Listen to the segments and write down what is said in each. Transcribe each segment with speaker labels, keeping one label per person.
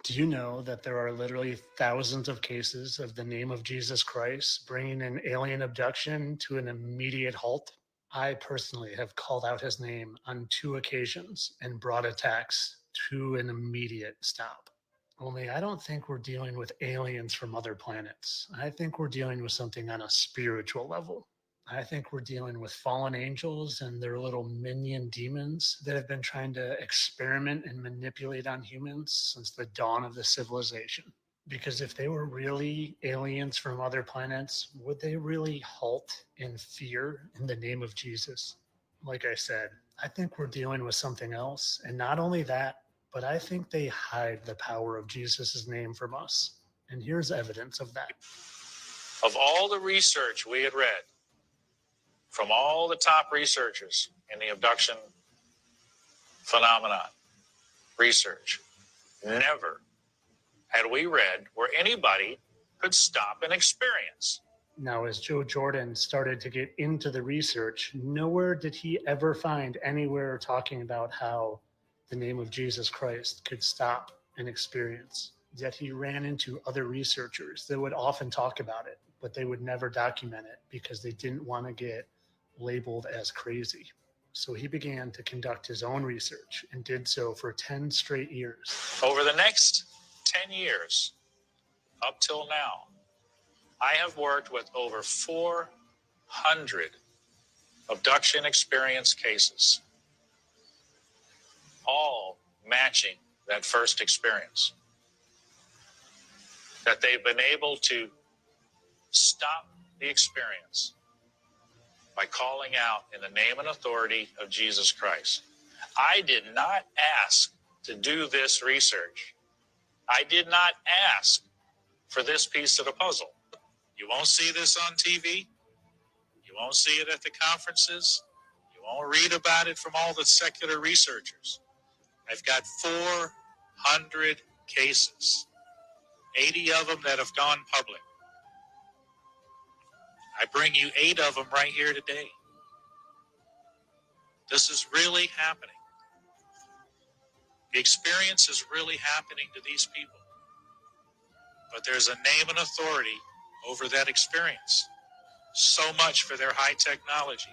Speaker 1: Do you know that there are literally thousands of cases of the name of Jesus Christ bringing an alien abduction to an immediate halt? I personally have called out his name on 2 occasions and brought attacks to an immediate stop. Only I don't think we're dealing with aliens from other planets. I think we're dealing with something on a spiritual level. I think we're dealing with fallen angels and their little minion demons that have been trying to experiment and manipulate on humans since the dawn of the civilization. Because if they were really aliens from other planets, would they really halt in fear in the name of Jesus? Like I said, I think we're dealing with something else. And not only that, but I think they hide the power of Jesus' name from us. And here's evidence of that.
Speaker 2: Of all the research we had read from all the top researchers in the abduction phenomenon research, never had we read where anybody could stop an experience.
Speaker 1: Now, as Joe Jordan started to get into the research, nowhere did he ever find anywhere talking about how the name of Jesus Christ could stop an experience. Yet he ran into other researchers that would often talk about it, but they would never document it because they didn't want to get labeled as crazy. So he began to conduct his own research and did so for 10 straight years.
Speaker 2: Over the next 10 years, up till now, I have worked with over 400 abduction experience cases, all matching that first experience. That they've been able to stop the experience by calling out in the name and authority of Jesus Christ. I did not ask to do this research. I did not ask for this piece of the puzzle. You won't see this on TV. You won't see it at the conferences. You won't read about it from all the secular researchers. I've got 400 cases, 80 of them that have gone public. I bring you 8 of them right here today. This is really happening. The experience is really happening to these people. But there's a name and authority over that experience. So much for their high technology.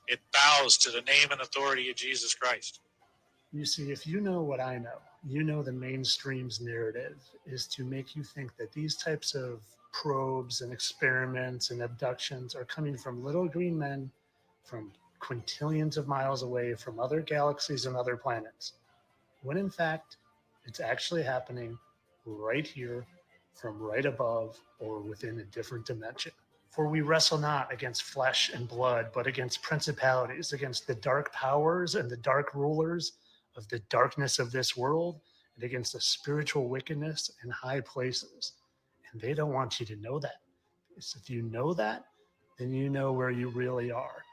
Speaker 2: It bows to the name and authority of Jesus Christ.
Speaker 1: You see, if you know what I know, you know the mainstream's narrative is to make you think that these types of probes and experiments and abductions are coming from little green men from quintillions of miles away from other galaxies and other planets, when in fact, it's actually happening right here from right above or within a different dimension. For we wrestle not against flesh and blood, but against principalities, against the dark powers and the dark rulers of the darkness of this world, and against the spiritual wickedness in high places. And they don't want you to know that. Because if you know that, then you know where you really are.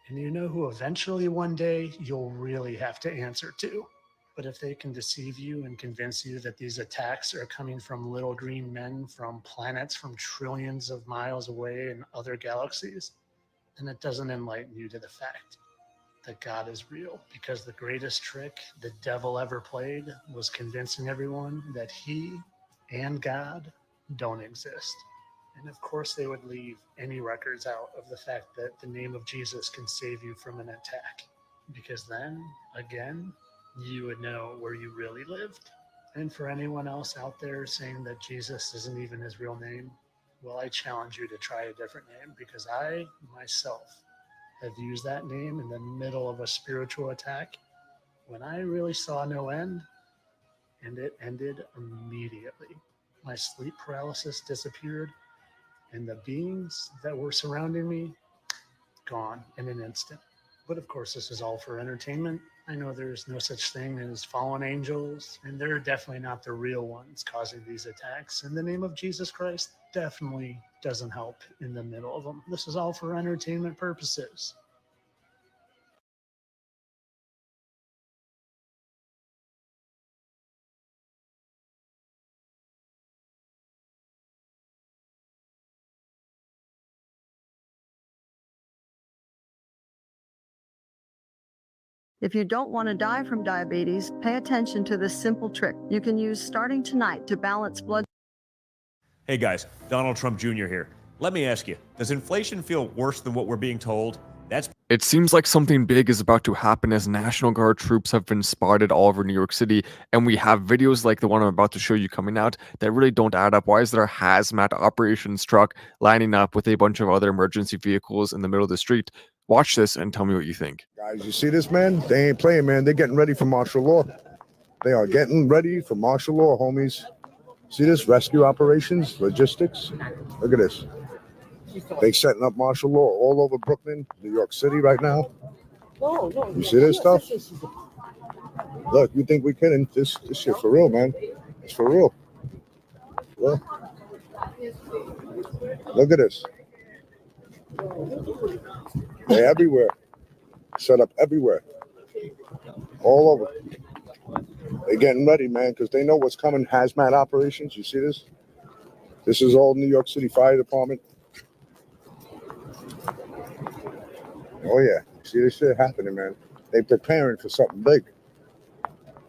Speaker 1: And you know who eventually one day you'll really have to answer to. But if they can deceive you and convince you that these attacks are coming from little green men from planets from trillions of miles away in other galaxies, then it doesn't enlighten you to the fact that God is real. Because the greatest trick the devil ever played was convincing everyone that he and God don't exist. And of course, they would leave any records out of the fact that the name of Jesus can save you from an attack. Because then, again, you would know where you really lived. And for anyone else out there saying that Jesus isn't even his real name, well, I challenge you to try a different name, because I myself have used that name in the middle of a spiritual attack when I really saw no end, and it ended immediately. My sleep paralysis disappeared, and the beings that were surrounding me, gone in an instant. But of course, this is all for entertainment. I know there's no such thing as fallen angels, and they're definitely not the real ones causing these attacks. And the name of Jesus Christ definitely doesn't help in the middle of them. This is all for entertainment purposes.
Speaker 3: If you don't want to die from diabetes, pay attention to this simple trick you can use starting tonight to balance blood.
Speaker 4: Hey guys, Donald Trump Jr. here. Let me ask you, does inflation feel worse than what we're being told?
Speaker 5: It seems like something big is about to happen as National Guard troops have been spotted all over New York City, and we have videos like the one I'm about to show you coming out that really don't add up. Why is there a hazmat operations truck lining up with a bunch of other emergency vehicles in the middle of the street? Watch this and tell me what you think.
Speaker 6: Guys, you see this, man? They ain't playing, man. They're getting ready for martial law. They are getting ready for martial law, homies. See this? Rescue operations, logistics. Look at this. They setting up martial law all over Brooklyn, New York City right now. You see this stuff? Look, you think we kidding? This shit for real, man. It's for real. Look. Look at this. They're everywhere. Set up everywhere. All over. They're getting ready, man, because they know what's coming. Hazmat operations. You see this? This is all New York City Fire Department. Oh, yeah. See this shit happening, man. They preparing for something big.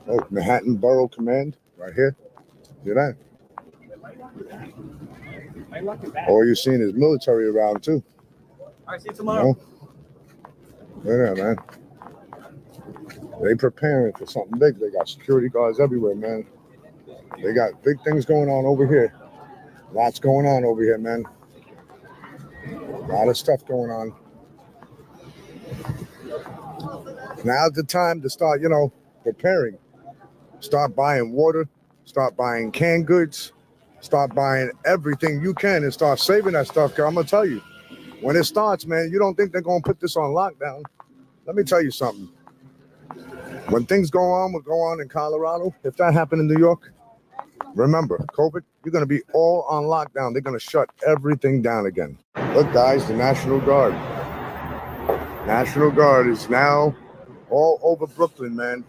Speaker 6: Oh, Manhattan Borough Command right here. See that? All you're seeing is military around, too.
Speaker 7: All right, see you tomorrow.
Speaker 6: Look at that, man. They preparing for something big. They got security guards everywhere, man. They got big things going on over here. Lots going on over here, man. A lot of stuff going on. Now's the time to start, preparing. Start buying water. Start buying canned goods. Start buying everything you can and start saving that stuff. Because I'm going to tell you, when it starts, man, you don't think they're going to put this on lockdown. Let me tell you something. When things go on in Colorado, if that happened in New York, remember, COVID, you're going to be all on lockdown. They're going to shut everything down again. Look, guys, the National Guard. National Guard is now all over Brooklyn, man.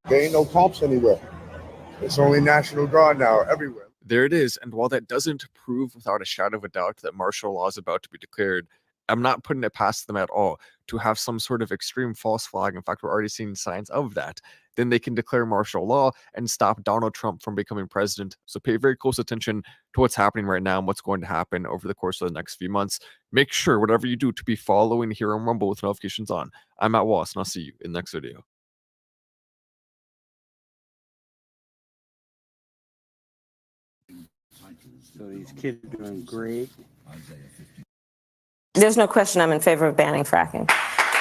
Speaker 6: There ain't no cops anywhere. It's only National Guard now everywhere.
Speaker 5: There it is, and while that doesn't prove without a shadow of a doubt that martial law is about to be declared, I'm not putting it past them at all to have some sort of extreme false flag. In fact, we're already seeing signs of that. Then they can declare martial law and stop Donald Trump from becoming president. So pay very close attention to what's happening right now and what's going to happen over the course of the next few months. Make sure, whatever you do, to be following here on Rumble with notifications on. I'm Matt Wallace, and I'll see you in the next video.
Speaker 7: So these kids are doing great.
Speaker 8: There's no question I'm in favor of banning fracking.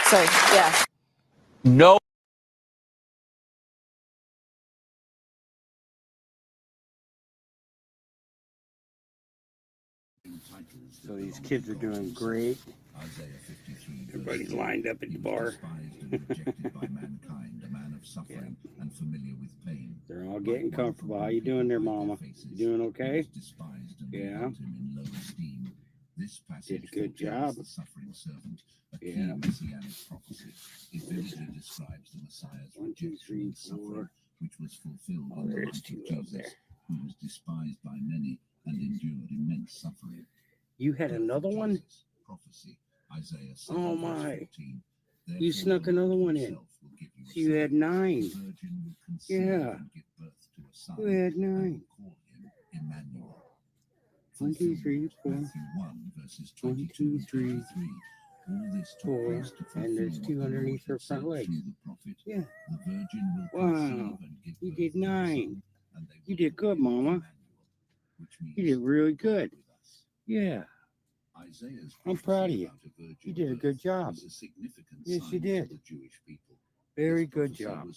Speaker 8: So, yeah.
Speaker 4: No.
Speaker 7: So these kids are doing great. Everybody's lined up at the bar. Yeah. They're all getting comfortable. How you doing there, Mama? You doing okay? Yeah. Did a good job. Yeah. 1, 2, 3, 4. Oh, there's 2 up there. You had another one? Oh my. You snuck another one in. So you had 9. Yeah. You had 9. 1, 2, 3, 4. 1, 2, 3, 4. And there's 2 underneath her front legs. Yeah. Wow. You did 9. You did good, Mama. You did really good. Yeah. I'm proud of you. You did a good job. Yes, you did. Very good job.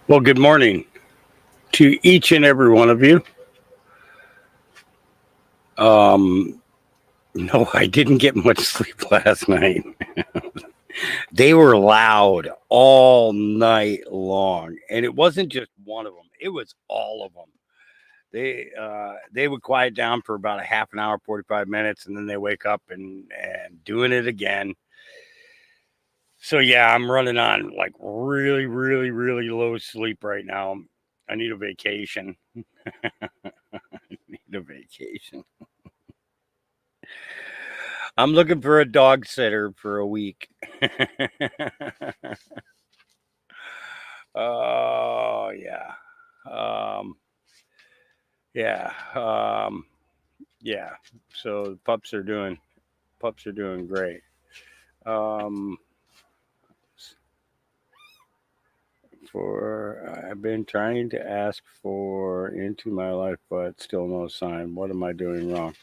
Speaker 7: Well, good morning to each and every one of you. No, I didn't get much sleep last night. They were loud all night long, and it wasn't just one of them. It was all of them. They would quiet down for about a half an hour, 45 minutes, and then they wake up and doing it again. So yeah, I'm running on like really, really, really low sleep right now. I need a vacation. I need a vacation. I'm looking for a dog sitter for a week. Oh yeah. Yeah. Yeah. So the pups are doing great. I've been trying to ask for into my life, but still no sign. What am I doing wrong?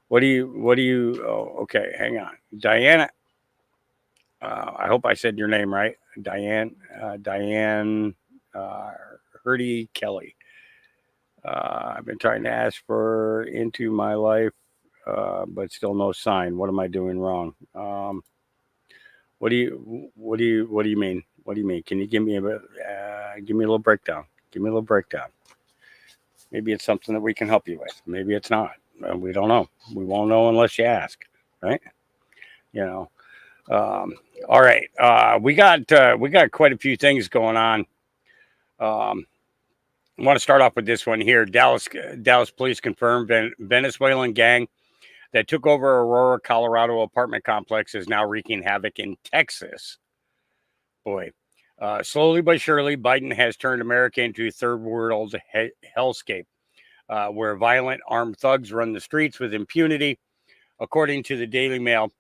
Speaker 7: What do you, oh, okay, hang on. Diana, I hope I said your name right. Diane Hurdy Kelly. I've been trying to ask for into my life, but still no sign. What am I doing wrong? What do you mean? What do you mean? Can you give me a little breakdown? Give me a little breakdown. Maybe it's something that we can help you with. Maybe it's not. We don't know. We won't know unless you ask, right? You know. All right. We got quite a few things going on. I want to start off with this one here. Dallas police confirmed Venezuelan gang that took over Aurora, Colorado apartment complex is now wreaking havoc in Texas. Boy, slowly but surely, Biden has turned America into a third world hellscape, where violent armed thugs run the streets with impunity. According to the Daily Mail,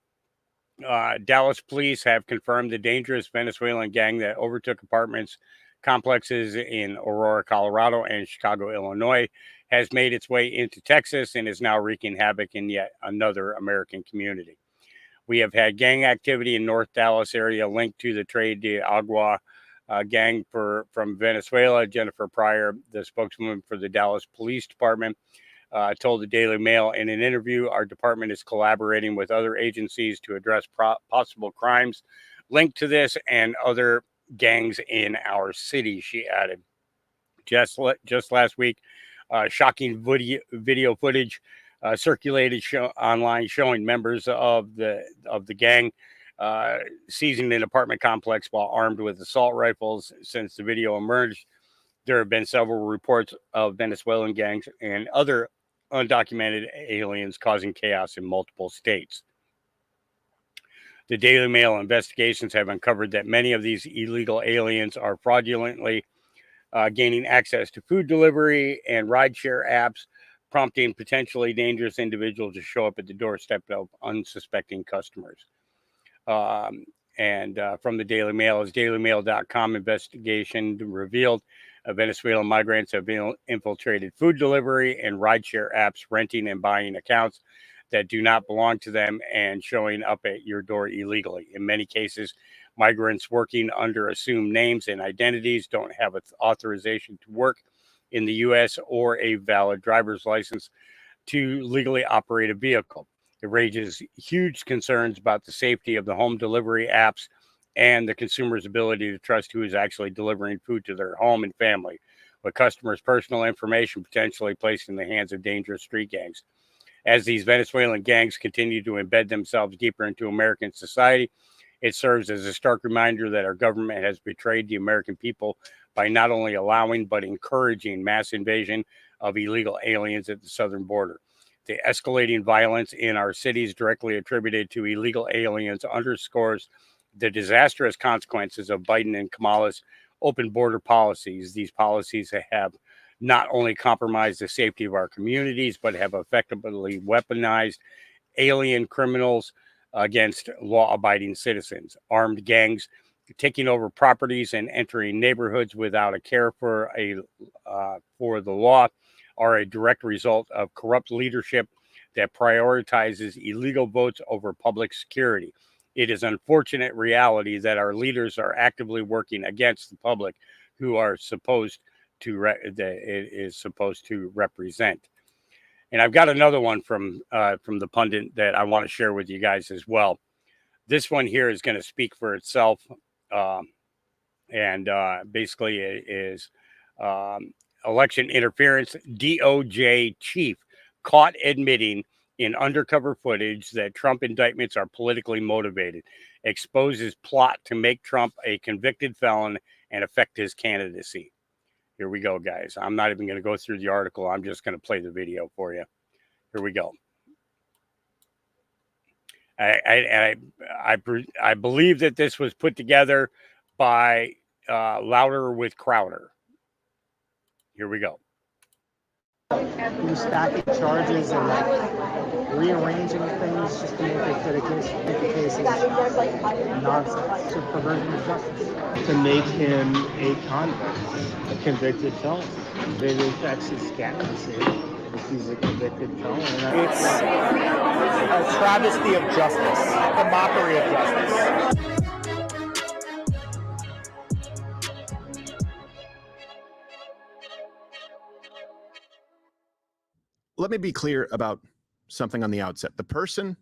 Speaker 7: Dallas police have confirmed the dangerous Venezuelan gang that overtook apartments complexes in Aurora, Colorado, and Chicago, Illinois, has made its way into Texas and is now wreaking havoc in yet another American community. We have had gang activity in North Dallas area linked to the Trade de Agua gang from Venezuela. Jennifer Pryor, the spokeswoman for the Dallas Police Department, told the Daily Mail in an interview, our department is collaborating with other agencies to address possible crimes linked to this and other gangs in our city, she added. Just last week, shocking video footage circulated online showing members of the gang seizing an apartment complex while armed with assault rifles. Since the video emerged, there have been several reports of Venezuelan gangs and other undocumented aliens causing chaos in multiple states. The Daily Mail investigations have uncovered that many of these illegal aliens are fraudulently gaining access to food delivery and rideshare apps, prompting potentially dangerous individuals to show up at the doorstep of unsuspecting customers. From the Daily Mail, as dailymail.com investigation revealed, Venezuelan migrants have infiltrated food delivery and rideshare apps, renting and buying accounts that do not belong to them and showing up at your door illegally. In many cases, migrants working under assumed names and identities don't have authorization to work in the U.S. or a valid driver's license to legally operate a vehicle. It raises huge concerns about the safety of the home delivery apps and the consumer's ability to trust who is actually delivering food to their home and family, with customers' personal information potentially placed in the hands of dangerous street gangs. As these Venezuelan gangs continue to embed themselves deeper into American society, it serves as a stark reminder that our government has betrayed the American people by not only allowing but encouraging mass invasion of illegal aliens at the southern border. The escalating violence in our cities directly attributed to illegal aliens underscores the disastrous consequences of Biden and Kamala's open border policies. These policies have not only compromised the safety of our communities, but have effectively weaponized alien criminals against law-abiding citizens. Armed gangs taking over properties and entering neighborhoods without a care for the law are a direct result of corrupt leadership that prioritizes illegal votes over public security. It is an unfortunate reality that our leaders are actively working against the public who are supposed to represent. And I've got another one from the pundit that I want to share with you guys as well. This one here is going to speak for itself, and basically it is election interference. DOJ chief caught admitting in undercover footage that Trump indictments are politically motivated, exposes plot to make Trump a convicted felon and affect his candidacy. Here we go, guys. I'm not even going to go through the article. I'm just going to play the video for you. Here we go. I believe that this was put together by Louder with Crowder. Here we go.
Speaker 9: You're stacking charges and rearranging things just to make the case is nonsense. It's a perversion of justice. To make him a convict, a convicted felon. It affects his candidacy if he's a convicted felon. It's a travesty of justice, a mockery of justice.
Speaker 10: Let me be clear about something on the outset. The person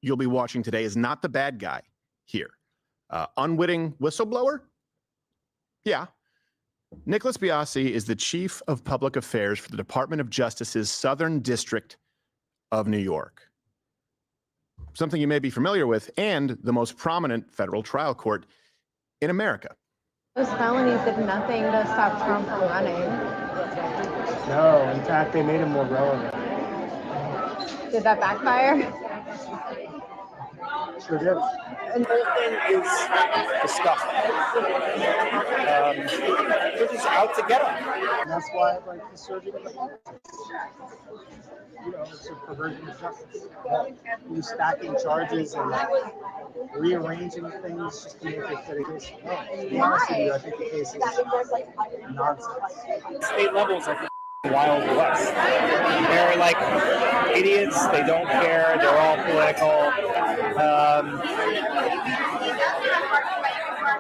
Speaker 10: you'll be watching today is not the bad guy here. Unwitting whistleblower? Yeah. Nicholas Biasi is the Chief of Public Affairs for the Department of Justice's Southern District of New York. Something you may be familiar with, and the most prominent federal trial court in America.
Speaker 11: Those felonies did nothing to stop Trump from running.
Speaker 9: No, in fact, they made him more relevant.
Speaker 11: Did that backfire?
Speaker 9: Sure did. And the whole thing is disgusting. They're just out to get him. And that's why I like the surging of the politics. You know, it's a perversion of justice. You're stacking charges and rearranging things just to make it fit a case. No, to be honest with you, I think the case is nonsense. State levels are Wild West. They're like idiots. They don't care. They're all political.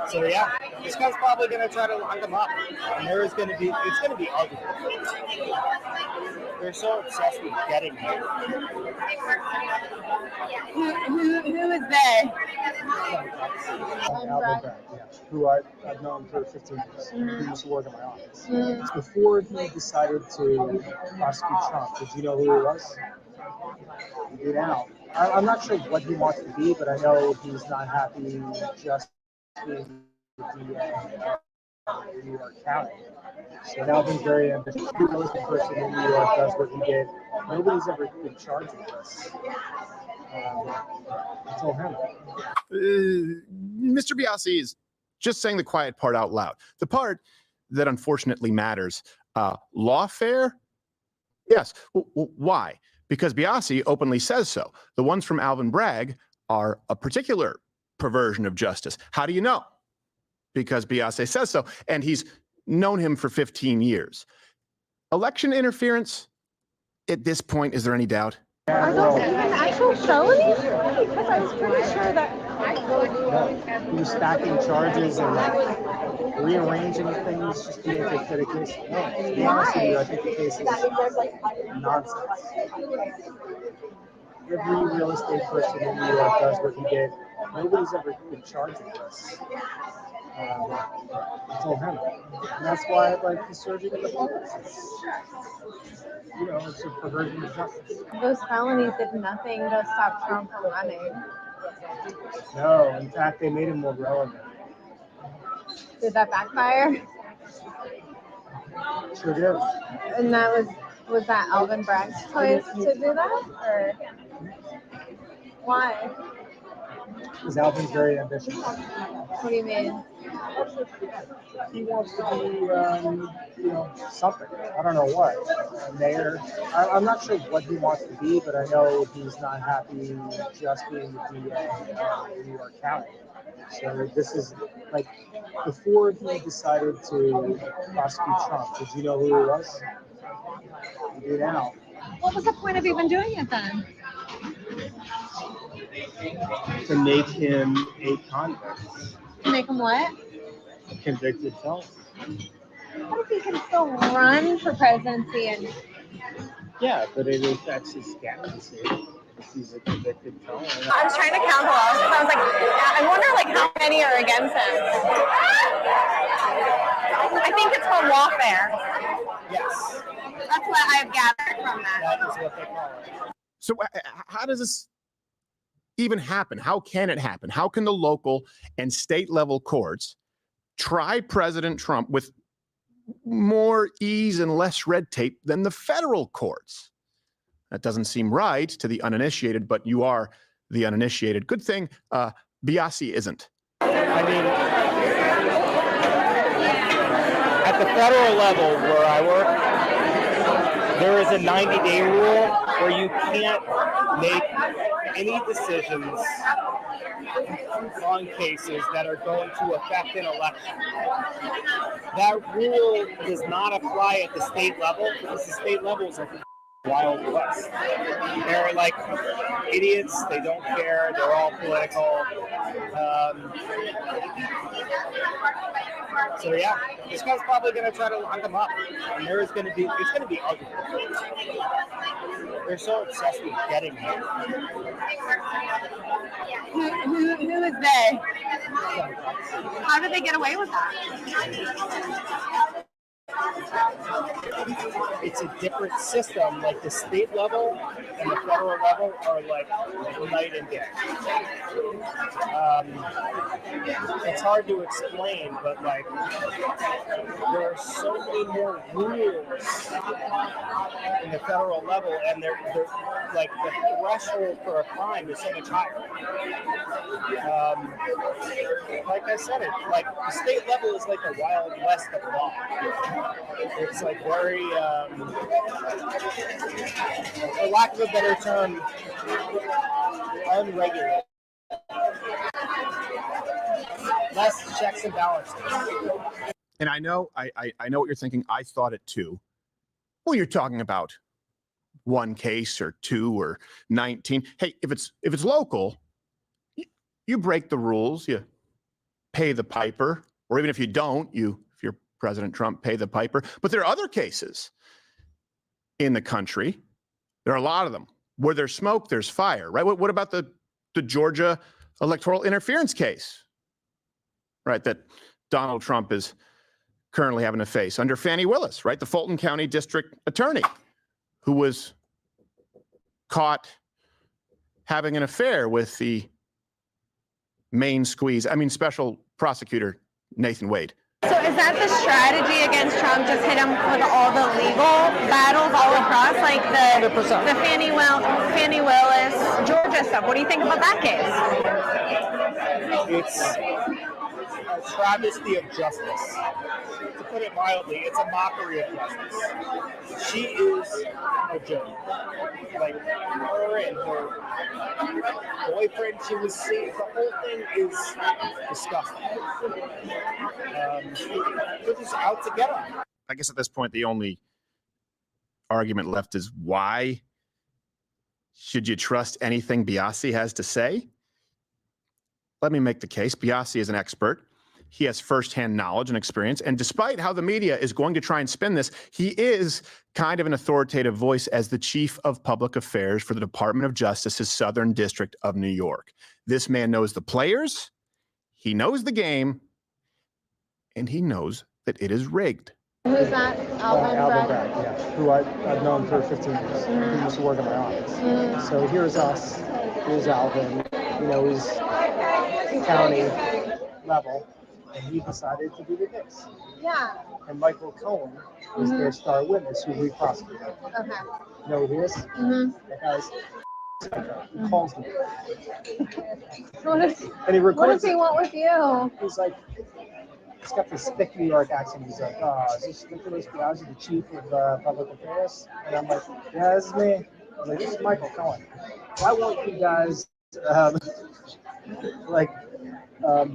Speaker 9: So yeah, this guy's probably going to try to lock them up, and it's going to be ugly. They're so obsessed with getting him.
Speaker 11: Who is they?
Speaker 9: Alvin Bragg, yeah, who I've known for 15 years. He used to work in my office. Before he decided to prosecute Trump, did you know who he was? You do now. I'm not sure what he wants to be, but I know he's not happy just being the DA in New York County. So Alvin's very ambitious. He was the person in New York, does what he did. Nobody's ever been charged with this until him.
Speaker 10: Mr. Biasi is just saying the quiet part out loud. The part that unfortunately matters. Lawfare? Yes. Why? Because Biasi openly says so. The ones from Alvin Bragg are a particular perversion of justice. How do you know? Because Biasi says so, and he's known him for 15 years. Election interference? At this point, is there any doubt?
Speaker 11: Are those even actual felonies? Because I was pretty sure that.
Speaker 9: No, you're stacking charges and rearranging things just to make it fit a case. No, to be honest with you, I think the case is nonsense. Every real estate person in New York does what he did. Nobody's ever been charged with this until him. And that's why I like the surging of the politics. You know, it's a perversion of justice.
Speaker 11: Those felonies did nothing to stop Trump from running.
Speaker 9: No, in fact, they made him more relevant.
Speaker 11: Did that backfire?
Speaker 9: Sure did.
Speaker 11: And that was that Alvin Bragg's choice to do that, or why?
Speaker 9: Because Alvin's very ambitious.
Speaker 11: What do you mean?
Speaker 9: He wants to be, something. I don't know what. Mayor. I'm not sure what he wants to be, but I know he's not happy just being the DA in New York County. So this is like before he decided to prosecute Trump. Did you know who he was? You do now.
Speaker 11: What was the point of even doing it then?
Speaker 9: To make him a convict.
Speaker 11: Make him what?
Speaker 9: A convicted felon.
Speaker 11: What if he can still run for presidency and?
Speaker 9: Yeah, but it affects his candidacy if he's a convicted felon.
Speaker 11: I was trying to count the laws because I was like, I wonder how many are against him. I think it's called lawfare.
Speaker 9: Yes.
Speaker 11: That's what I've gathered from that.
Speaker 9: That is what they call it.
Speaker 10: So how does this even happen? How can it happen? How can the local and state level courts try President Trump with more ease and less red tape than the federal courts? That doesn't seem right to the uninitiated, but you are the uninitiated. Good thing Biasi isn't.
Speaker 9: I mean, at the federal level where I work, there is a 90-day rule where you can't make any decisions on cases that are going to affect an election. That rule does not apply at the state level because the state level is like Wild West. They're like idiots. They don't care. They're all political. So yeah, this guy's probably going to try to lock them up, and it's going to be ugly. They're so obsessed with getting him.
Speaker 11: Who is they? How did they get away with that?
Speaker 9: It's a different system. Like the state level and the federal level are like night and day. It's hard to explain, but like there are so many more rules in the federal level, and they're like the threshold for a crime is so much higher. Like I said, it like the state level is like the Wild West of law. It's like very, for lack of a better term, unregulated. Less checks and balances.
Speaker 10: And I know what you're thinking. I thought it too. Well, you're talking about one case or two or 19. Hey, if it's local, you break the rules, you pay the piper, or even if you don't, if you're President Trump, pay the piper. But there are other cases in the country. There are a lot of them. Where there's smoke, there's fire, right? What about the Georgia electoral interference case, right? That Donald Trump is currently having to face under Fani Willis, right? The Fulton County District Attorney who was caught having an affair with the special prosecutor Nathan Wade.
Speaker 11: So is that the strategy against Trump? Just hit him with all the legal battles all across, like the 100%. The Fani Willis, Georgia stuff. What do you think about that case?
Speaker 9: It's a travesty of justice. To put it mildly, it's a mockery of justice. She is a joke. Like her and her boyfriend, she was seeing, the whole thing is disgusting. They're just out to get him.
Speaker 10: I guess at this point, the only argument left is why should you trust anything Biasi has to say? Let me make the case. Biasi is an expert. He has firsthand knowledge and experience. And despite how the media is going to try and spin this, he is kind of an authoritative voice as the chief of public affairs for the Department of Justice's Southern District of New York. This man knows the players, he knows the game, and he knows that it is rigged.
Speaker 11: Who's that? Alvin Bragg?
Speaker 9: Yeah, who I've known for 15 years. He used to work in my office. So here's us, here's Alvin, he's county level, and he decided to do the case.
Speaker 11: Yeah.
Speaker 9: And Michael Cohen was their star witness who we prosecuted.
Speaker 11: Okay.
Speaker 9: You know who he is?
Speaker 11: Mm-hmm.
Speaker 9: That guy's he calls me.
Speaker 11: And he records what does he want with you?
Speaker 9: He's like, he's got this thick New York accent. He's like, is this Nicholas Biasi, the chief of public affairs? And I'm like, yeah, this is me. I was like, this is Michael Cohen. Why won't you guys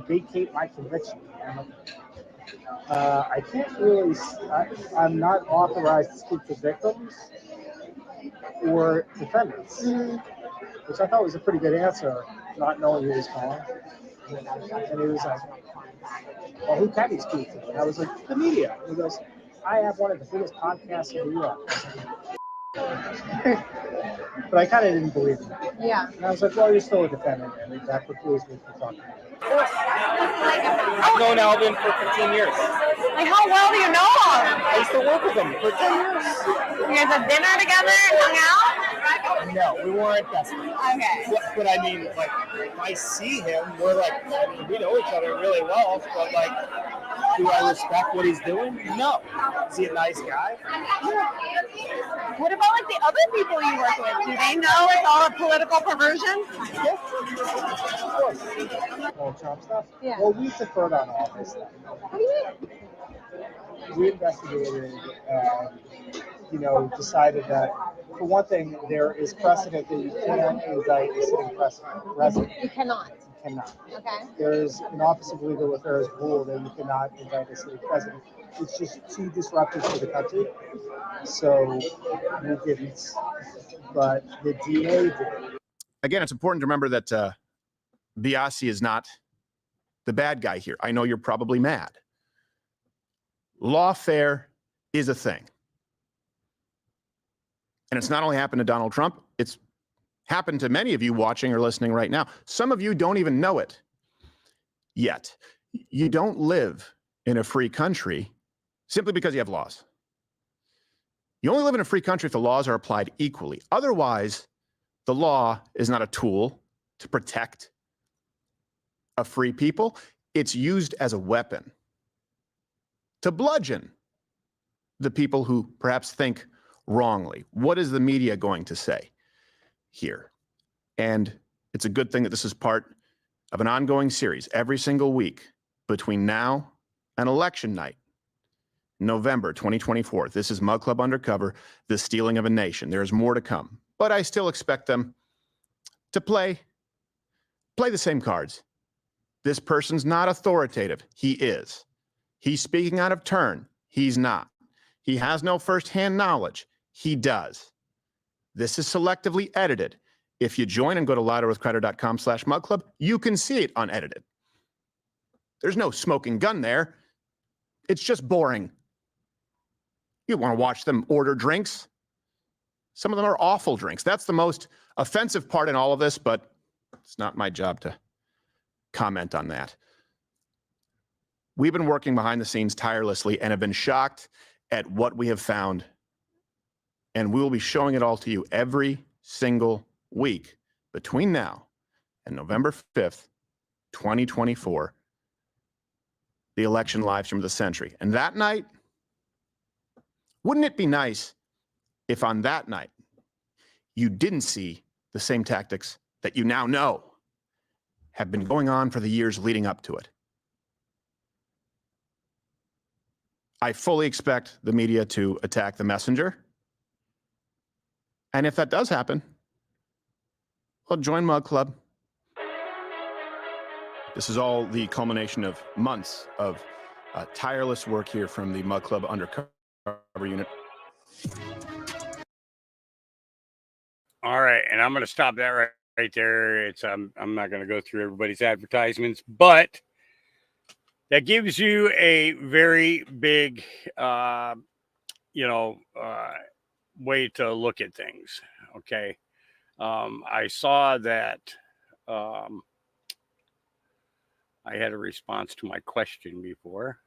Speaker 9: vacate my conviction? I can't really, I'm not authorized to speak to victims or defendants, which I thought was a pretty good answer, not knowing who was calling. And he was like, well, who can he speak to? And I was like, the media. And he goes, I have one of the biggest podcasts in New York. But I kind of didn't believe him.
Speaker 11: Yeah.
Speaker 9: And I was like, well, you're still a defendant, and that precludes me from talking. I've known Alvin for 15 years.
Speaker 11: Like, how well do you know him?
Speaker 9: I used to work with him for 10 years.
Speaker 11: You guys had dinner together and hung out?
Speaker 9: No, we weren't best friends.
Speaker 11: Okay.
Speaker 9: But I mean, like, if I see him, we're like, we know each other really well, but like, Do I respect what he's doing? No. Is he a nice guy?
Speaker 11: What about like the other people you work with? Do they know it's all a political perversion?
Speaker 9: Yeah. Of course. All Trump stuff?
Speaker 11: Yeah.
Speaker 9: Well, we deferred on all this stuff.
Speaker 11: What do you mean?
Speaker 9: We investigated and, decided that, for one thing, there is precedent that you can't indict a sitting president.
Speaker 11: You cannot.
Speaker 9: You cannot.
Speaker 11: Okay.
Speaker 9: There is an Office of Legal Affairs rule that you cannot indict a sitting president. It's just too disruptive to the country. So we didn't. But the DA did.
Speaker 10: Again, it's important to remember that Biasi is not the bad guy here. I know you're probably mad. Lawfare is a thing. And it's not only happened to Donald Trump, it's happened to many of you watching or listening right now. Some of you don't even know it yet. You don't live in a free country simply because you have laws. You only live in a free country if the laws are applied equally. Otherwise, the law is not a tool to protect a free people. It's used as a weapon to bludgeon the people who perhaps think wrongly. What is the media going to say here? And it's a good thing that this is part of an ongoing series every single week between now and election night, November 2024. This is Mug Club Undercover, The Stealing of a Nation. There's more to come, but I still expect them to play the same cards. This person's not authoritative. He is. He's speaking out of turn. He's not. He has no firsthand knowledge. He does. This is selectively edited. If you join and go to louderwithcrowder.com/mugclub, you can see it unedited. There's no smoking gun there. It's just boring. You want to watch them order drinks? Some of them are awful drinks. That's the most offensive part in all of this, but it's not my job to comment on that. We've been working behind the scenes tirelessly and have been shocked at what we have found. And we will be showing it all to you every single week between now and November 5th, 2024, the election live stream of the century. And that night, wouldn't it be nice if on that night you didn't see the same tactics that you now know have been going on for the years leading up to it? I fully expect the media to attack the messenger. And if that does happen, well, join Mug Club. This is all the culmination of months of tireless work here from the Mug Club Undercover Unit.
Speaker 7: All right, and I'm going to stop that right there. It's I'm not going to go through everybody's advertisements, but that gives you a very big, way to look at things. Okay. I saw that I had a response to my question before.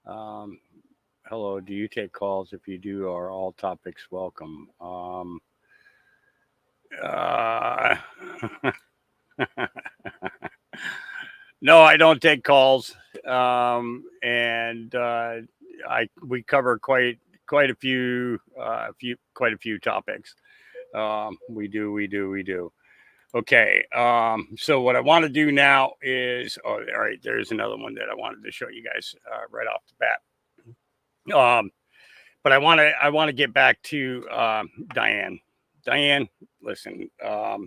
Speaker 7: Hello, do you take calls? If you do, are all topics welcome? No, I don't take calls. We cover quite a few topics. We do. Okay. So what I want to do now is, all right, there's another one that I wanted to show you guys right off the bat. But I want to get back to Diane. Diane, listen, a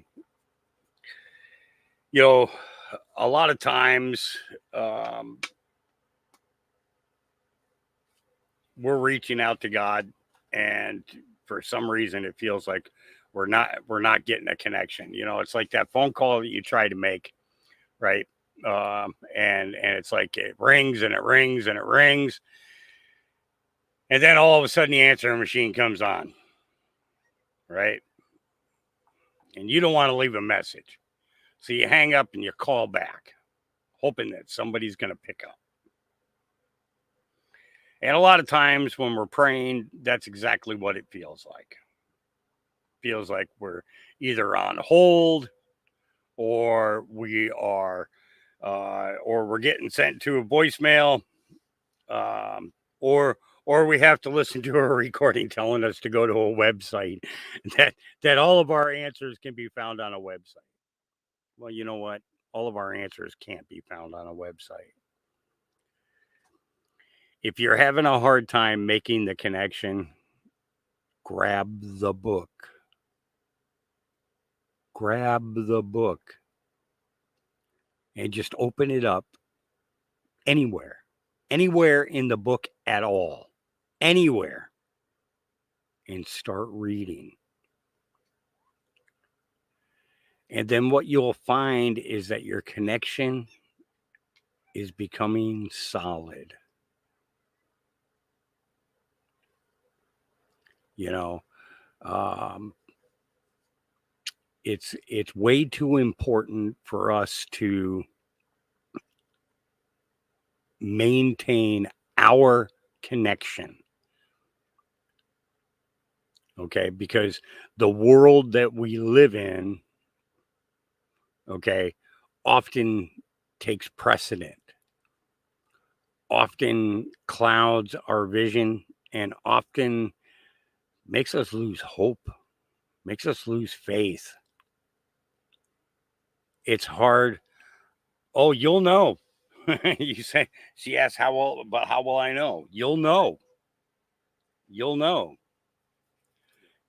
Speaker 7: lot of times we're reaching out to God, and for some reason it feels like we're not getting a connection. It's like that phone call that you try to make, right? And it's like it rings and it rings and it rings, and then all of a sudden the answering machine comes on, right? And you don't want to leave a message, so you hang up and you call back, hoping that somebody's going to pick up. And a lot of times when we're praying, that's exactly what it feels like. It feels like we're either on hold, or we are, we're getting sent to a voicemail, or we have to listen to a recording telling us to go to a website, that all of our answers can be found on a website. Well, you know what? All of our answers can't be found on a website. If you're having a hard time making the connection, grab the book. Grab the book and just open it up anywhere in the book at all, anywhere, and start reading. And then what you'll find is that your connection is becoming solid. You know, it's way too important for us to maintain our connection. Okay, because the world that we live in, okay, often takes precedent, often clouds our vision, and often makes us lose hope, makes us lose faith. It's hard. Oh, you'll know. You say, she asks, how will I know? You'll know. You'll know.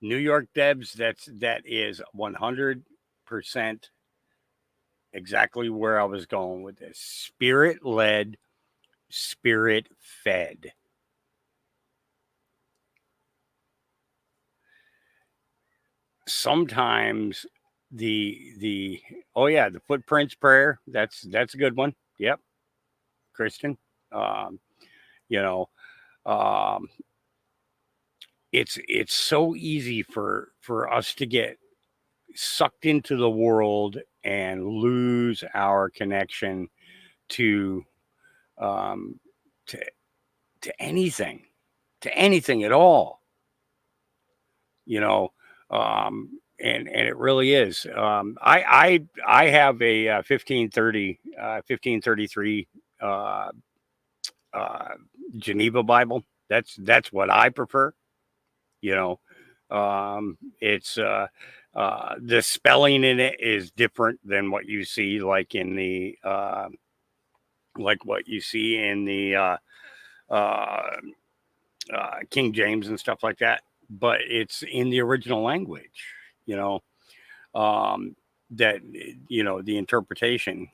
Speaker 7: New York Debs, that is 100% exactly where I was going with this. Spirit-led, spirit-fed. Sometimes the footprints prayer, that's a good one. Yep. Kristen. It's so easy for us to get sucked into the world and lose our connection to anything at all. And it really is. I have a 1533 Geneva Bible. That's what I prefer. It's the spelling in it is different than what you see like in the King James and stuff like that, but it's in the original language, the interpretation,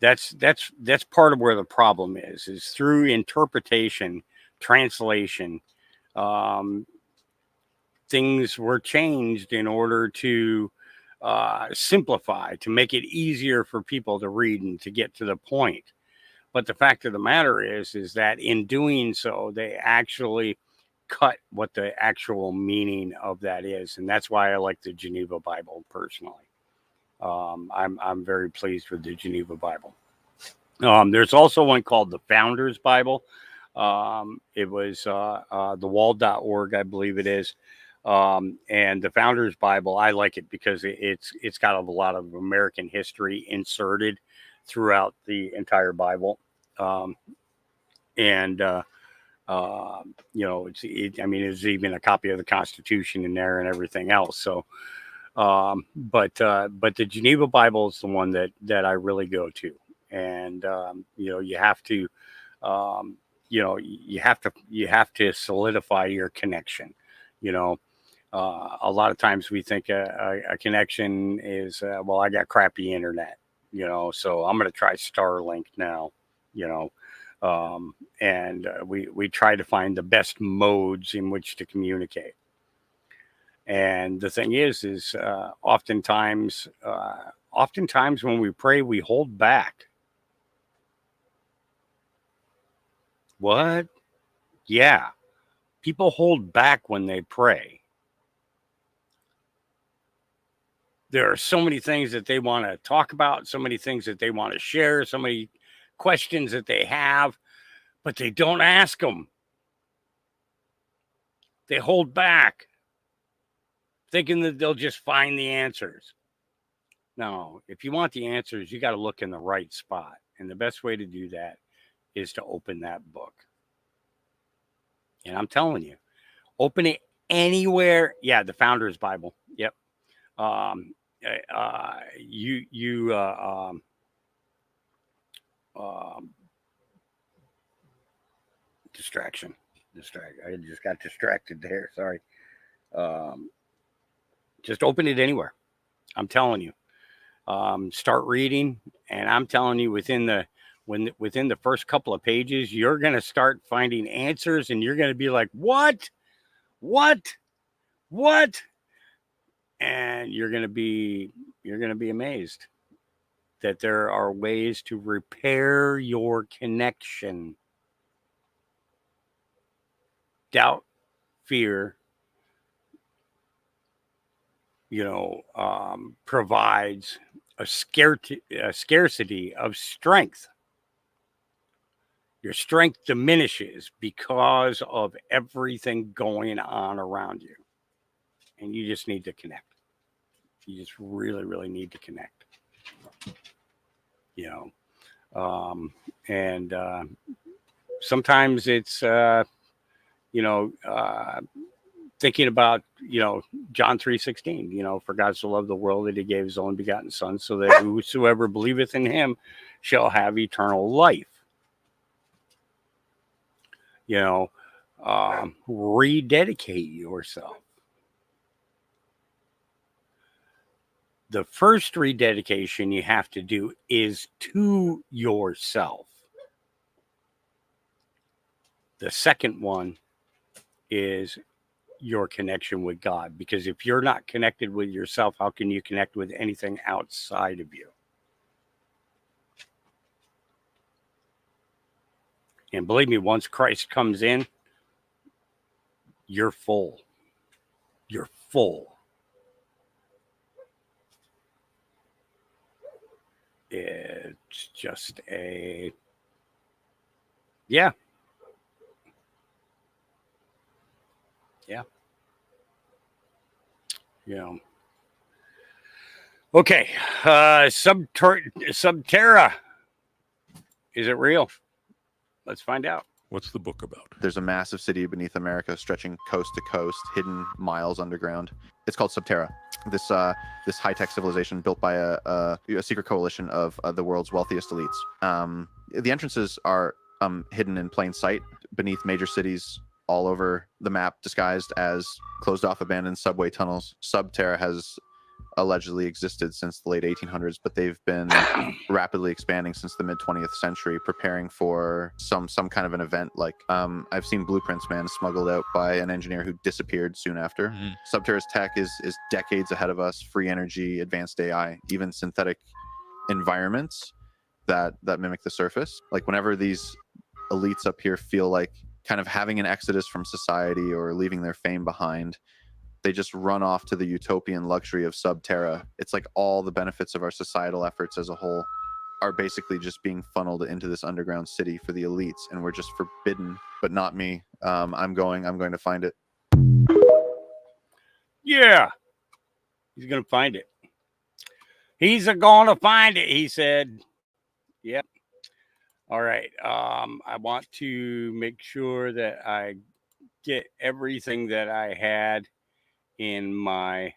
Speaker 7: that's part of where the problem is through interpretation, translation. Things were changed in order to simplify, to make it easier for people to read and to get to the point. But the fact of the matter is that in doing so, they actually cut what the actual meaning of that is. And that's why I like the Geneva Bible personally. I'm very pleased with the Geneva Bible. There's also one called the Founders Bible. It was thewall.org, I believe it is. And the Founders Bible, I like it because it's got a lot of American history inserted throughout the entire Bible. There's even a copy of the Constitution in there and everything else. So, but the Geneva Bible is the one that I really go to. And, you have to solidify your connection. A lot of times we think a connection is, I got crappy internet, so I'm going to try Starlink now, and we try to find the best modes in which to communicate. And the thing is oftentimes when we pray, we hold back. What? Yeah. People hold back when they pray. There are so many things that they want to talk about, so many things that they want to share, so many questions that they have, but they don't ask them. They hold back, thinking that they'll just find the answers. No, if you want the answers, you got to look in the right spot. And the best way to do that is to open that book. And I'm telling you, open it anywhere. Yeah, the Founder's Bible. Yep. Distraction. I just got distracted there. Sorry. Just open it anywhere. I'm telling you. Start reading, and I'm telling you, within the first couple of pages, you're going to start finding answers, and you're going to be like, what? And you're going to be amazed that there are ways to repair your connection. Doubt, fear, provides a scarcity of strength. Your strength diminishes because of everything going on around you. And you just need to connect. You just really, really need to connect. Sometimes it's, thinking about, John 3:16, for God so loved the world that he gave his only begotten son, so that whosoever believeth in him shall have eternal life. Rededicate yourself. The first rededication you have to do is to yourself. The second one is your connection with God. Because if you're not connected with yourself, how can you connect with anything outside of you? And believe me, once Christ comes in, you're full. You're full. It's just a, yeah. Okay. Subterra. Is it real? Let's find out.
Speaker 12: What's the book about?
Speaker 13: There's a massive city beneath America stretching coast to coast, hidden miles underground. It's called Subterra. This high-tech civilization built by a secret coalition of the world's wealthiest elites. The entrances are hidden in plain sight beneath major cities all over the map, disguised as closed-off abandoned subway tunnels. Subterra has allegedly existed since the late 1800s, but they've been rapidly expanding since the mid-20th century, preparing for some kind of an event. Like I've seen blueprints, man, smuggled out by an engineer who disappeared soon after. Subterra's tech is decades ahead of us. Free energy, advanced AI, even synthetic environments that mimic the surface. Like whenever these elites up here feel like kind of having an exodus from society or leaving their fame behind, they just run off to the utopian luxury of Subterra. It's like all the benefits of our societal efforts as a whole are basically just being funneled into this underground city for the elites, and we're just forbidden. But not me. I'm going to find it.
Speaker 7: Yeah, he's gonna find it. He's gonna find it, he said. Yep. All right. I want to make sure that I get everything that I had in my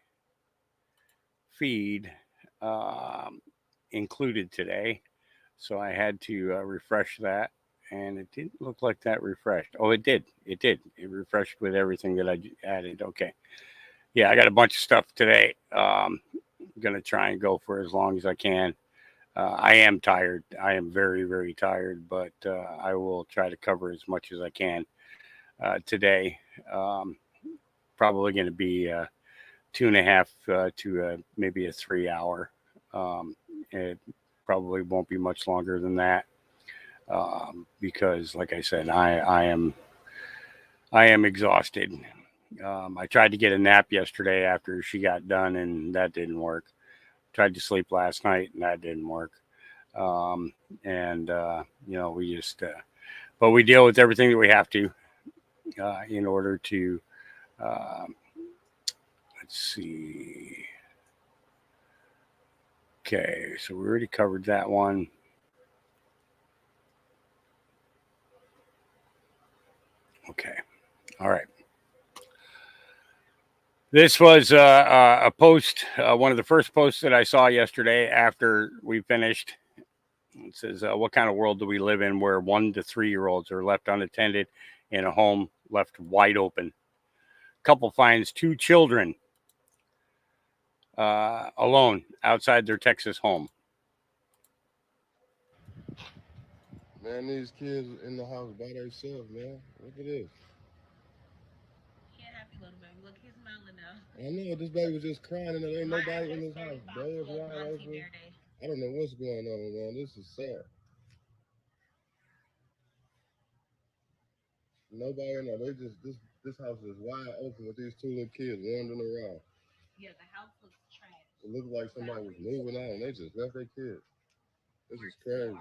Speaker 7: feed included today. So I had to refresh that, and it didn't look like that refreshed. Oh, it did. It refreshed with everything that I added. Okay. Yeah, I got a bunch of stuff today. I'm going to try and go for as long as I can. I am tired. I am very, very tired, but I will try to cover as much as I can today. Probably going to be 2.5 to maybe a 3 hour. It probably won't be much longer than that because, like I said, I am exhausted. I tried to get a nap yesterday after she got done, and that didn't work. Tried to sleep last night, and that didn't work. We just, but we deal with everything that we have to in order to. Let's see. Okay, so we already covered that one. Okay, all right. This was a post, one of the first posts that I saw yesterday after we finished. It says, what kind of world do we live in where 1 to 3 year olds are left unattended in a home left wide open? Couple finds 2 children alone outside their Texas home.
Speaker 12: Man, these kids in the house by themselves, man. Look at this.
Speaker 11: Can't happy little baby. Look, he's smiling now.
Speaker 12: I know, this baby was just crying and there ain't nobody in this house. Doors wide open. I don't know what's going on, man. This is sad. Nobody in there. They just, this house is wide open with these 2 little kids wandering around.
Speaker 11: Yeah, the house looks trash.
Speaker 12: It looked like somebody was moving out and they just left their kids. This is crazy.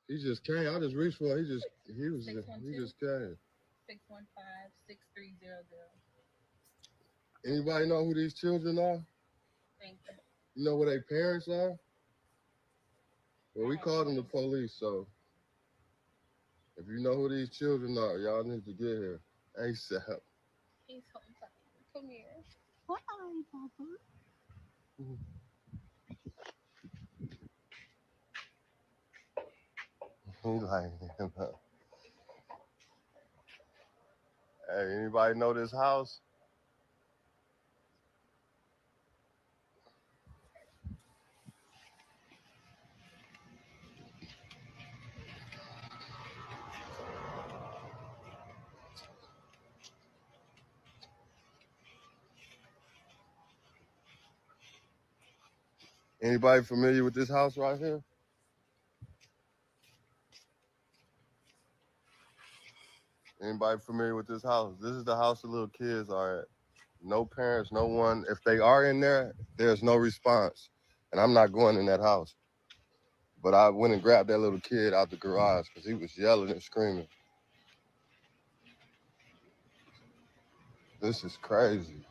Speaker 12: He just came. I just reached for it. He just came.
Speaker 11: 615-6300.
Speaker 12: Anybody know who these children are?
Speaker 11: Thank you.
Speaker 12: You know where their parents are? Well, we called them the police, so if you know who these children are, y'all need to get here ASAP.
Speaker 11: He's so tired. Come here.
Speaker 3: Hi, Papa.
Speaker 12: He's like, hey, anybody know this house? Anybody familiar with this house right here? Anybody familiar with this house? This is the house the little kids are at. No parents, no one. If they are in there, there's no response. And I'm not going in that house. But I went and grabbed that little kid out the garage because he was yelling and screaming. This is crazy.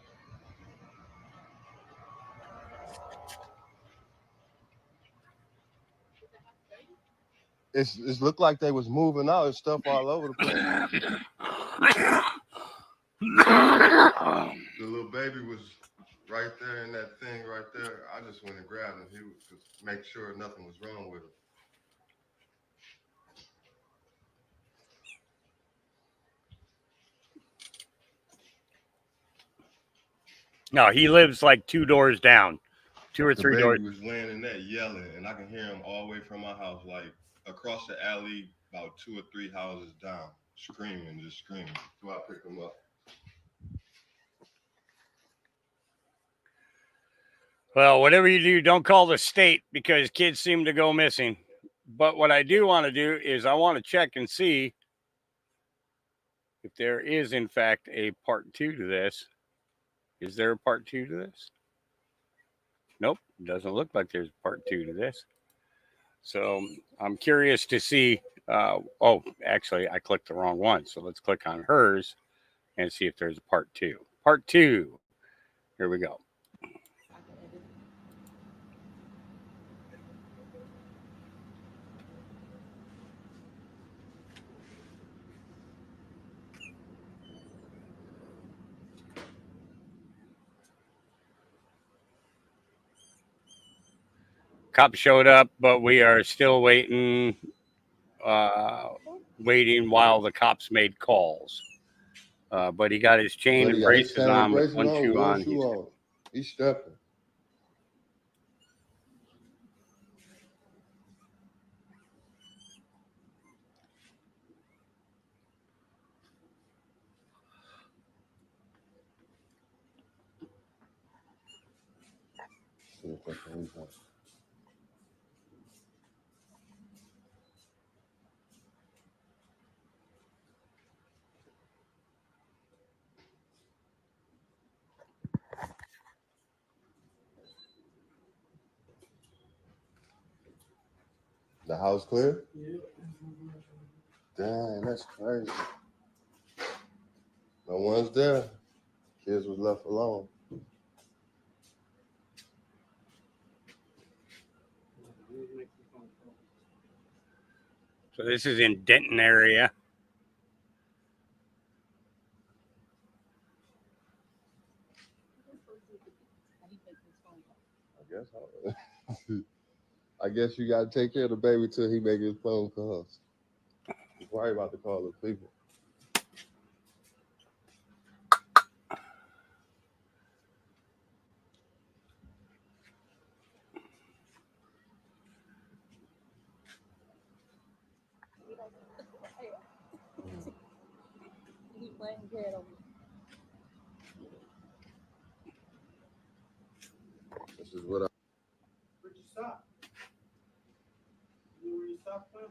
Speaker 12: It's looked like they was moving out. There's stuff all over the place. The little baby was right there in that thing right there. I just went and grabbed him. He was just make sure nothing was wrong with him.
Speaker 7: No, he lives like 2 doors down, 2 or 3 doors.
Speaker 12: He was laying in there yelling, and I can hear him all the way from my house, like across the alley, about 2 or 3 houses down, screaming, just screaming. So I picked him up.
Speaker 7: Well, whatever you do, don't call the state because kids seem to go missing. But what I do want to do is I want to check and see if there is, in fact, a part 2 to this. Is there a part 2 to this? Nope, doesn't look like there's part 2 to this. So I'm curious to see. Oh, actually, I clicked the wrong one. So let's click on hers and see if there's a part 2. Part 2. Here we go. Cops showed up, but we are still waiting while the cops made calls. But he got his chain and braces on with one shoe on.
Speaker 12: He's stepping. The house clear? Yeah. Dang, that's crazy. No No one's there. Kids was left alone.
Speaker 7: So this is in Denton area.
Speaker 12: I guess you gotta take care of the baby till he make his phone calls. He's worried about to call the people. This is what I.
Speaker 9: Where'd you stop? You know where you stopped, man?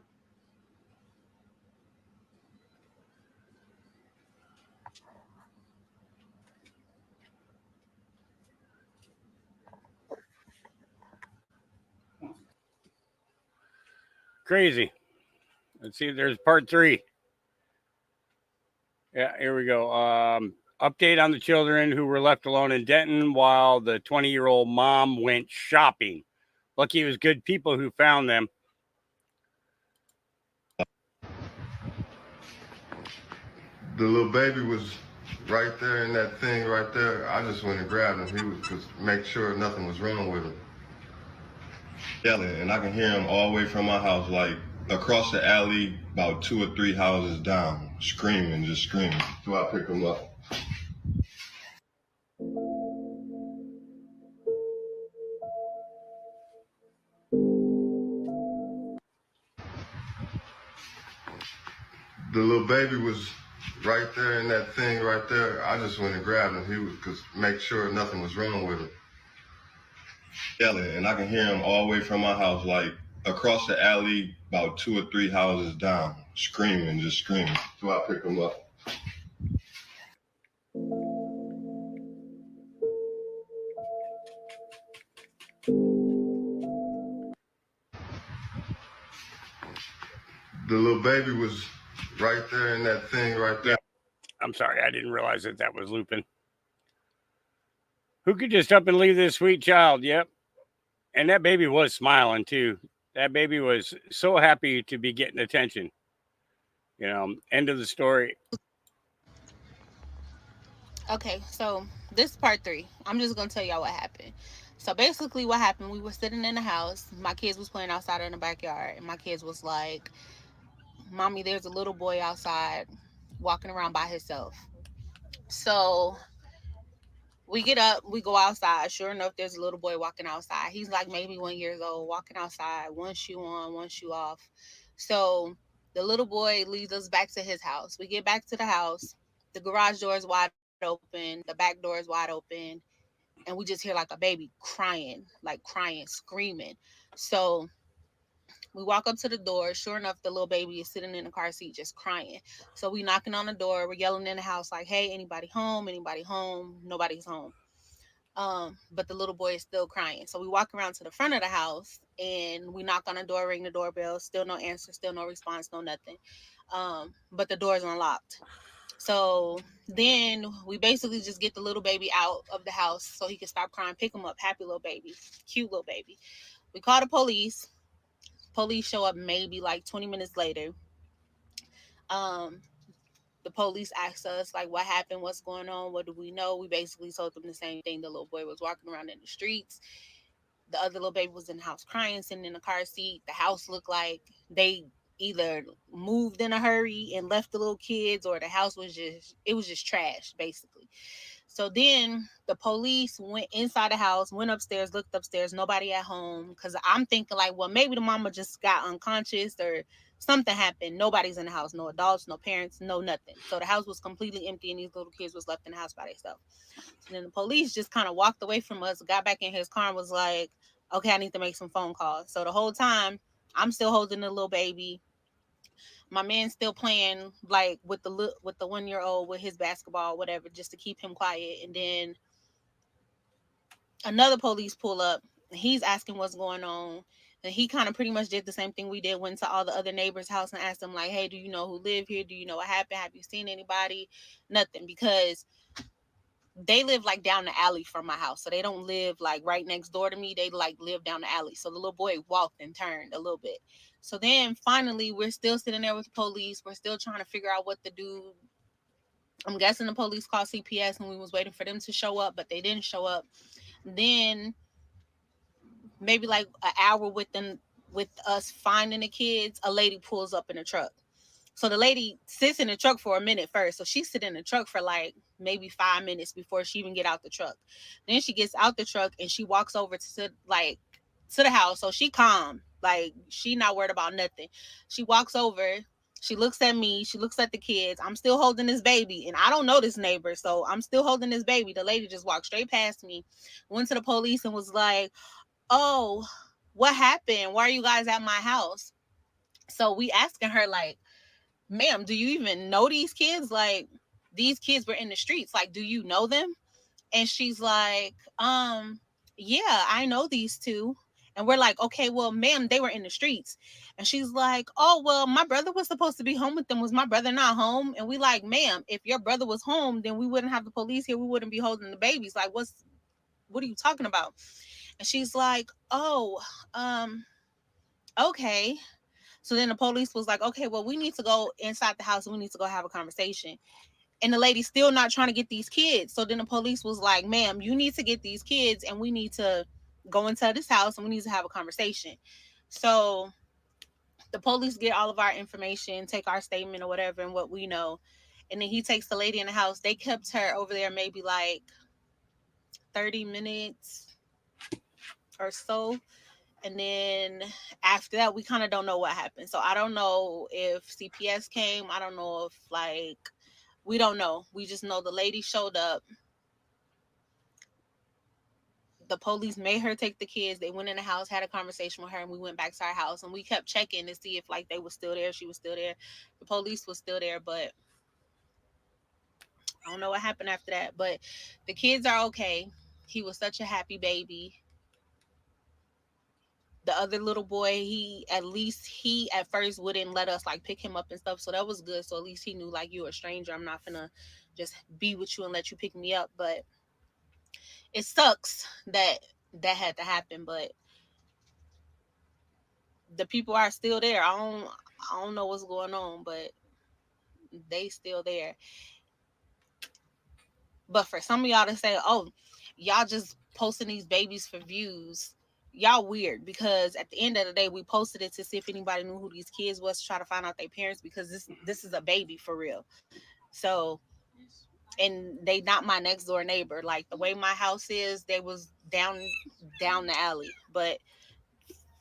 Speaker 7: Crazy. Let's see if there's part 3. Yeah, here we go. Update on the children who were left alone in Denton while the 20-year-old mom went shopping. Lucky it was good people who found them.
Speaker 12: The little baby was right there in that thing right there. I just went and grabbed him. He was just make sure nothing was wrong with him. Yelling, and I can hear him all the way from my house, like across the alley, about 2 or 3 houses down, screaming, just screaming. So I pick him up. The little baby was right there in that thing right there. I just went and grabbed him. He was just make sure nothing was wrong with him. Yelling, and I can hear him all the way from my house, like across the alley, about 2 or 3 houses down, screaming, just screaming. So I pick him up. The little baby was right there in that thing right there.
Speaker 7: I'm sorry, I didn't realize that was looping. Who could just up and leave this sweet child? Yep. And that baby was smiling too. That baby was so happy to be getting attention. You know, end of the story.
Speaker 11: Okay, so this is part 3. I'm just gonna tell y'all what happened. So basically what happened, we were sitting in the house. My kids was playing outside in the backyard. And my kids was like, Mommy, there's a little boy outside walking around by himself. So we get up, we go outside. Sure enough, there's a little boy walking outside. He's like maybe 1 year old, walking outside, one shoe on, one shoe off. So the little boy leads us back to his house. We get back to the house. The garage door is wide open. The back door is wide open. And we just hear like a baby crying, screaming. So we walk up to the door. Sure enough, the little baby is sitting in the car seat just crying. So we knocking on the door. We're yelling in the house like, hey, anybody home? Anybody home? Nobody's home. But the little boy is still crying. So we walk around to the front of the house and we knock on the door, ring the doorbell. Still no answer, still no response, no nothing. But the door is unlocked. So then we basically just get the little baby out of the house so he can stop crying, pick him up, happy little baby, cute little baby. We call the police. Police show up maybe like 20 minutes later. The police asked us like, what happened? What's going on? What do we know? We basically told them the same thing. The little boy was walking around in the streets. The other little baby was in the house crying, sitting in the car seat. The house looked like they either moved in a hurry and left the little kids, or the house was just trash, basically. So then the police went inside the house, went upstairs, looked upstairs, nobody at home. Because I'm thinking like, well, maybe the mama just got unconscious or something happened. Nobody's in the house, no adults, no parents, no nothing. So the house was completely empty and these little kids was left in the house by themselves. And then the police just kind of walked away from us, got back in his car and was like, okay, I need to make some phone calls. So the whole time I'm still holding the little baby. My man's still playing like with the 1 year old with his basketball, whatever, just to keep him quiet. And then another police pull up. He's asking what's going on. And he kind of pretty much did the same thing we did, went to all the other neighbors' house and asked them like, hey, do you know who live here? Do you know what happened? Have you seen anybody? Nothing, because they live like down the alley from my house. So they don't live like right next door to me. They like live down the alley. So the little boy walked and turned a little bit. So then finally we're still sitting there with the police. We're still trying to figure out what to do. I'm guessing the police called CPS and we was waiting for them to show up, but they didn't show up. Then maybe like an hour with us finding the kids, a lady pulls up in a truck. So the lady sits in the truck for a minute first. So she's sitting in the truck for like maybe 5 minutes before she even get out the truck. Then she gets out the truck and she walks over to the house. So she calm, like she not worried about nothing. She walks over, she looks at me, she looks at the kids. I'm still holding this baby and I don't know this neighbor. So I'm still holding this baby. The lady just walked straight past me, went to the police and was like, oh, what happened? Why are you guys at my house? So we asking her like, ma'am, do you even know these kids? Like, these kids were in the streets. Like, do you know them? And she's like, yeah, I know these two. And we're like, okay, well, ma'am, they were in the streets. And she's like, oh, well, my brother was supposed to be home with them. Was my brother not home? And we like, ma'am, if your brother was home, then we wouldn't have the police here. We wouldn't be holding the babies. Like, what are you talking about? And she's like, oh, okay. So then the police was like, okay, well, we need to go inside the house and we need to go have a conversation. And the lady's still not trying to get these kids. So then the police was like, ma'am, you need to get these kids and we need to go into this house and we need to have a conversation. So the police get all of our information, take our statement or whatever and what we know. And then he takes the lady in the house. They kept her over there maybe like 30 minutes or so. And then after that, we kind of don't know what happened. So I don't know if CPS came. I don't know if we don't know. We just know the lady showed up. The police made her take the kids. They went in the house, had a conversation with her, and we went back to our house. And we kept checking to see if they were still there. She was still there. The police was still there, but I don't know what happened after that. But the kids are okay. He was such a happy baby. The other little boy, he at first wouldn't let us pick him up and stuff. So that was good. So at least he knew you're a stranger. I'm not gonna just be with you and let you pick me up. But it sucks that had to happen. But the people are still there. I don't know what's going on, but they still there. But for some of y'all to say, oh, y'all just posting these babies for views, y'all weird, because at the end of the day, we posted it to see if anybody knew who these kids was, to try to find out their parents, because this is a baby for real. So, and they not my next door neighbor. The way my house is, they was down the alley. But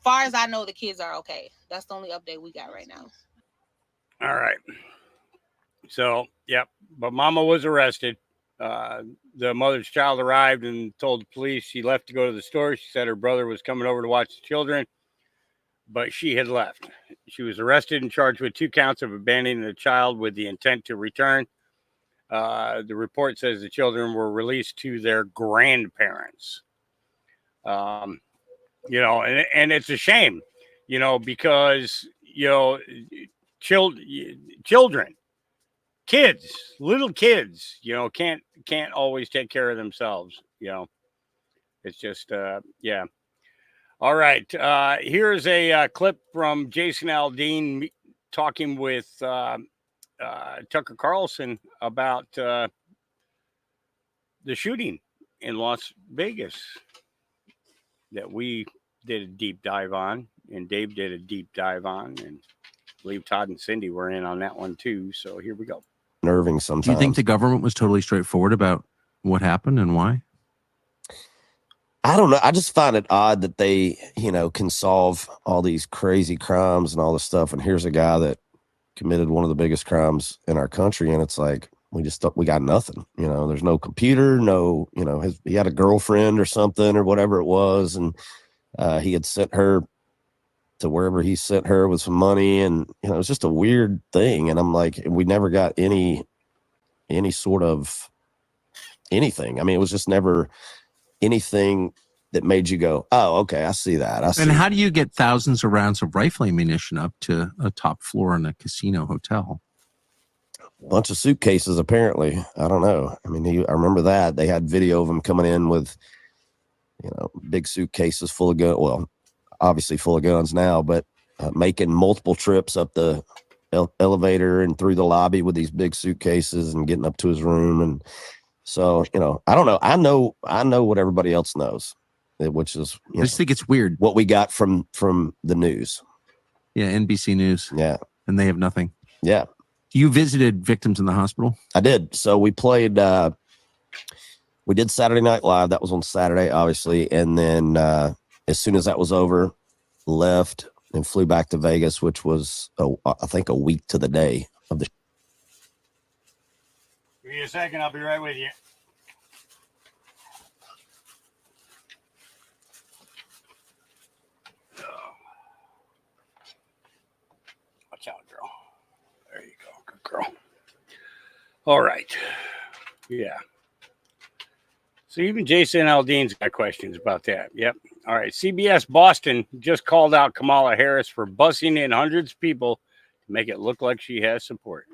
Speaker 11: far as I know, the kids are okay. That's the only update we got right now.
Speaker 7: All right. So, yep. But Mama was arrested. The mother's child arrived and told the police she left to go to the store. She said her brother was coming over to watch the children, but she had left. She was arrested and charged with 2 counts of abandoning the child with the intent to return. The report says the children were released to their grandparents. And it's a shame, because, children, kids, little kids, can't always take care of themselves. It's just, yeah. All right. Here's a clip from Jason Aldean talking with Tucker Carlson about the shooting in Las Vegas that we did a deep dive on, and Dave did a deep dive on, and I believe Todd and Cindy were in on that one too. So here we go.
Speaker 14: Nerving sometimes.
Speaker 15: Do you think the government was totally straightforward about what happened and why?
Speaker 14: I don't know. I just find it odd that they, can solve all these crazy crimes and all this stuff. And here's a guy that committed one of the biggest crimes in our country. And it's we got nothing, there's no computer, no, he had a girlfriend or something or whatever it was. And he had sent her to wherever he sent her with some money. And, it was just a weird thing. And I'm like, we never got any sort of anything. I mean, it was just never anything that made you go, oh, okay, I see that. I see.
Speaker 15: And how do you get thousands of rounds of rifle ammunition up to a top floor in a casino hotel?
Speaker 14: Bunch of suitcases, apparently. I don't know. I mean, I remember that they had video of him coming in with, big suitcases full of guns. Well, obviously full of guns now, but making multiple trips up the elevator and through the lobby with these big suitcases and getting up to his room. And so, I don't know. I know what everybody else knows, which is,
Speaker 15: I just think it's weird
Speaker 14: what we got from the news.
Speaker 15: Yeah, NBC News.
Speaker 14: Yeah,
Speaker 15: and they have nothing.
Speaker 14: Yeah.
Speaker 15: You visited victims in the hospital?
Speaker 14: I did. So we played, we did Saturday Night Live. That was on Saturday, obviously. And then as soon as that was over, left and flew back to Vegas, which was, I think, a week to the day of the.
Speaker 7: Give me a second. I'll be right with you. Watch out, girl. There you go. Good girl. All right. Yeah. So even Jason Aldean's got questions about that. Yep. All right. CBS Boston just called out Kamala Harris for bussing in hundreds of people to make it look like she has support.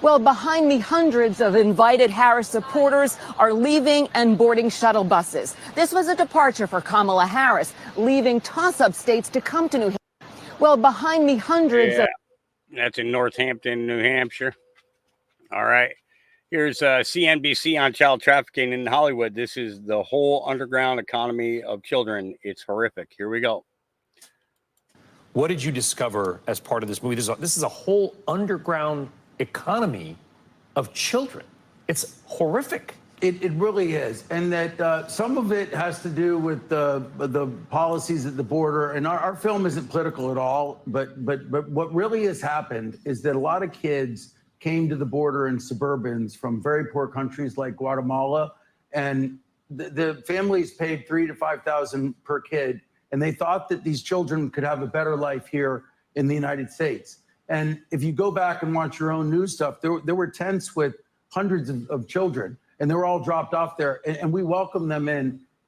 Speaker 16: Well, behind me, hundreds of invited Harris supporters are leaving and boarding shuttle buses. This was a departure for Kamala Harris, leaving toss-up states to come to New Hampshire. Well, behind me, hundreds of...
Speaker 7: That's in Northampton, New Hampshire. All right. Here's CNBC on child trafficking in Hollywood. This is the whole underground economy of children. It's horrific. Here we go.
Speaker 17: What did you discover as part of this movie? This is a whole underground economy of children. It's horrific.
Speaker 18: It really is. And that some of it has to do with the policies at the border. And our film isn't political at all. But what really has happened is that a lot of kids came to the border in suburbans from very poor countries like Guatemala. And the families paid $3,000 to $5,000 per kid. And they thought that these children could have a better life here in the United States. And if you go back and watch your own news stuff, there were tents with hundreds of children, and they were all dropped off there. And we welcome them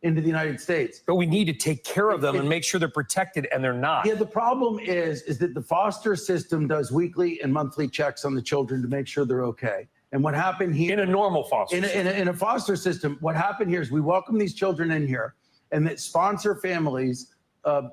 Speaker 18: into the United States.
Speaker 17: But we need to take care of them and make sure they're protected, and they're not.
Speaker 18: Yeah, the problem is that the foster system does weekly and monthly checks on the children to make sure they're okay. And what happened here...
Speaker 17: In a normal foster system.
Speaker 18: In a foster system, what happened here is we welcome these children in here, and that sponsor families...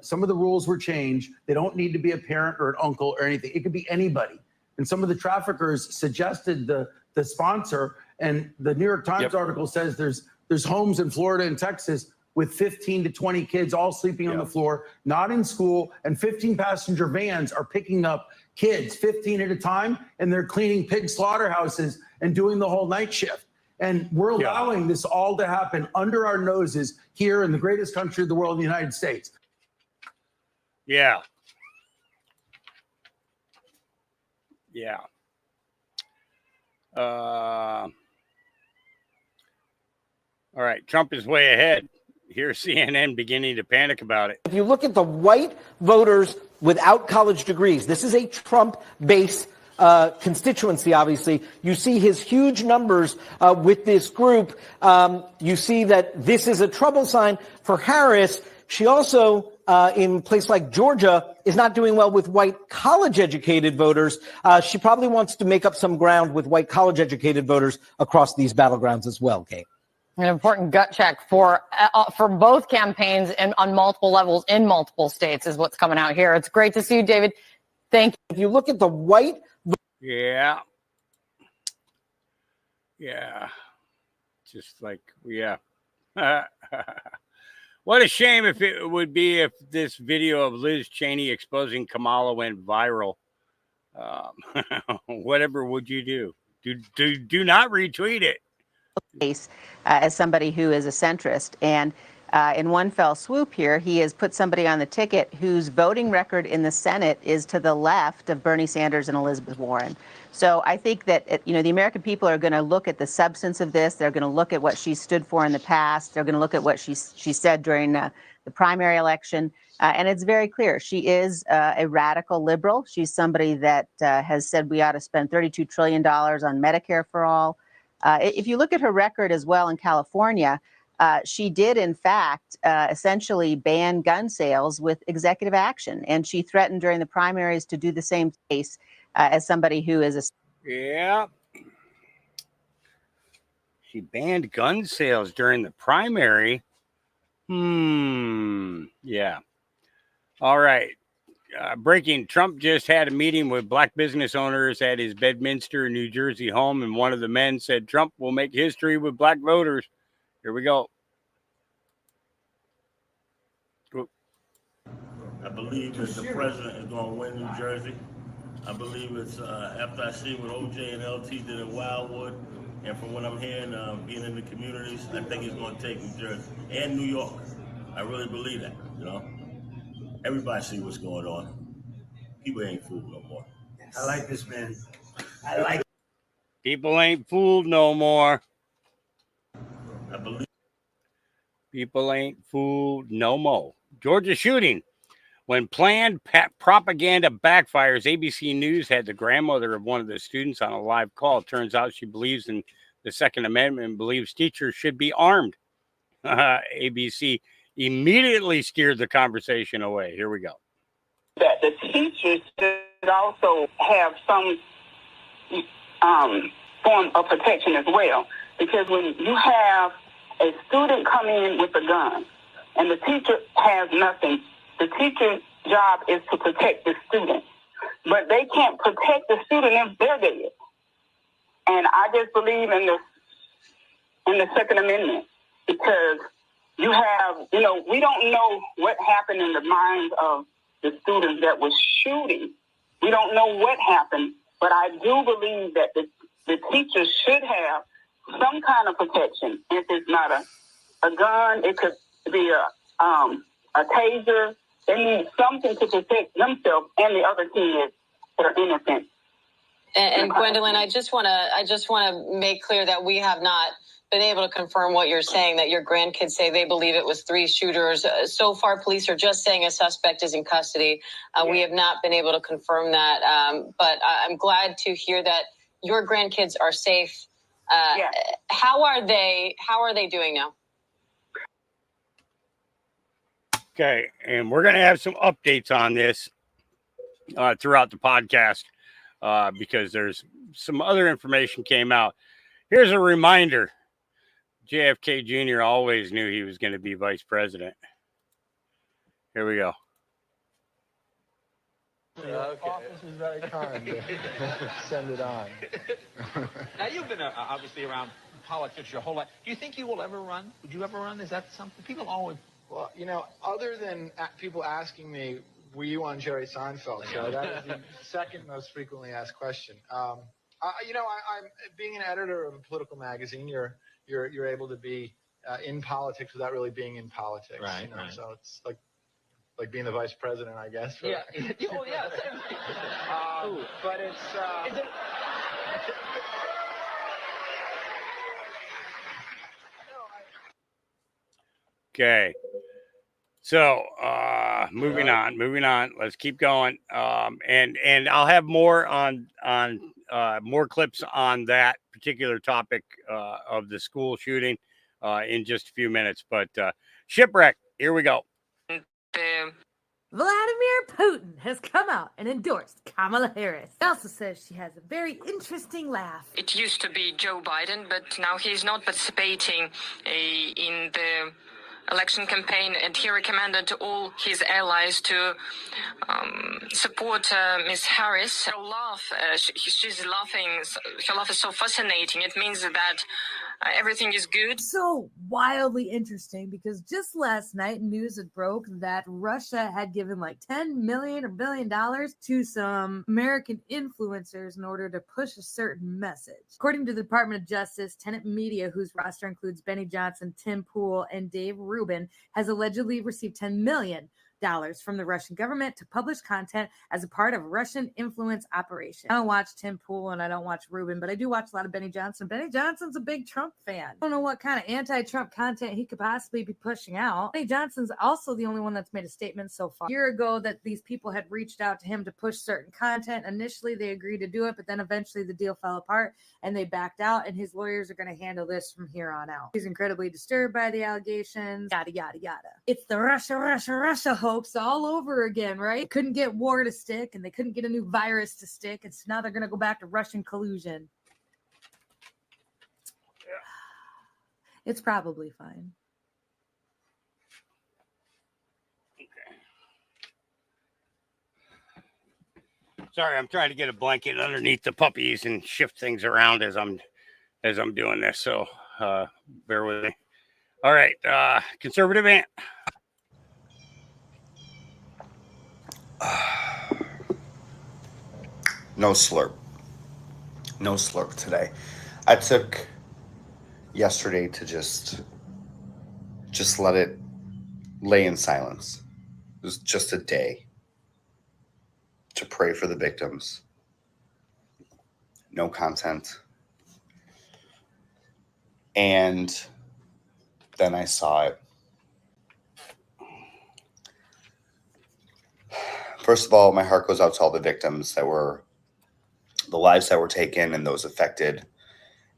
Speaker 18: some of the rules were changed. They don't need to be a parent or an uncle or anything. It could be anybody. And some of the traffickers suggested the sponsor. And the New York Times article says there's homes in Florida and Texas with 15 to 20 kids all sleeping on the floor, not in school, and 15 passenger vans are picking up kids, 15 at a time, and they're cleaning pig slaughterhouses and doing the whole night shift. And we're allowing this all to happen under our noses here in the greatest country of the world, the United States.
Speaker 7: Yeah. Yeah. All right. Trump is way ahead. Here's CNN beginning to panic about it.
Speaker 19: If you look at the white voters without college degrees, this is a Trump-based constituency, obviously. You see his huge numbers with this group. You see that this is a trouble sign for Harris. She also... in a place like Georgia, is not doing well with white college-educated voters. She probably wants to make up some ground with white college-educated voters across these battlegrounds as well, Kate.
Speaker 20: An important gut check for both campaigns and on multiple levels in multiple states is what's coming out here. It's great to see you, David. Thank you.
Speaker 19: If you look at the white...
Speaker 7: Yeah. Yeah. Just like, yeah. What a shame if it would be if this video of Liz Cheney exposing Kamala went viral. Whatever would you do? Do not retweet it.
Speaker 21: As somebody who is a centrist, and in one fell swoop here, he has put somebody on the ticket whose voting record in the Senate is to the left of Bernie Sanders and Elizabeth Warren. So I think that, the American people are going to look at the substance of this. They're going to look at what she stood for in the past. They're going to look at what she said during the primary election. And it's very clear. She is a radical liberal. She's somebody that has said we ought to spend $32 trillion on Medicare for all. If you look at her record as well in California, she did, in fact, essentially ban gun sales with executive action. And she threatened during the primaries to do the same case as somebody who is a.
Speaker 7: Yeah. She banned gun sales during the primary. Yeah. All right. Breaking. Trump just had a meeting with black business owners at his Bedminster, New Jersey home, and one of the men said Trump will make history with black voters. Here we go.
Speaker 2: I believe that the president is going to win New Jersey. I believe it's after I see what OJ and LT did in Wildwood, and from what I'm hearing, being in the communities, I think he's going to take New Jersey and New York. I really believe that, you know. Everybody see what's going on. People ain't fooled no more.
Speaker 22: I like this, man. I like it.
Speaker 7: People ain't fooled no more.
Speaker 2: I believe.
Speaker 7: People ain't fooled no more. Georgia shooting. When planned propaganda backfires, ABC News had the grandmother of one of the students on a live call. Turns out she believes in the Second Amendment and believes teachers should be armed. ABC immediately steered the conversation away. Here we go.
Speaker 23: That the teachers should also have some form of protection as well. Because when you have a student come in with a gun and the teacher has nothing, the teacher's job is to protect the student. But they can't protect the student if they're dead. And I just believe in the Second Amendment because you have, you know, we don't know what happened in the minds of the students that was shooting. We don't know what happened, but I do believe that the teachers should have some kind of protection. If it's not a gun, it could be a taser. They need something to protect themselves and the other kids that are innocent.
Speaker 20: And Gwendolyn, I just want to make clear that we have not been able to confirm what you're saying, that your grandkids say they believe it was 3 shooters. So far, police are just saying a suspect is in custody. We have not been able to confirm that. But I'm glad to hear that your grandkids are safe. How are they doing now?
Speaker 7: Okay, and we're going to have some updates on this throughout the podcast because there's some other information came out. Here's a reminder. JFK Jr. always knew he was going to be vice president. Here we go.
Speaker 24: The office is very kind to send it on.
Speaker 25: Now, you've been obviously around politics your whole life. Do you think you will ever run? Would you ever run? Is that something people always...
Speaker 24: Well, you know, other than people asking me, were you on Jerry Seinfeld show? That is the second most frequently asked question. I'm being an editor of a political magazine. You're able to be in politics without really being in politics.
Speaker 25: Right,
Speaker 24: you know?
Speaker 25: right.
Speaker 24: So it's like being the vice president, I guess.
Speaker 25: Yeah. Oh, yeah.
Speaker 24: But it's...
Speaker 7: Okay. So moving on. Let's keep going. And I'll have more on more clips on that particular topic of the school shooting in just a few minutes. But shipwreck, here we go.
Speaker 26: Vladimir Putin has come out and endorsed Kamala Harris. He also says she has a very interesting laugh.
Speaker 27: It used to be Joe Biden, but now he's not participating in the election campaign, and he recommended to all his allies to support Ms. Harris. Her laugh, she's laughing. Her laugh is so fascinating. It means that everything is good.
Speaker 26: So wildly interesting because just last night news had broke that Russia had given like $10 million or $1 billion to some American influencers in order to push a certain message. According to the Department of Justice, Tenet Media, whose roster includes Benny Johnson, Tim Pool, and Dave Rubin, has allegedly received $10 million from the Russian government to publish content as a part of Russian influence operation. I don't watch Tim Pool and I don't watch Rubin, but I do watch a lot of Benny Johnson. Benny Johnson's a big Trump fan. I don't know what kind of anti-Trump content he could possibly be pushing out. Benny Johnson's also the only one that's made a statement so far. A year ago that these people had reached out to him to push certain content. Initially, they agreed to do it, but then eventually the deal fell apart and they backed out, and his lawyers are going to handle this from here on out. He's incredibly disturbed by the allegations, yada, yada, yada. It's the Russia hoax all over again, right? Couldn't get war to stick, and they couldn't get a new virus to stick, and so now they're going to go back to Russian collusion. It's probably fine.
Speaker 7: Sorry, I'm trying to get a blanket underneath the puppies and shift things around as I'm doing this. So bear with me. All right, conservative Ant.
Speaker 1: No slurp. No slurp today. I took yesterday to just let it lay in silence. It was just a day to pray for the victims. No content. And then I saw it. First of all, my heart goes out to all the victims the lives that were taken and those affected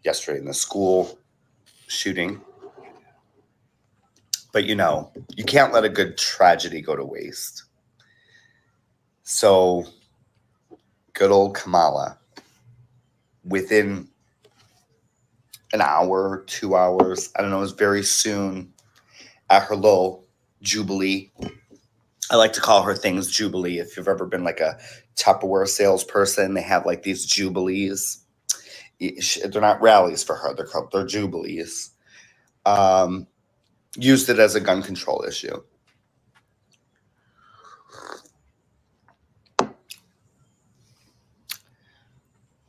Speaker 1: yesterday in the school shooting. But you can't let a good tragedy go to waste. So good old Kamala, within an hour, 2 hours, I don't know, it was very soon at her little Jubilee. I like to call her things Jubilee. If you've ever been like a Tupperware salesperson, they have like these Jubilees. They're not rallies for her. They're Jubilees. Used it as a gun control issue.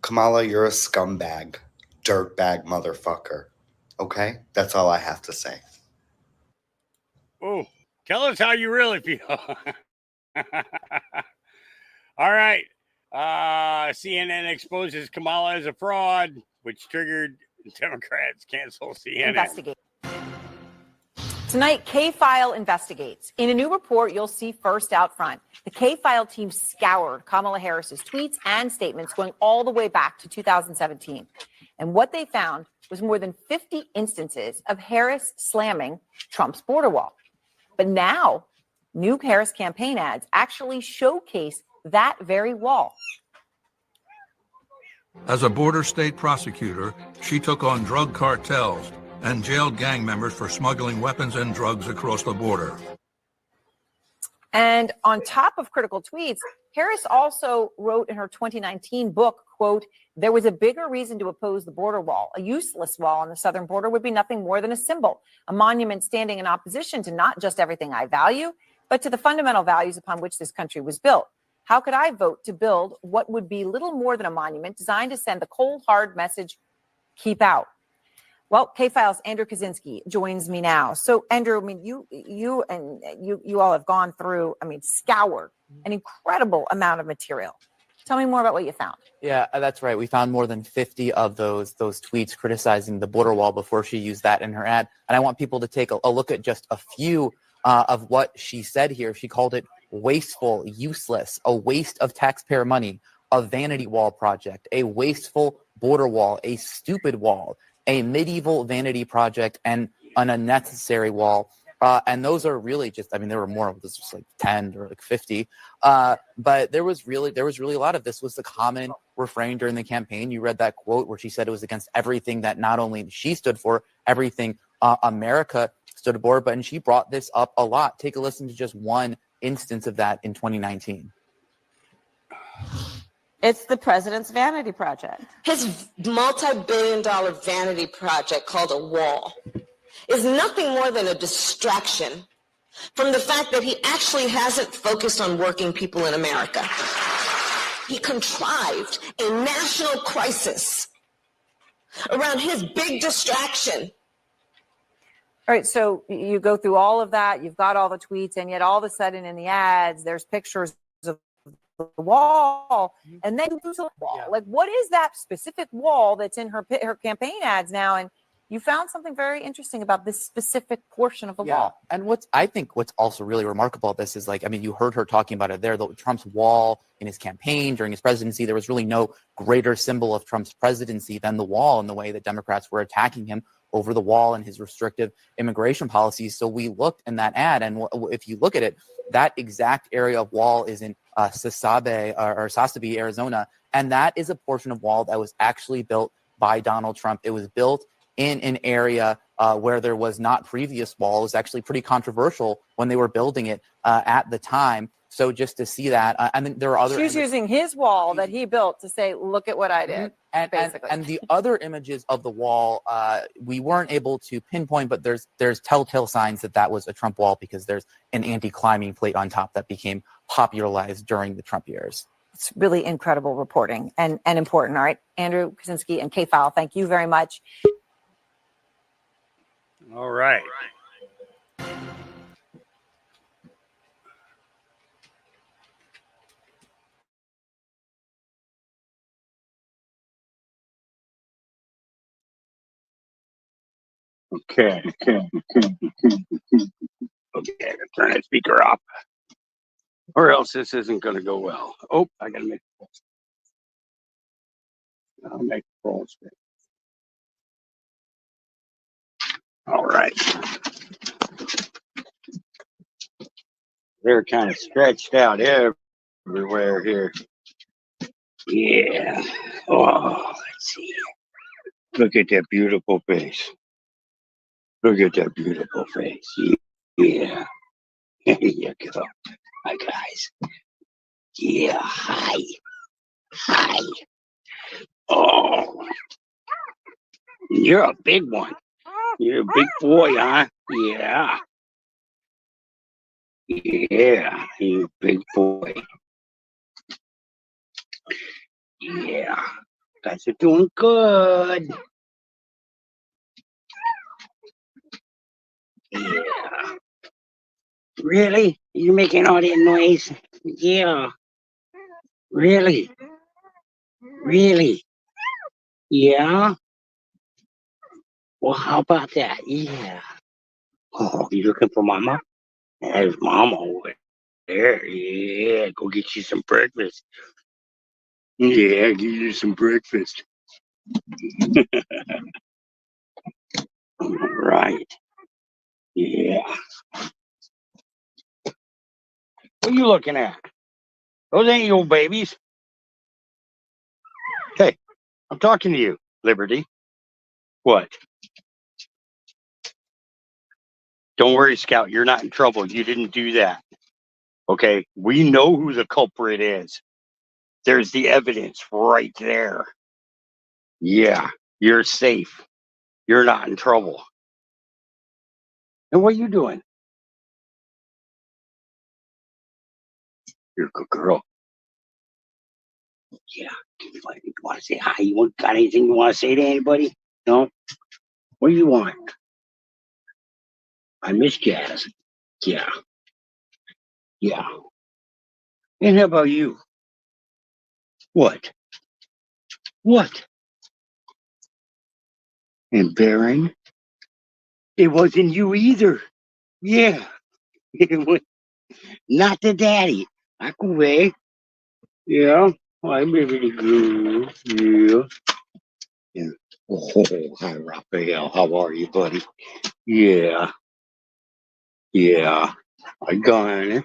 Speaker 1: Kamala, you're a scumbag, dirtbag motherfucker. Okay? That's all I have to say.
Speaker 7: Oh, tell us how you really feel. All right. CNN exposes Kamala as a fraud, which triggered Democrats cancel CNN.
Speaker 4: Investigate. Tonight, K-File investigates. In a new report, you'll see first out front. The K-File team scoured Kamala Harris's tweets and statements going all the way back to 2017. And what they found was more than 50 instances of Harris slamming Trump's border wall. But now, new Harris campaign ads actually showcase that very wall.
Speaker 5: As a border state prosecutor, she took on drug cartels and jailed gang members for smuggling weapons and drugs across the border.
Speaker 4: And on top of critical tweets, Harris also wrote in her 2019 book, quote, "There was a bigger reason to oppose the border wall. A useless wall on the southern border would be nothing more than a symbol, a monument standing in opposition to not just everything I value, but to the fundamental values upon which this country was built. How could I vote to build what would be little more than a monument designed to send the cold, hard message, keep out?" Well, K-File's Andrew Kaczynski joins me now. So, Andrew, I mean, you all have gone through, scoured an incredible amount of material. Tell me more about what you found.
Speaker 6: Yeah, that's right. We found more than 50 of those tweets criticizing the border wall before she used that in her ad. And I want people to take a look at just a few of what she said here. She called it wasteful, useless, a waste of taxpayer money, a vanity wall project, a wasteful border wall, a stupid wall, a medieval vanity project, and an unnecessary wall. And those are really just, there were more of this, was like 10 or like 50. But there was really a lot of this was the common refrain during the campaign. You read that quote where she said it was against everything that not only she stood for, everything America stood for, and she brought this up a lot. Take a listen to just one instance of that in 2019.
Speaker 8: It's the president's vanity project.
Speaker 10: His multi-billion-dollar vanity project called a wall is nothing more than a distraction from the fact that he actually hasn't focused on working people in America. He contrived a national crisis around his big distraction.
Speaker 4: All right, so you go through all of that, you've got all the tweets, and yet all of a sudden in the ads, there's pictures of the wall, and then there's a wall. Like, what is that specific wall that's in her campaign ads now? And you found something very interesting about this specific portion of the wall.
Speaker 6: And I think what's also really remarkable about this is, like, I mean, you heard her talking about it there, Trump's wall in his campaign during his presidency. There was really no greater symbol of Trump's presidency than the wall, and the way that Democrats were attacking him over the wall and his restrictive immigration policies. So we looked in that ad, and if you look at it, that exact area of wall is in Sasabe, Arizona, and that is a portion of wall that was actually built by Donald Trump. It was built in an area where there was not previous wall. It was actually pretty controversial when they were building it at the time. So just to see that, and then there are other.
Speaker 4: She's using his wall that he built to say, "Look at what I did." Basically,
Speaker 6: and the other images of the wall, we weren't able to pinpoint, but there's telltale signs that was a Trump wall, because there's an anti-climbing plate on top that became popularized during the Trump years.
Speaker 4: It's really incredible reporting and important. All right, Andrew Kaczynski and K-File, thank you very much.
Speaker 7: All right. Okay, turn that speaker off, or else this isn't going to go well. Oh, I got to make it full. I'll make it full screen. All right. They're kind of stretched out everywhere here. Yeah. Oh, let's see. Look at that beautiful face. Look at that beautiful face. Yeah. There you go. Hi, guys. Yeah. Hi. Hi. Oh. You're a big one. You're a big boy, huh? Yeah. Yeah. You're a big boy. Yeah. Guys are doing good. Yeah. Really? You're making all that noise? Yeah. Really? Really? Yeah? Well, how about that? Yeah. Oh, you looking for Mama? There's Mama over there. Yeah, go get you some breakfast. Yeah, get you some breakfast. All right. Yeah. What are you looking at? Those ain't your babies. Hey, I'm talking to you, Liberty. What? Don't worry, Scout. You're not in trouble. You didn't do that. Okay? We know who the culprit is. There's the evidence right there. Yeah, you're safe. You're not in trouble. And what are you doing? You're a good girl. Yeah. You want to say hi? You got anything you want to say to anybody? No? What do you want? I miss Jazz. Yeah. Yeah. And how about you? What? What? And Baron? It wasn't you either. Yeah. It was not the daddy. Aquaway. Yeah. I'm really good. Yeah. Yeah. Oh, hi, Raphael. How are you, buddy? Yeah. Yeah. I got it.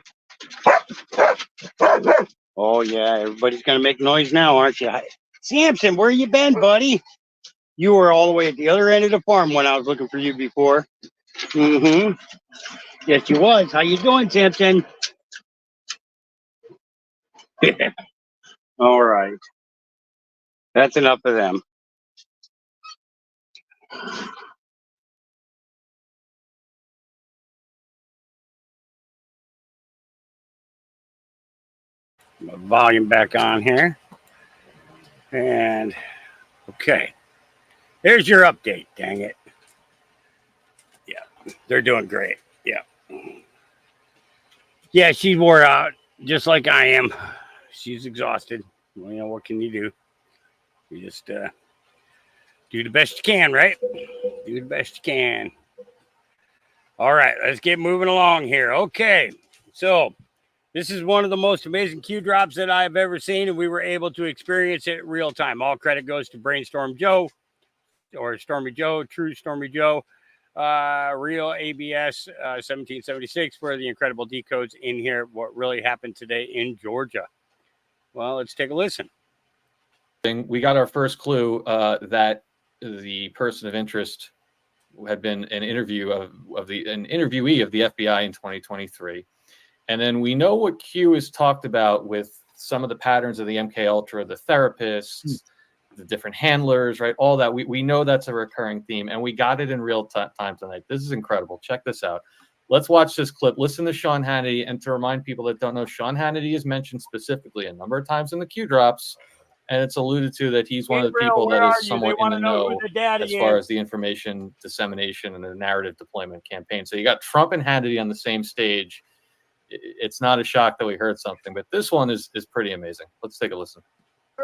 Speaker 7: Oh, yeah. Everybody's going to make noise now, aren't you? Samson, where you been, buddy? You were all the way at the other end of the farm when I was looking for you before. Mm-hmm. Yes, you was. How you doing, Samson? All right. That's enough of them. Volume back on here. And okay. Here's your update, dang it. Yeah, They're doing great. Yeah. Yeah, she wore out just like I am. She's exhausted. Well, you know, what can you do? You just do the best you can, right? Do the best you can. All right, let's get moving along here. Okay, so this is one of the most amazing Q drops that I've ever seen, and we were able to experience it real time. All credit goes to Brainstorm Joe, or Stormy Joe, True Stormy Joe, Real ABS 1776 for the incredible decodes in here. What really happened today in Georgia? Well, let's take a listen.
Speaker 17: We got our first clue that the person of interest had been an interviewee of the FBI in 2023, and then we know what Q has talked about with some of the patterns of the MK Ultra, the therapists, the different handlers, right? All that we know that's a recurring theme, and we got it in real time tonight. This is incredible. Check this out. Let's watch this clip. Listen to Sean Hannity, and to remind people that don't know, Sean Hannity is mentioned specifically a number of times in the Q drops. And it's alluded to that he's one of the people that is somewhat in the know as far as the information dissemination and the narrative deployment campaign. So you got Trump and Hannity on the same stage. It's not a shock that we heard something, but this one is pretty amazing. Let's take a listen.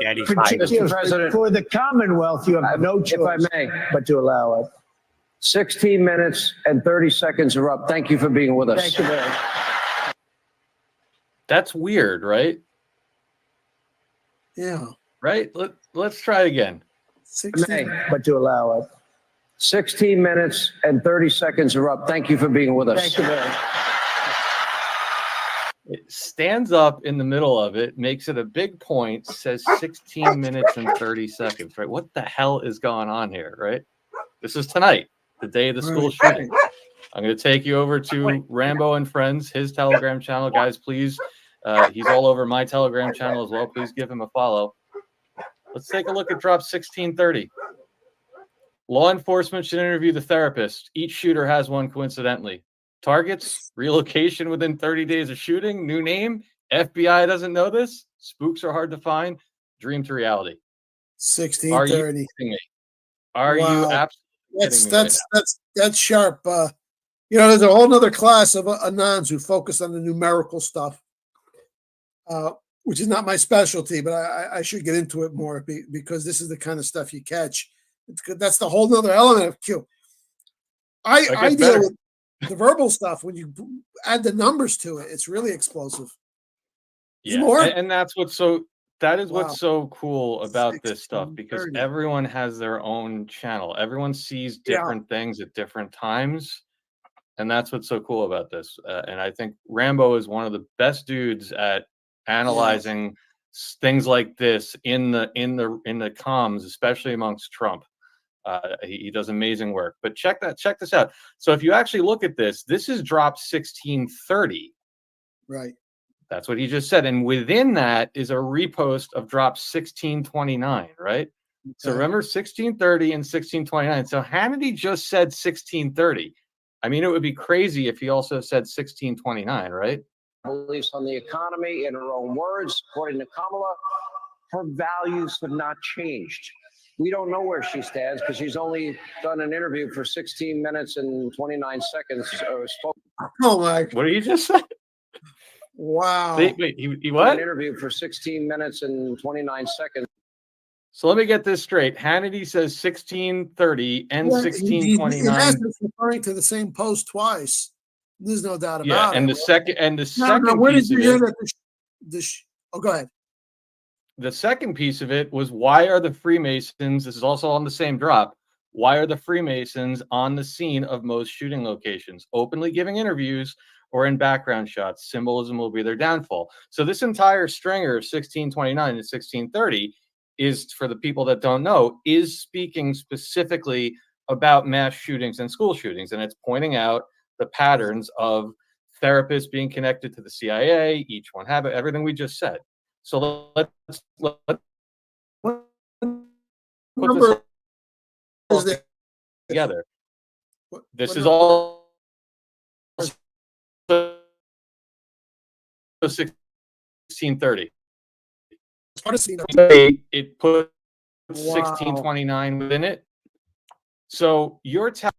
Speaker 3: Mr. President, for the Commonwealth, you have no choice, if I may, but to allow it. 16 minutes and 30 seconds are up. Thank you for being with us. Thank you very much.
Speaker 17: That's weird, right?
Speaker 3: Yeah.
Speaker 17: Right? Let's try again.
Speaker 3: 16, but to allow it. 16 minutes and 30 seconds are up. Thank you for being with us. Thank you very much.
Speaker 17: It stands up in the middle of it, makes it a big point, says 16 minutes and 30 seconds, right? What the hell is going on here, right? This is tonight, the day of the school shooting. I'm going to take you over to Rambo and Friends, his Telegram channel. Guys, please, he's all over my Telegram channel as well. Please give him a follow. Let's take a look at drop 1630. Law enforcement should interview the therapist. Each shooter has one coincidentally. Targets, relocation within 30 days of shooting, new name. FBI doesn't know this. Spooks are hard to find. Dream to reality.
Speaker 9: 1630.
Speaker 17: Are you absolutely
Speaker 9: that's sharp. There's a whole nother class of Anons who focus on the numerical stuff, which is not my specialty, but I should get into it more because this is the kind of stuff you catch. It's good. That's the whole nother element of Q. I deal with the verbal stuff. When you add the numbers to it, it's really explosive.
Speaker 17: Yeah, and that's what's so cool about this stuff, because everyone has their own channel. Everyone sees different things at different times, and that's what's so cool about this. And I think Rambo is one of the best dudes at analyzing things like this in the comms, especially amongst Trump. He does amazing work. But check this out. So if you actually look at this, this is drop 1630.
Speaker 9: Right.
Speaker 17: That's what he just said. And within that is a repost of drop 1629, right? Okay. So remember 1630 and 1629. So Hannity just said 1630. I mean, it would be crazy if he also said 1629, right?
Speaker 3: Beliefs on the economy, in her own words, according to Kamala, her values have not changed. We don't know where she stands because she's only done an interview for 16 minutes and 29 seconds.
Speaker 9: Oh my!
Speaker 17: What did you just say?
Speaker 9: Wow!
Speaker 17: Wait, he what?
Speaker 3: An interview for 16 minutes and 29 seconds.
Speaker 17: So let me get this straight. Hannity says 1630 and 1629.
Speaker 9: He's referring to the same post twice. There's no doubt about it.
Speaker 17: And the second
Speaker 9: where
Speaker 17: piece
Speaker 9: did
Speaker 17: of
Speaker 9: you
Speaker 17: it.
Speaker 9: hear that? Go ahead.
Speaker 17: The second piece of it was, why are the Freemasons, this is also on the same drop, why are the Freemasons on the scene of most shooting locations, openly giving interviews or in background shots? Symbolism will be their downfall. So this entire stringer of 1629 and 1630 is, for the people that don't know, is speaking specifically about mass shootings and school shootings. And it's pointing out the patterns of therapists being connected to the CIA, each one have it, everything we just said. So let's put this together. This is all 1630. It put 1629 within it. So you're telling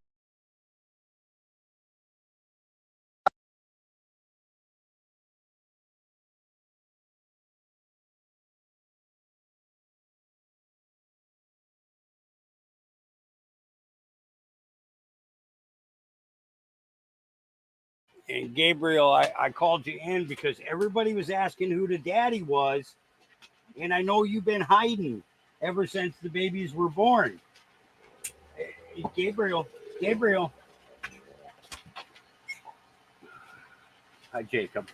Speaker 7: And Gabriel, I called you in because everybody was asking who the daddy was. And I know you've been hiding ever since the babies were born. Hey, Gabriel. Hi, Jacob.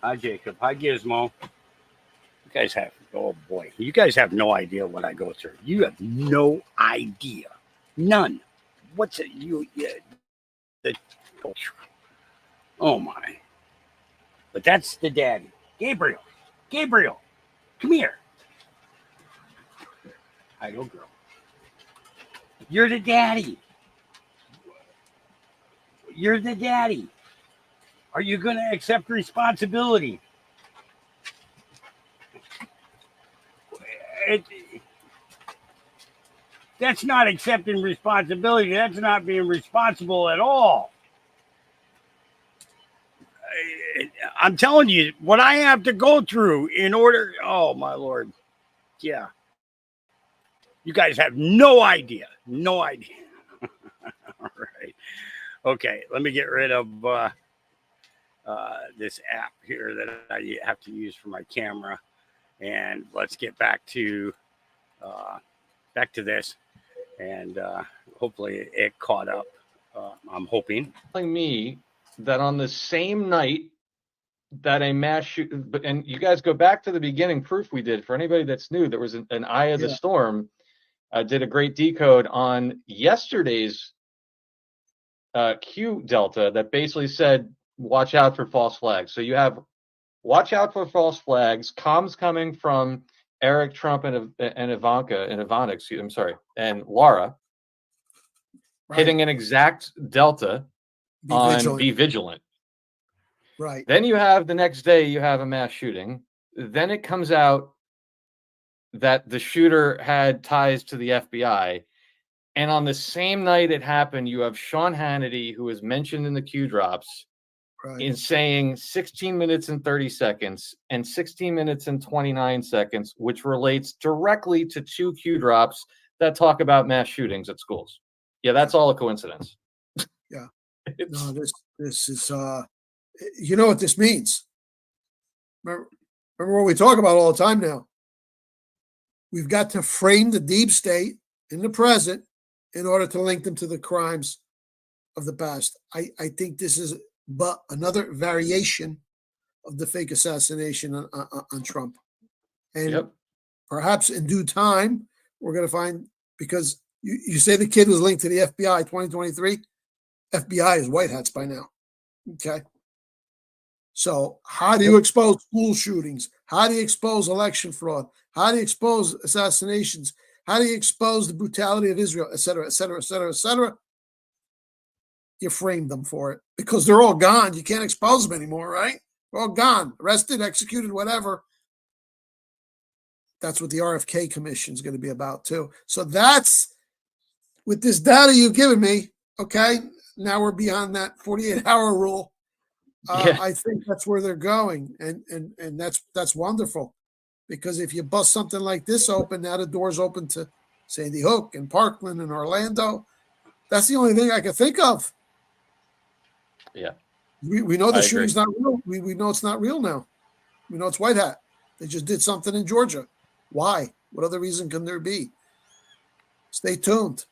Speaker 7: Hi, Gizmo. You guys have, oh boy, you guys have no idea what I go through. You have no idea. None. What's it? Oh my. But that's the daddy. Gabriel, come here. Hi, little girl. You're the daddy. Are you going to accept responsibility? That's not accepting responsibility. That's not being responsible at all. I'm telling you what I have to go through in order. Oh, my Lord. Yeah. You guys have no idea. No idea. All right. Okay. Let me get rid of this app here that I have to use for my camera. And let's get back to this. And hopefully it caught up. I'm hoping.
Speaker 17: Telling me that on the same night that a mass shoot, and you guys go back to the beginning proof we did for anybody that's new, there was an eye of the storm. Did a great decode on yesterday's Q Delta that basically said, watch out for false flags. So you have watch out for false flags, comms coming from Eric Trump and Ivanka, and Laura, hitting an exact Delta Be Vigilant.
Speaker 9: Right.
Speaker 17: Then you have the next day, you have a mass shooting. Then it comes out that the shooter had ties to the FBI. And on the same night it happened, you have Sean Hannity, who is mentioned in the Q drops, in saying 16 minutes and 30 seconds and 16 minutes and 29 seconds, which relates directly to 2 Q drops that talk about mass shootings at schools. Yeah, that's all a coincidence.
Speaker 9: Yeah. No, this is you know what this means. Remember what we talk about all the time now. We've got to frame the deep state in the present in order to link them to the crimes of the past. I think this is but another variation of the fake assassination on Trump. And perhaps in due time, we're going to find, because you say the kid was linked to the FBI 2023, FBI is white hats by now. Okay. So how do you expose school shootings? How do you expose election fraud? How do you expose assassinations? How do you expose the brutality of Israel, et cetera, et cetera, et cetera, et cetera? You frame them for it because they're all gone. You can't expose them anymore, right? They're all gone, arrested, executed, whatever. That's what the RFK Commission is going to be about too. So that's, with this data you've given me, okay, now we're beyond that 48-hour rule. I think that's where they're going, and that's wonderful, because if you bust something like this open, now the door's open to Sandy Hook and Parkland and Orlando. That's the only thing I can think of.
Speaker 17: Yeah,
Speaker 9: we know the shooting's not real. We know it's not real now. We know it's white hat. They just did something in Georgia. Why? What other reason can there be? Stay tuned.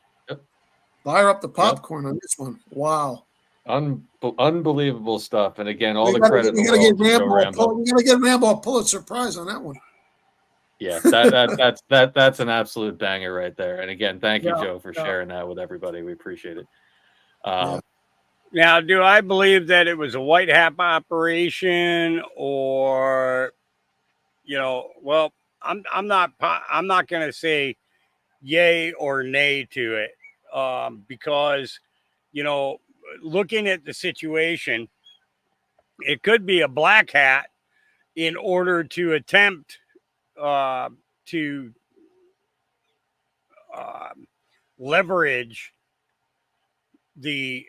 Speaker 9: Fire up the popcorn on this one. Wow.
Speaker 17: Unbelievable stuff. And again, all the credit.
Speaker 9: We got to get Rambo. We got to get Rambo a Pulitzer Prize on that one.
Speaker 17: Yeah, that's an absolute banger right there. And again, thank you, Joe, for sharing that with everybody. We appreciate it.
Speaker 7: Now, do I believe that it was a white hat operation, or, well, I'm not going to say yay or nay to it, because, looking at the situation, it could be a black hat in order to attempt to leverage the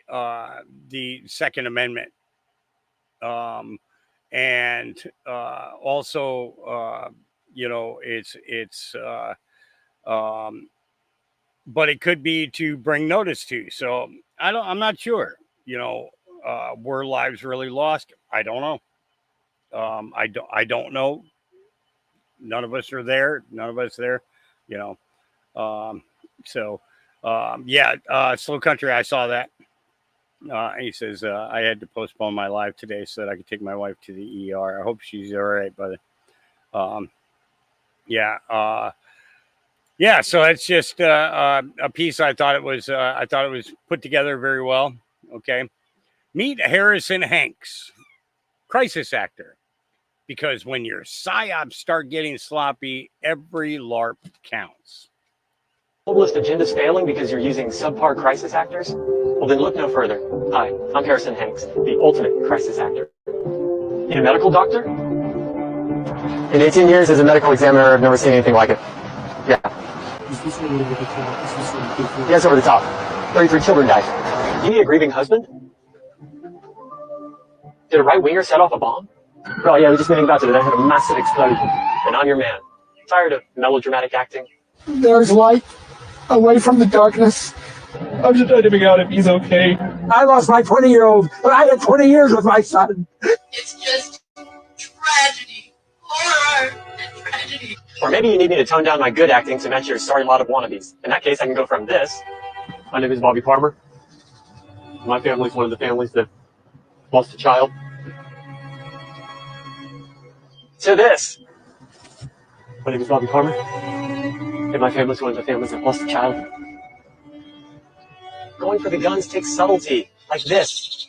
Speaker 7: Second Amendment, and also but it could be to bring notice to. So I'm not sure. were lives really lost? I don't know. I don't know. None of us are there. None of us there, you know. Slow Country, I saw that. He says, I had to postpone my live today so that I could take my wife to the ER. I hope she's all right, brother. So it's just a piece. I thought it was put together very well. Okay. Meet Harrison Hanks, crisis actor. Because when your psyops start getting sloppy, every LARP counts.
Speaker 11: Globalist agenda's failing because you're using subpar crisis actors? Well, then look no further. Hi, I'm Harrison Hanks, the ultimate crisis actor. You a medical doctor? In 18 years as a medical examiner, I've never seen anything like it. Yeah. Yes, over the top. 33 children died. You need a grieving husband? Did a right-winger set off a bomb? Oh yeah, we just made about it. That had a massive explosion. And I'm your man. Tired of melodramatic acting?
Speaker 12: There's light away from the darkness. I'm just trying to figure out if he's okay. I lost my 20-year-old, but I had 20 years with my son.
Speaker 13: It's just tragedy. Horror. Tragedy.
Speaker 11: Or maybe you need me to tone down my good acting to match your sorry lot of wannabes. In that case, I can go from this. My name is Bobby Farmer. My family's one of the families that lost a child. To this. My name is Bobby Farmer, and my family's one of the families that lost a child. Going for the guns takes subtlety, like this.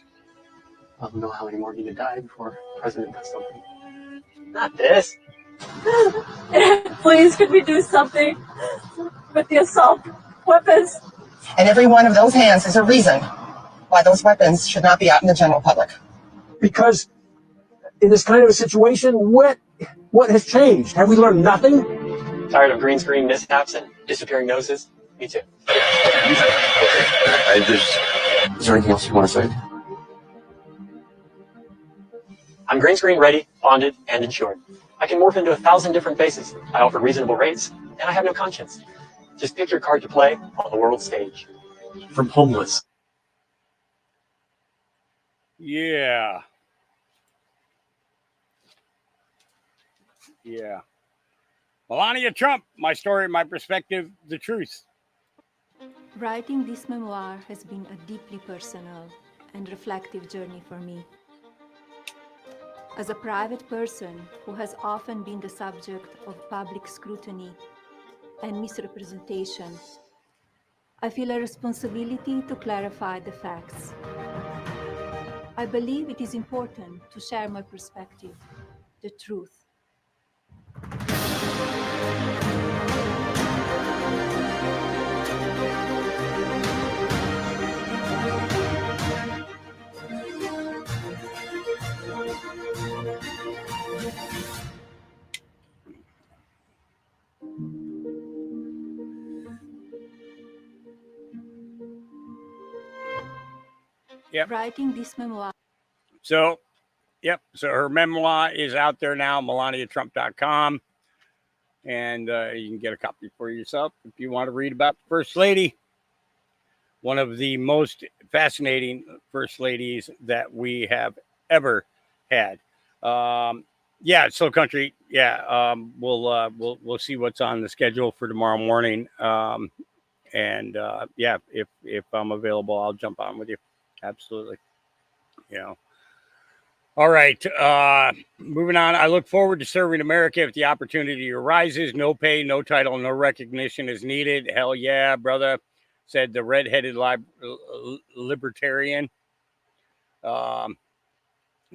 Speaker 11: I don't know how many more need to die before the president does something. Not this.
Speaker 13: Please, could we do something with the assault weapons?
Speaker 14: And every one of those hands is a reason why those weapons should not be out in the general public.
Speaker 12: Because in this kind of a situation, what has changed? Have we learned nothing?
Speaker 11: Tired of green screen mishaps and disappearing noses? Me too. Is there anything else you want to say? I'm green screen ready, bonded, and insured. I can morph into 1,000 different faces. I offer reasonable rates, and I have no conscience. Just pick your card to play on the world stage. From Homeless.
Speaker 7: Yeah. Melania Trump, my story, my perspective, the truth.
Speaker 15: Writing this memoir has been a deeply personal and reflective journey for me. As a private person who has often been the subject of public scrutiny and misrepresentation, I feel a responsibility to clarify the facts. I believe it is important to share my perspective, the truth.
Speaker 7: Yep.
Speaker 15: Writing this memoir.
Speaker 7: So her memoir is out there now, melaniatrump.com. And you can get a copy for yourself if you want to read about the First Lady. One of the most fascinating First Ladies that we have ever had. Slow Country. We'll see what's on the schedule for tomorrow morning. If I'm available, I'll jump on with you. Absolutely. All right. Moving on. I look forward to serving America if the opportunity arises. No pay, no title, no recognition is needed. Hell yeah, brother, said the redheaded libertarian.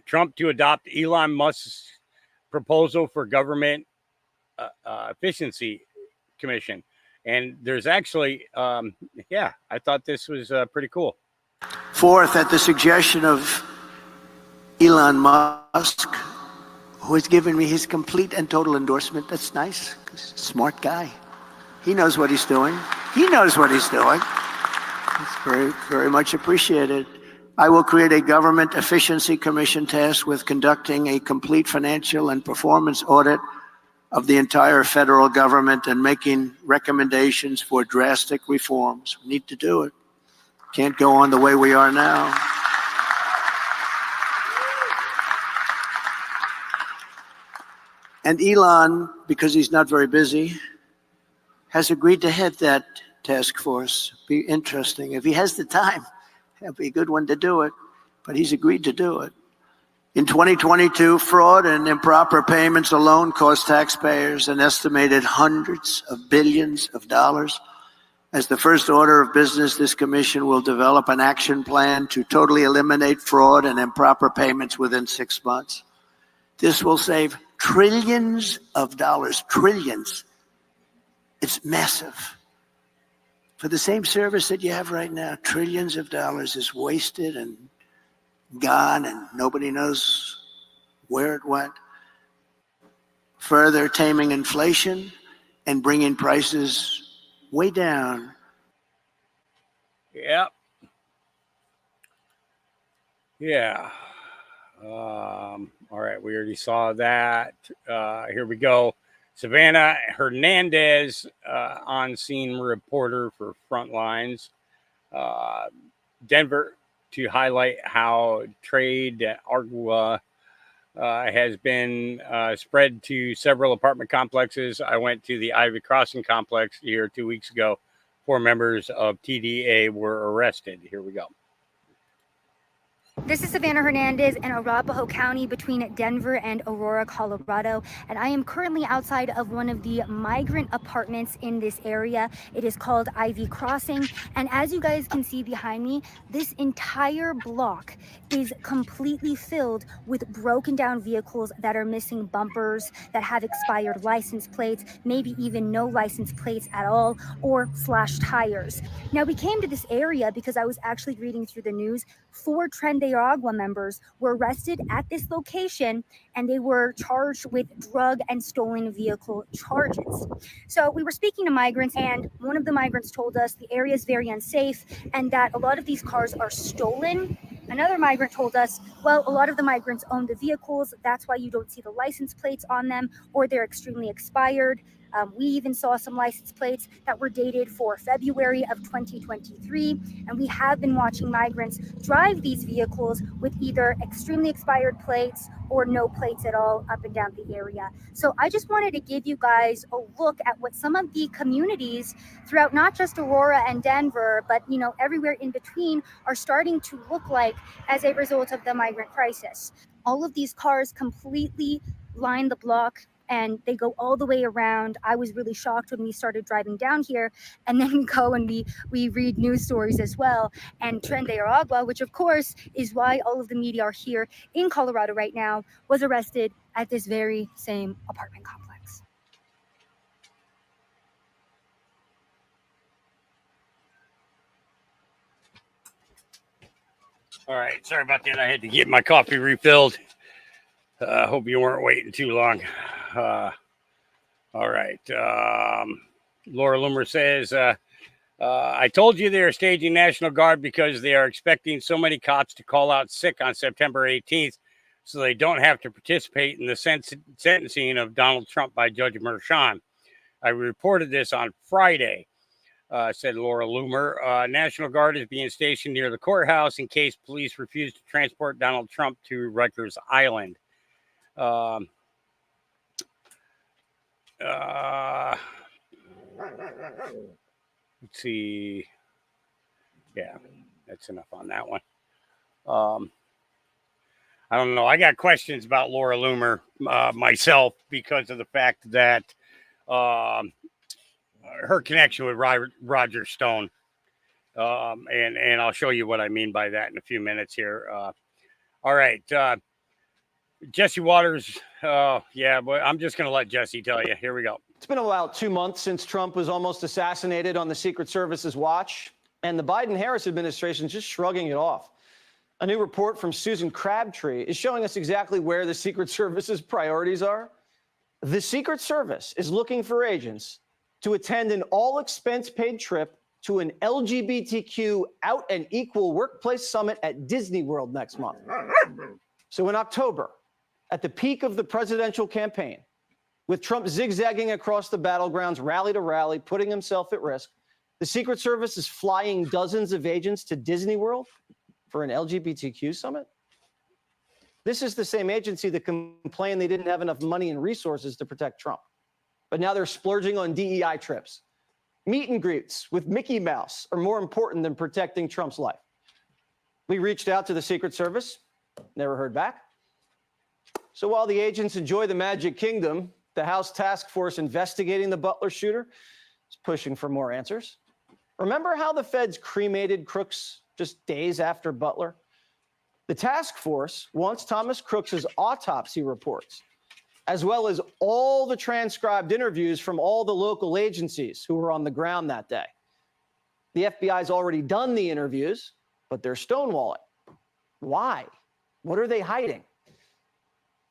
Speaker 7: Trump to adopt Elon Musk's proposal for government efficiency commission. And there's actually, I thought this was pretty cool.
Speaker 16: Fourth, at the suggestion of Elon Musk, who has given me his complete and total endorsement. That's nice. Smart guy. He knows what he's doing. It's very, very much appreciated. I will create a government efficiency commission tasked with conducting a complete financial and performance audit of the entire federal government and making recommendations for drastic reforms. We need to do it. Can't go on the way we are now. And Elon, because he's not very busy, has agreed to head that task force. Be interesting. If he has the time, it'll be a good one to do it, but he's agreed to do it. In 2022, fraud and improper payments alone cost taxpayers an estimated hundreds of billions of dollars. As the first order of business, this commission will develop an action plan to totally eliminate fraud and improper payments within 6 months. This will save trillions of dollars, trillions. It's massive. For the same service that you have right now, trillions of dollars is wasted and gone and nobody knows where it went. Further taming inflation and bringing prices way down.
Speaker 7: Yep. Yeah. All right, we already saw that. Here we go. Savannah Hernandez, on-scene reporter for Frontlines. Denver, to highlight how trade Agua has been spread to several apartment complexes. I went to the Ivy Crossing complex here 2 weeks ago. 4 members of TDA were arrested. Here we go.
Speaker 2: This is Savannah Hernandez in Arapahoe County between Denver and Aurora, Colorado, and I am currently outside of one of the migrant apartments in this area. It is called Ivy Crossing, and as you guys can see behind me, this entire block is completely filled with broken down vehicles that are missing bumpers, that have expired license plates, maybe even no license plates at all, or slashed tires. Now, we came to this area because I was actually reading through the news. 4 Tren de Aragua members were arrested at this location and they were charged with drug and stolen vehicle charges. So we were speaking to migrants, and one of the migrants told us the area is very unsafe and that a lot of these cars are stolen. Another migrant told us, well, a lot of the migrants own the vehicles. That's why you don't see the license plates on them, or they're extremely expired. We even saw some license plates that were dated for February of 2023, and we have been watching migrants drive these vehicles with either extremely expired plates or no plates at all up and down the area. So I just wanted to give you guys a look at what some of the communities throughout not just Aurora and Denver, but everywhere in between are starting to look like as a result of the migrant crisis. All of these cars completely line the block, and they go all the way around. I was really shocked when we started driving down here, and then we go and we read news stories as well. And Tren de Aragua, which of course is why all of the media are here in Colorado right now, was arrested at this very same apartment complex.
Speaker 7: All right, sorry about that. I had to get my coffee refilled. Hope you weren't waiting too long. All right. Laura Loomer says, I told you they are staging National Guard because they are expecting so many cops to call out sick on September 18th so they don't have to participate in the sentencing of Donald Trump by Judge Merchan. I reported this on Friday, said Laura Loomer. National Guard is being stationed near the courthouse in case police refuse to transport Donald Trump to Rikers Island. Let's see. Yeah, that's enough on that one. I don't know. I got questions about Laura Loomer myself because of the fact that her connection with Roger Stone. And I'll show you what I mean by that in a few minutes here. All right. Jesse Waters. Yeah, but I'm just going to let Jesse tell you. Here we go.
Speaker 18: It's been about 2 months since Trump was almost assassinated on the Secret Service's watch, and the Biden-Harris administration is just shrugging it off. A new report from Susan Crabtree is showing us exactly where the Secret Service's priorities are. The Secret Service is looking for agents to attend an all-expense-paid trip to an LGBTQ out and equal workplace summit at Disney World next month. So in October, at the peak of the presidential campaign, with Trump zigzagging across the battlegrounds, rally to rally, putting himself at risk, the Secret Service is flying dozens of agents to Disney World for an LGBTQ summit. This is the same agency that complained they didn't have enough money and resources to protect Trump. But now they're splurging on DEI trips. Meet and greets with Mickey Mouse are more important than protecting Trump's life. We reached out to the Secret Service, never heard back. So while the agents enjoy the Magic Kingdom, the House task force investigating the Butler shooter is pushing for more answers. Remember how the feds cremated Crooks just days after Butler? The task force wants Thomas Crooks's autopsy reports, as well as all the transcribed interviews from all the local agencies who were on the ground that day. The FBI's already done the interviews, but they're stonewalling. Why? What are they hiding?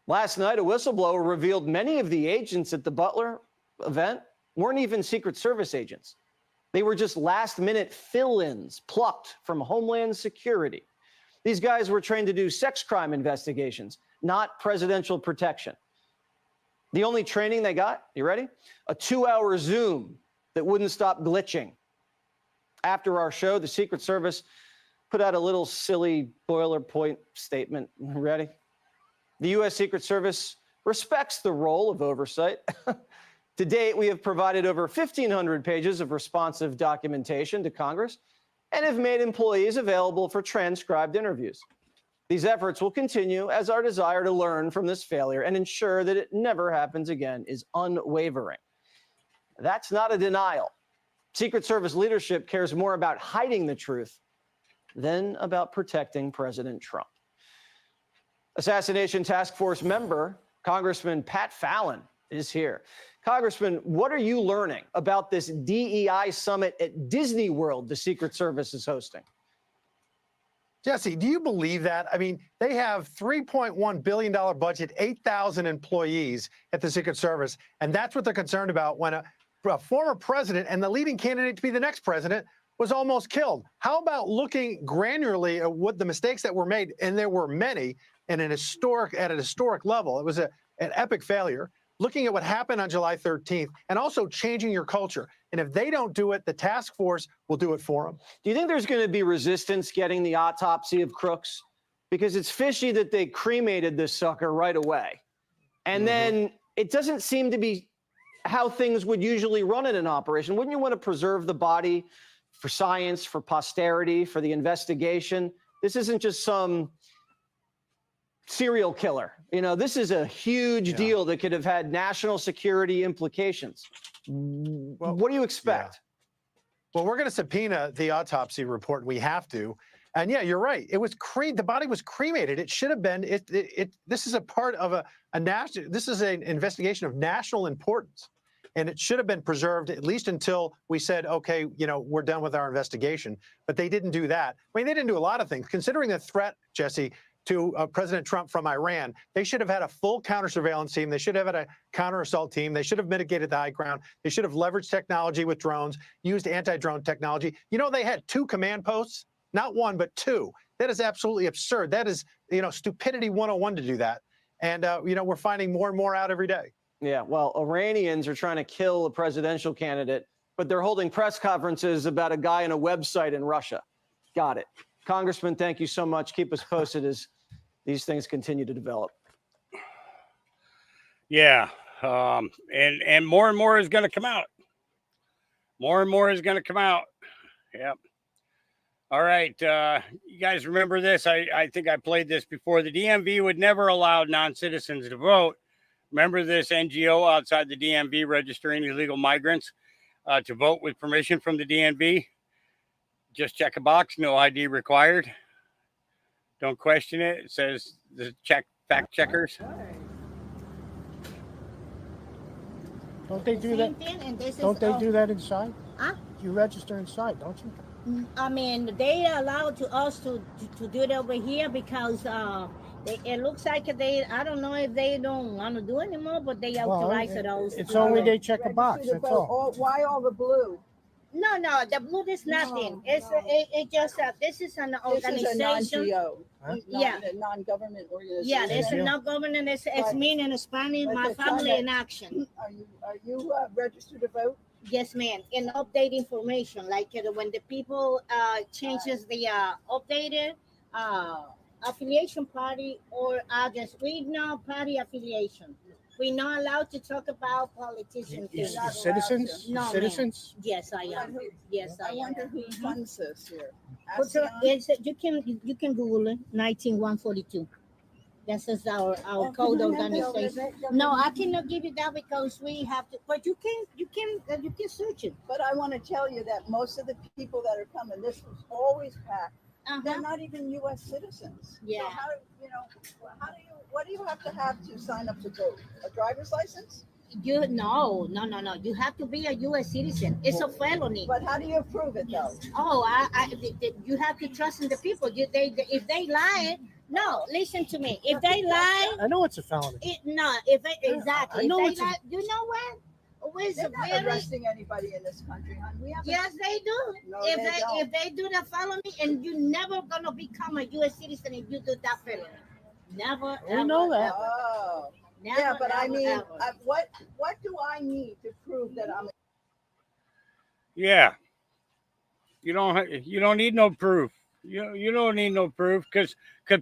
Speaker 18: Last night, a whistleblower revealed many of the agents at the Butler event weren't even Secret Service agents. They were just last-minute fill-ins plucked from Homeland Security. These guys were trained to do sex crime investigations, not presidential protection. The only training they got, you ready? A 2-hour Zoom that wouldn't stop glitching. After our show, the Secret Service put out a little silly boilerplate statement. Ready? The U.S. Secret Service respects the role of oversight. To date, we have provided over 1,500 pages of responsive documentation to Congress and have made employees available for transcribed interviews. These efforts will continue as our desire to learn from this failure and ensure that it never happens again is unwavering. That's not a denial. Secret Service leadership cares more about hiding the truth than about protecting President Trump. Assassination Task Force member, Congressman Pat Fallon, is here. Congressman, what are you learning about this DEI summit at Disney World the Secret Service is hosting?
Speaker 19: Jesse, do you believe that? I mean, they have $3.1 billion budget, 8,000 employees at the Secret Service, and that's what they're concerned about when a former president and the leading candidate to be the next president was almost killed. How about looking granularly at what the mistakes that were made, and there were many, and at an historic level. It was an epic failure. Looking at what happened on July 13th and also changing your culture. And if they don't do it, the task force will do it for them.
Speaker 18: Do you think there's going to be resistance getting the autopsy of Crooks? Because it's fishy that they cremated this sucker right away. And then it doesn't seem to be how things would usually run in an operation. Wouldn't you want to preserve the body for science, for posterity, for the investigation? This isn't just some serial killer. You know, this is a huge deal that could have had national security implications. Well, what do you expect?
Speaker 19: Well, we're going to subpoena the autopsy report. We have to. And yeah, you're right. It was the body was cremated. It should have been. This is a part of a national. This is an investigation of national importance, and it should have been preserved at least until we said, okay, you know, we're done with our investigation. But they didn't do that. I mean, they didn't do a lot of things. Considering the threat, Jesse, to President Trump from Iran, they should have had a full counter-surveillance team. They should have had a counter-assault team. They should have mitigated the high ground. They should have leveraged technology with drones, used anti-drone technology. You know, they had 2 command posts, not 1, but 2. That is absolutely absurd. That is, you know, stupidity 101 to do that. And, you know, we're finding more and more out every day.
Speaker 18: Yeah, well, Iranians are trying to kill a presidential candidate, but they're holding press conferences about a guy in a website in Russia. Got it. Congressman, thank you so much. Keep us posted as these things continue to develop.
Speaker 7: Yeah, and more is going to come out. More and more is going to come out. Yep. All right, you guys remember this? I think I played this before. The DMV would never allow non-citizens to vote. Remember this NGO outside the DMV registering illegal migrants to vote with permission from the DMV? Just check a box, no ID required. Don't question it. It says the fact checkers.
Speaker 20: Don't they do that? Don't they do that inside? Huh? You register inside, don't you?
Speaker 21: I mean, they allow to us to do it over here because it looks like I don't know if they don't want to do anymore, but they authorize it also.
Speaker 20: It's only they check a box, that's all.
Speaker 21: Why all the blue? No, the blue is nothing. It's it just this is an organization.
Speaker 22: This is a non-GO,
Speaker 21: yeah,
Speaker 22: a non-government organization.
Speaker 21: Yeah, it's a non-government. It's mean in Spanish. My family in action.
Speaker 22: Are you registered to vote?
Speaker 21: Yes, ma'am. And update information, like when the people changes the updated affiliation party or others. We know party affiliation. We're not allowed to talk about politicians.
Speaker 20: Citizens?
Speaker 21: No, ma'am.
Speaker 20: Citizens?
Speaker 21: Yes, I am. Yes, I
Speaker 22: wonder
Speaker 21: am.
Speaker 22: who funds this here.
Speaker 21: You can Google it. 19142. This is our code organization. No, I cannot give you that because we have to. But you can search it.
Speaker 22: But I want to tell you that most of the people that are coming, this was always packed. They're not even U.S. citizens.
Speaker 21: Yeah.
Speaker 22: So what do you have to sign up to vote? A driver's license?
Speaker 21: No. You have to be a U.S. citizen. It's a felony.
Speaker 22: But how do you prove it though?
Speaker 21: Oh, you have to trust in the people. If they lie, no. Listen to me. If they lie,
Speaker 20: I know it's a felony.
Speaker 21: Exactly.
Speaker 20: I know
Speaker 21: if
Speaker 20: it's
Speaker 21: they lie, you know what?
Speaker 22: They're not arresting anybody in this country, hon.
Speaker 21: Yes, they do.
Speaker 22: No,
Speaker 21: If they do the felony, and you're never gonna become a U.S. citizen if you do that felony. Never.
Speaker 20: We know that.
Speaker 22: Oh.
Speaker 21: Never,
Speaker 22: Yeah, but I
Speaker 21: never,
Speaker 22: mean,
Speaker 21: ever.
Speaker 22: what do I need to prove that I'm?
Speaker 7: Yeah. You don't need no proof. You don't need no proof because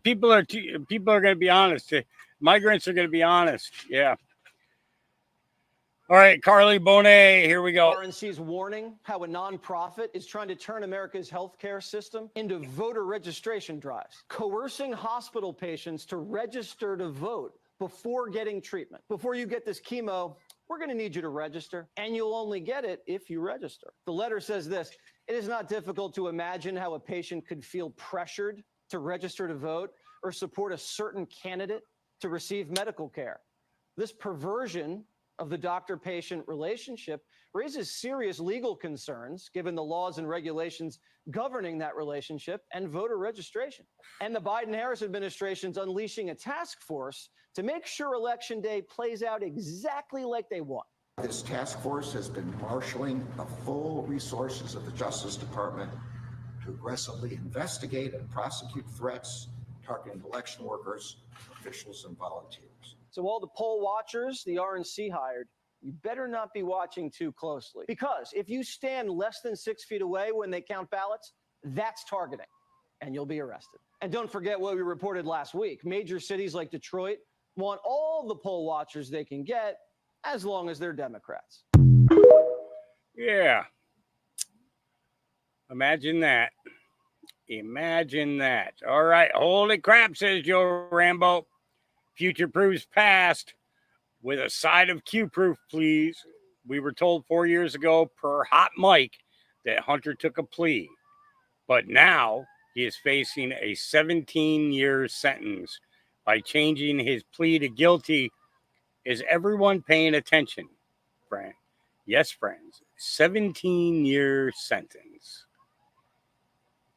Speaker 7: people are going to be honest. Migrants are going to be honest. Yeah. All right, Carly Bonet, here we go.
Speaker 18: RNC's warning how a nonprofit is trying to turn America's healthcare system into voter registration drives, coercing hospital patients to register to vote before getting treatment. Before you get this chemo, we're going to need you to register, and you'll only get it if you register. The letter says this: it is not difficult to imagine how a patient could feel pressured to register to vote or support a certain candidate to receive medical care. This perversion of the doctor-patient relationship raises serious legal concerns given the laws and regulations governing that relationship and voter registration. And the Biden-Harris administration's unleashing a task force to make sure Election Day plays out exactly like they want.
Speaker 1: This task force has been marshaling the full resources of the Justice Department to aggressively investigate and prosecute threats targeting election workers, officials, and volunteers.
Speaker 18: So all the poll watchers the RNC hired, you better not be watching too closely. Because if you stand less than 6 feet away when they count ballots, that's targeting, and you'll be arrested. And don't forget what we reported last week. Major cities like Detroit want all the poll watchers they can get as long as they're Democrats.
Speaker 7: Yeah. Imagine that. Imagine that. All right. Holy crap, says Joe Rambo. Future proves past with a side of Q-proof, please. We were told 4 years ago per Hot Mike that Hunter took a plea. But now he is facing a 17-year sentence by changing his plea to guilty. Is everyone paying attention, friend? Yes, friends. 17-year sentence.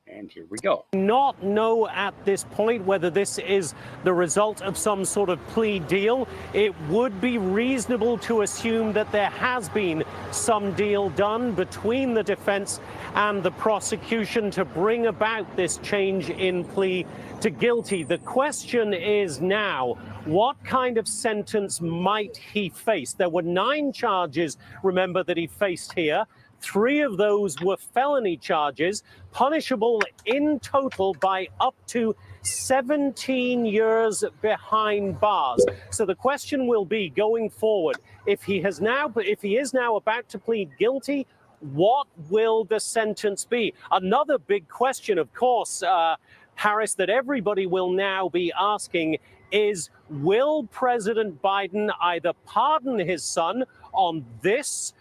Speaker 7: And here we go.
Speaker 5: Not know at this point whether this is the result of some sort of plea deal. It would be reasonable to assume that there has been some deal done between the defense and the prosecution to bring about this change in plea to guilty. The question is now, what kind of sentence might he face? There were 9 charges, remember, that he faced here. 3 of those were felony charges, punishable in total by up to 17 years behind bars. So the question will be going forward, if he is now about to plead guilty, what will the sentence be? Another big question, of course, Harris, that everybody will now be asking is, will President Biden either pardon his son on this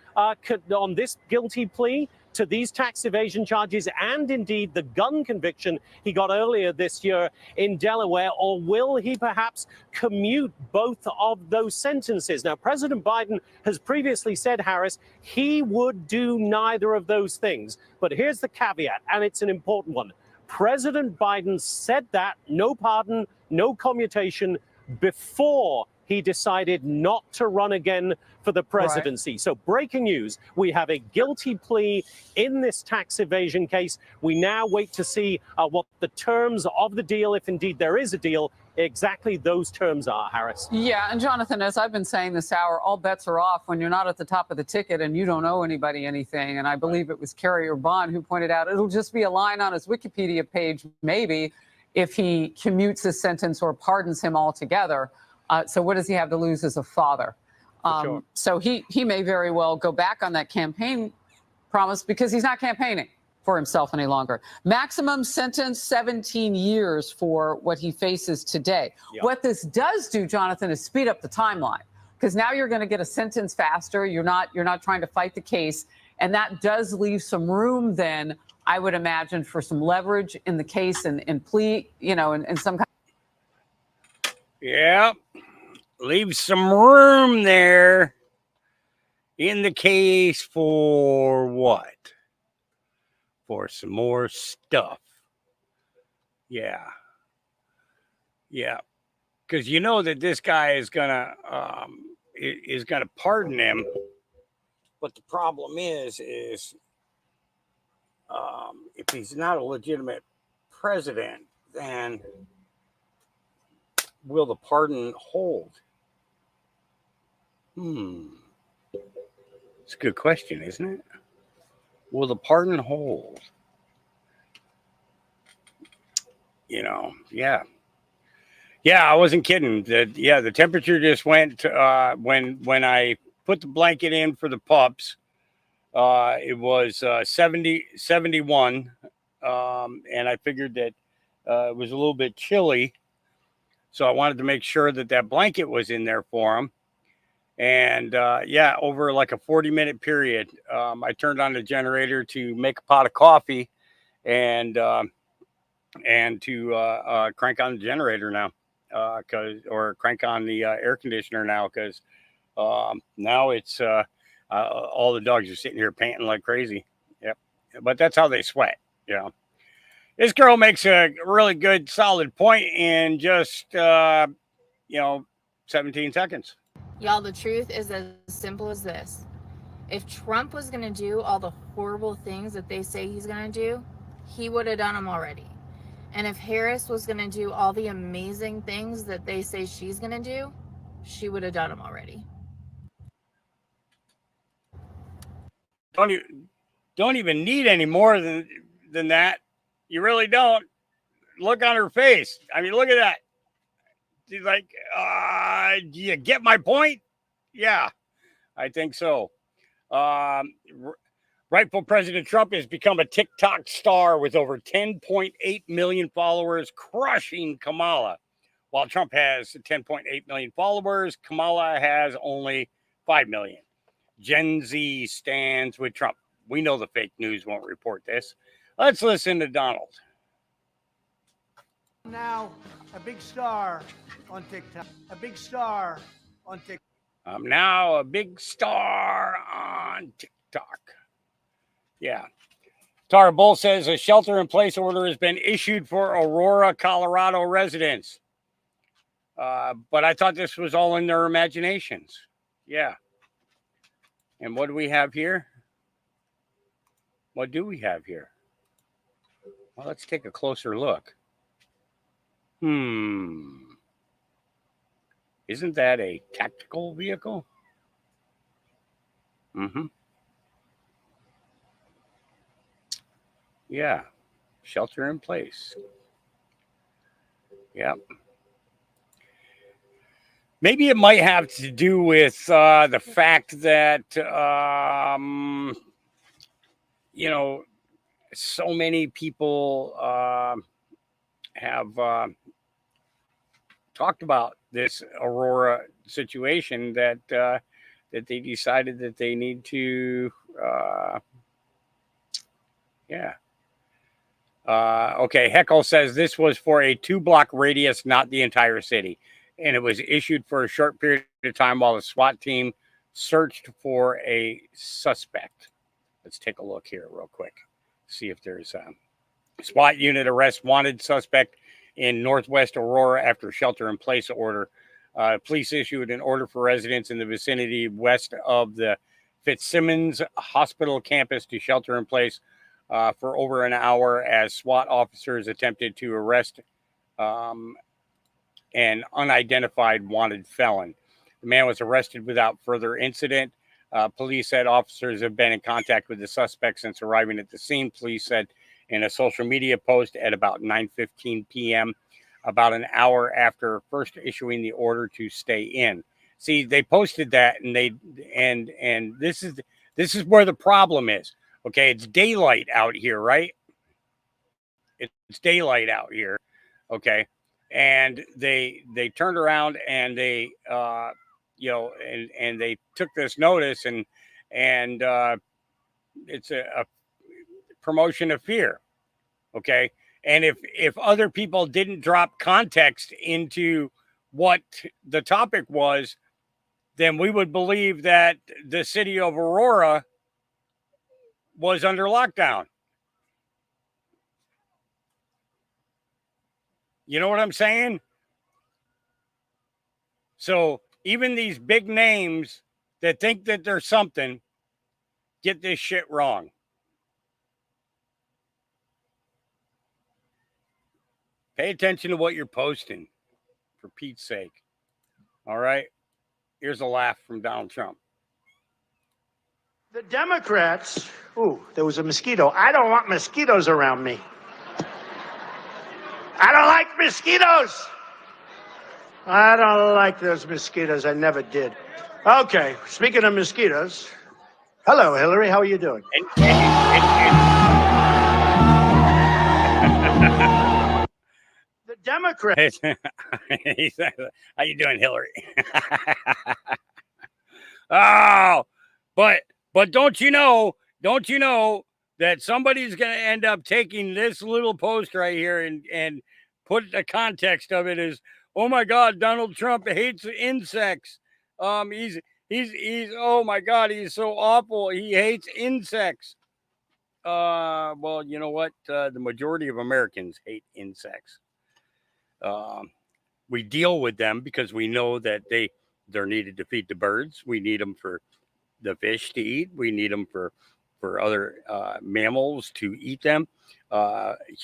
Speaker 5: guilty plea to these tax evasion charges and indeed the gun conviction he got earlier this year in Delaware, or will he perhaps commute both of those sentences? Now, President Biden has previously said, Harris, he would do neither of those things. But here's the caveat, and it's an important one. President Biden said that, no pardon, no commutation, before he decided not to run again for the presidency. Right. So breaking news, we have a guilty plea in this tax evasion case. We now wait to see what the terms of the deal, if indeed there is a deal, exactly those terms are, Harris.
Speaker 23: Yeah, and Jonathan, as I've been saying this hour, all bets are off when you're not at the top of the ticket and you don't owe anybody anything. And I believe it was Kerry Urban who pointed out it'll just be a line on his Wikipedia page, maybe. if he commutes his sentence or pardons him altogether. So what does he have to lose as a father?
Speaker 5: Sure.
Speaker 23: So he may very well go back on that campaign promise because he's not campaigning for himself any longer. Maximum sentence, 17 years for what he faces today.
Speaker 5: Yep.
Speaker 23: What this does do, Jonathan, is speed up the timeline, because now you're going to get a sentence faster. You're not trying to fight the case. And that does leave some room then, I would imagine, for some leverage in the case and plea, and some kind.
Speaker 7: Yeah. Leave some room there in the case for what? For some more stuff. Yeah. Yeah. Because you know that this guy is gonna pardon him. But the problem is if he's not a legitimate president, then will the pardon hold? It's a good question, isn't it? Will the pardon hold? Yeah. Yeah, I wasn't kidding. The temperature just went when I put the blanket in for the pups. It was 71, and I figured that it was a little bit chilly, so I wanted to make sure that blanket was in there for them. And over like a 40-minute period, I turned on the generator to make a pot of coffee, and to crank on the generator now, or crank on the air conditioner now, because now it's all the dogs are sitting here panting like crazy. Yep, but that's how they sweat. This girl makes a really good, solid point in just 17 seconds.
Speaker 6: Y'all, the truth is as simple as this. If Trump was going to do all the horrible things that they say he's going to do, he would have done them already. And if Harris was going to do all the amazing things that they say she's going to do, she would have done them already.
Speaker 7: Don't even need any more than that. You really don't. Look on her face. I mean, look at that. She's like, do you get my point? Yeah, I think so. Rightful President Trump has become a TikTok star with over 10.8 million followers, crushing Kamala. While Trump has 10.8 million followers, Kamala has only 5 million. Gen Z stands with Trump. We know the fake news won't report this. Let's listen to Donald.
Speaker 8: Now a big star on TikTok. A big star on TikTok.
Speaker 7: I'm now a big star on TikTok. Yeah. Tara Bull says a shelter-in-place order has been issued for Aurora, Colorado residents. But I thought this was all in their imaginations. Yeah. And what do we have here? What do we have here? Well, let's take a closer look. Isn't that a tactical vehicle? Yeah. Shelter in place. Yep. Maybe it might have to do with the fact that, so many people have talked about this Aurora situation that they decided that they need to, okay, Heckle says this was for a 2-block radius, not the entire city. And it was issued for a short period of time while the SWAT team searched for a suspect. Let's take a look here real quick. See if there's a SWAT unit arrest wanted suspect in Northwest Aurora after shelter-in-place order. Police issued an order for residents in the vicinity west of the Fitzsimmons Hospital campus to shelter in place for over an hour as SWAT officers attempted to arrest an unidentified wanted felon. The man was arrested without further incident. Police said officers have been in contact with the suspect since arriving at the scene. Police said in a social media post at about 9:15 p.m., about an hour after first issuing the order to stay in. See, they posted that, and this is where the problem is. Okay, it's daylight out here, right? It's daylight out here. Okay, and they turned around and they and they took this notice, and it's a promotion of fear. Okay, and if other people didn't drop context into what the topic was, then we would believe that the city of Aurora was under lockdown. You know what I'm saying? So even these big names that think that they're something get this shit wrong. Pay attention to what you're posting, for Pete's sake. All right? Here's a laugh from Donald Trump.
Speaker 8: The Democrats, ooh, there was a mosquito. I don't want mosquitoes around me. I don't like mosquitoes. I don't like those mosquitoes. I never did. Okay, speaking of mosquitoes, hello, Hillary. How are you doing? The Democrats.
Speaker 7: How you doing, Hillary? Oh, but don't you know that somebody's going to end up taking this little post right here and put the context of it as, oh my God, Donald Trump hates insects. He's oh my God, he's so awful. He hates insects. Well, you know what? The majority of Americans hate insects. We deal with them because we know that they're needed to feed the birds. We need them for the fish to eat. We need them for other mammals to eat them.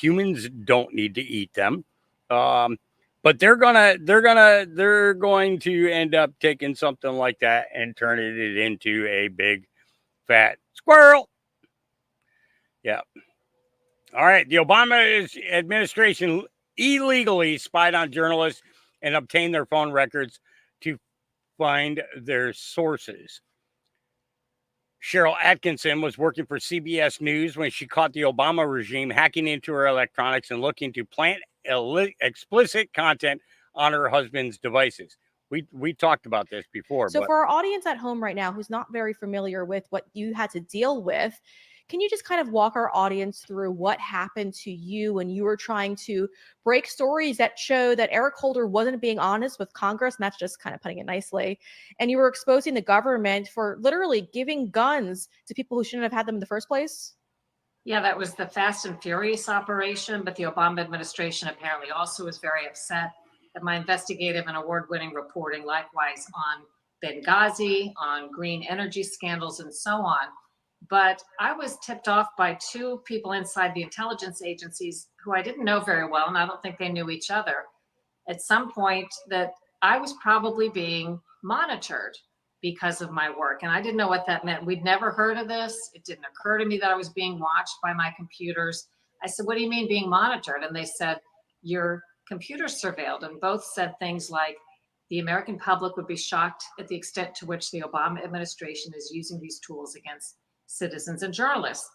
Speaker 7: Humans don't need to eat them. But they're going to end up taking something like that and turning it into a big fat squirrel. Yeah. All right. The Obama administration illegally spied on journalists and obtained their phone records to find their sources. Cheryl Atkinson was working for CBS News when she caught the Obama regime hacking into her electronics and looking to plant explicit content on her husband's devices. We talked about this before.
Speaker 3: So for our audience at home right now who's not very familiar with what you had to deal with, can you just kind of walk our audience through what happened to you when you were trying to break stories that show that Eric Holder wasn't being honest with Congress, and that's just kind of putting it nicely, and you were exposing the government for literally giving guns to people who shouldn't have had them in the first place?
Speaker 4: Yeah, that was the Fast and Furious operation, but the Obama administration apparently also was very upset at my investigative and award-winning reporting, likewise on Benghazi, on green energy scandals, and so on. But I was tipped off by two people inside the intelligence agencies who I didn't know very well, and I don't think they knew each other, at some point that I was probably being monitored because of my work. And I didn't know what that meant. We'd never heard of this. It didn't occur to me that I was being watched by my computers. I said, what do you mean being monitored? And they said, your computer's surveilled. And both said things like, the American public would be shocked at the extent to which the Obama administration is using these tools against citizens and journalists.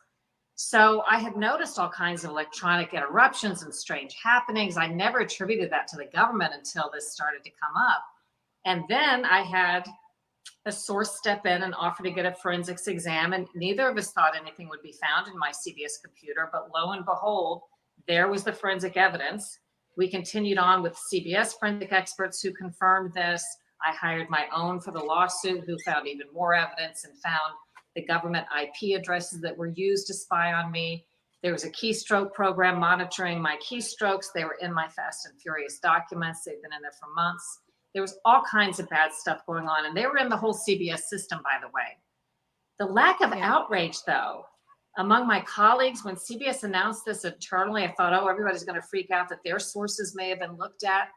Speaker 4: So I had noticed all kinds of electronic interruptions and strange happenings. I never attributed that to the government until this started to come up. And then I had a source step in and offer to get a forensics exam, and neither of us thought anything would be found in my CBS computer, but lo and behold, there was the forensic evidence. We continued on with CBS forensic experts who confirmed this. I hired my own for the lawsuit, who found even more evidence and found the government IP addresses that were used to spy on me. There was a keystroke program monitoring my keystrokes. They were in my Fast and Furious documents. They've been in there for months. There was all kinds of bad stuff going on, and they were in the whole CBS system, by the way. The lack of outrage, though, among my colleagues, when CBS announced this internally, I thought, oh, everybody's going to freak out that their sources may have been looked at.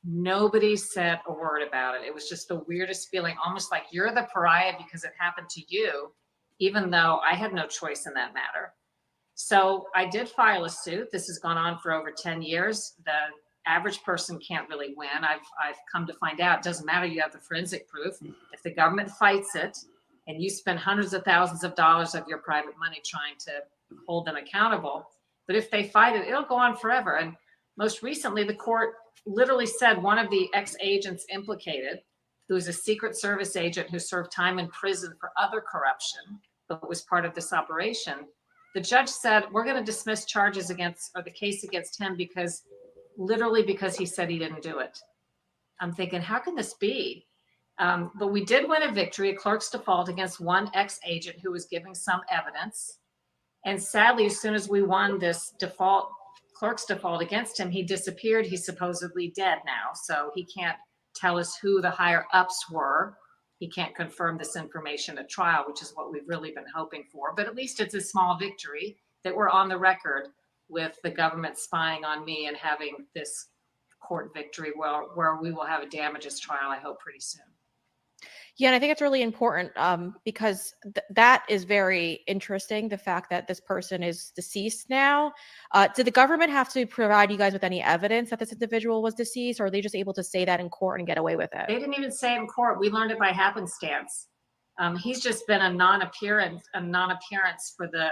Speaker 4: Nobody said a word about it. It was just the weirdest feeling, almost like you're the pariah because it happened to you, even though I had no choice in that matter. So I did file a suit. This has gone on for over 10 years. The average person can't really win. I've come to find out it doesn't matter. You have the forensic proof. If the government fights it and you spend hundreds of thousands of dollars of your private money trying to hold them accountable, but if they fight it, it'll go on forever. And most recently, the court literally said one of the ex-agents implicated, who is a Secret Service agent who served time in prison for other corruption, but was part of this operation. The judge said, we're going to dismiss charges against, or the case against him because he said he didn't do it. I'm thinking, how can this be? But we did win a victory, a clerk's default against one ex-agent who was giving some evidence. And sadly, as soon as we won this clerk's default against him, he disappeared. He's supposedly dead now. So he can't tell us who the higher ups were. He can't confirm this information at trial, which is what we've really been hoping for. But at least it's a small victory that we're on the record with the government spying on me and having this court victory where we will have a damages trial, I hope, pretty soon.
Speaker 3: Yeah, and I think it's really important because that is very interesting, the fact that this person is deceased now. Did the government have to provide you guys with any evidence that this individual was deceased, or are they just able to say that in court and get away with it?
Speaker 4: They didn't even say it in court. We learned it by happenstance. He's just been a non-appearance for the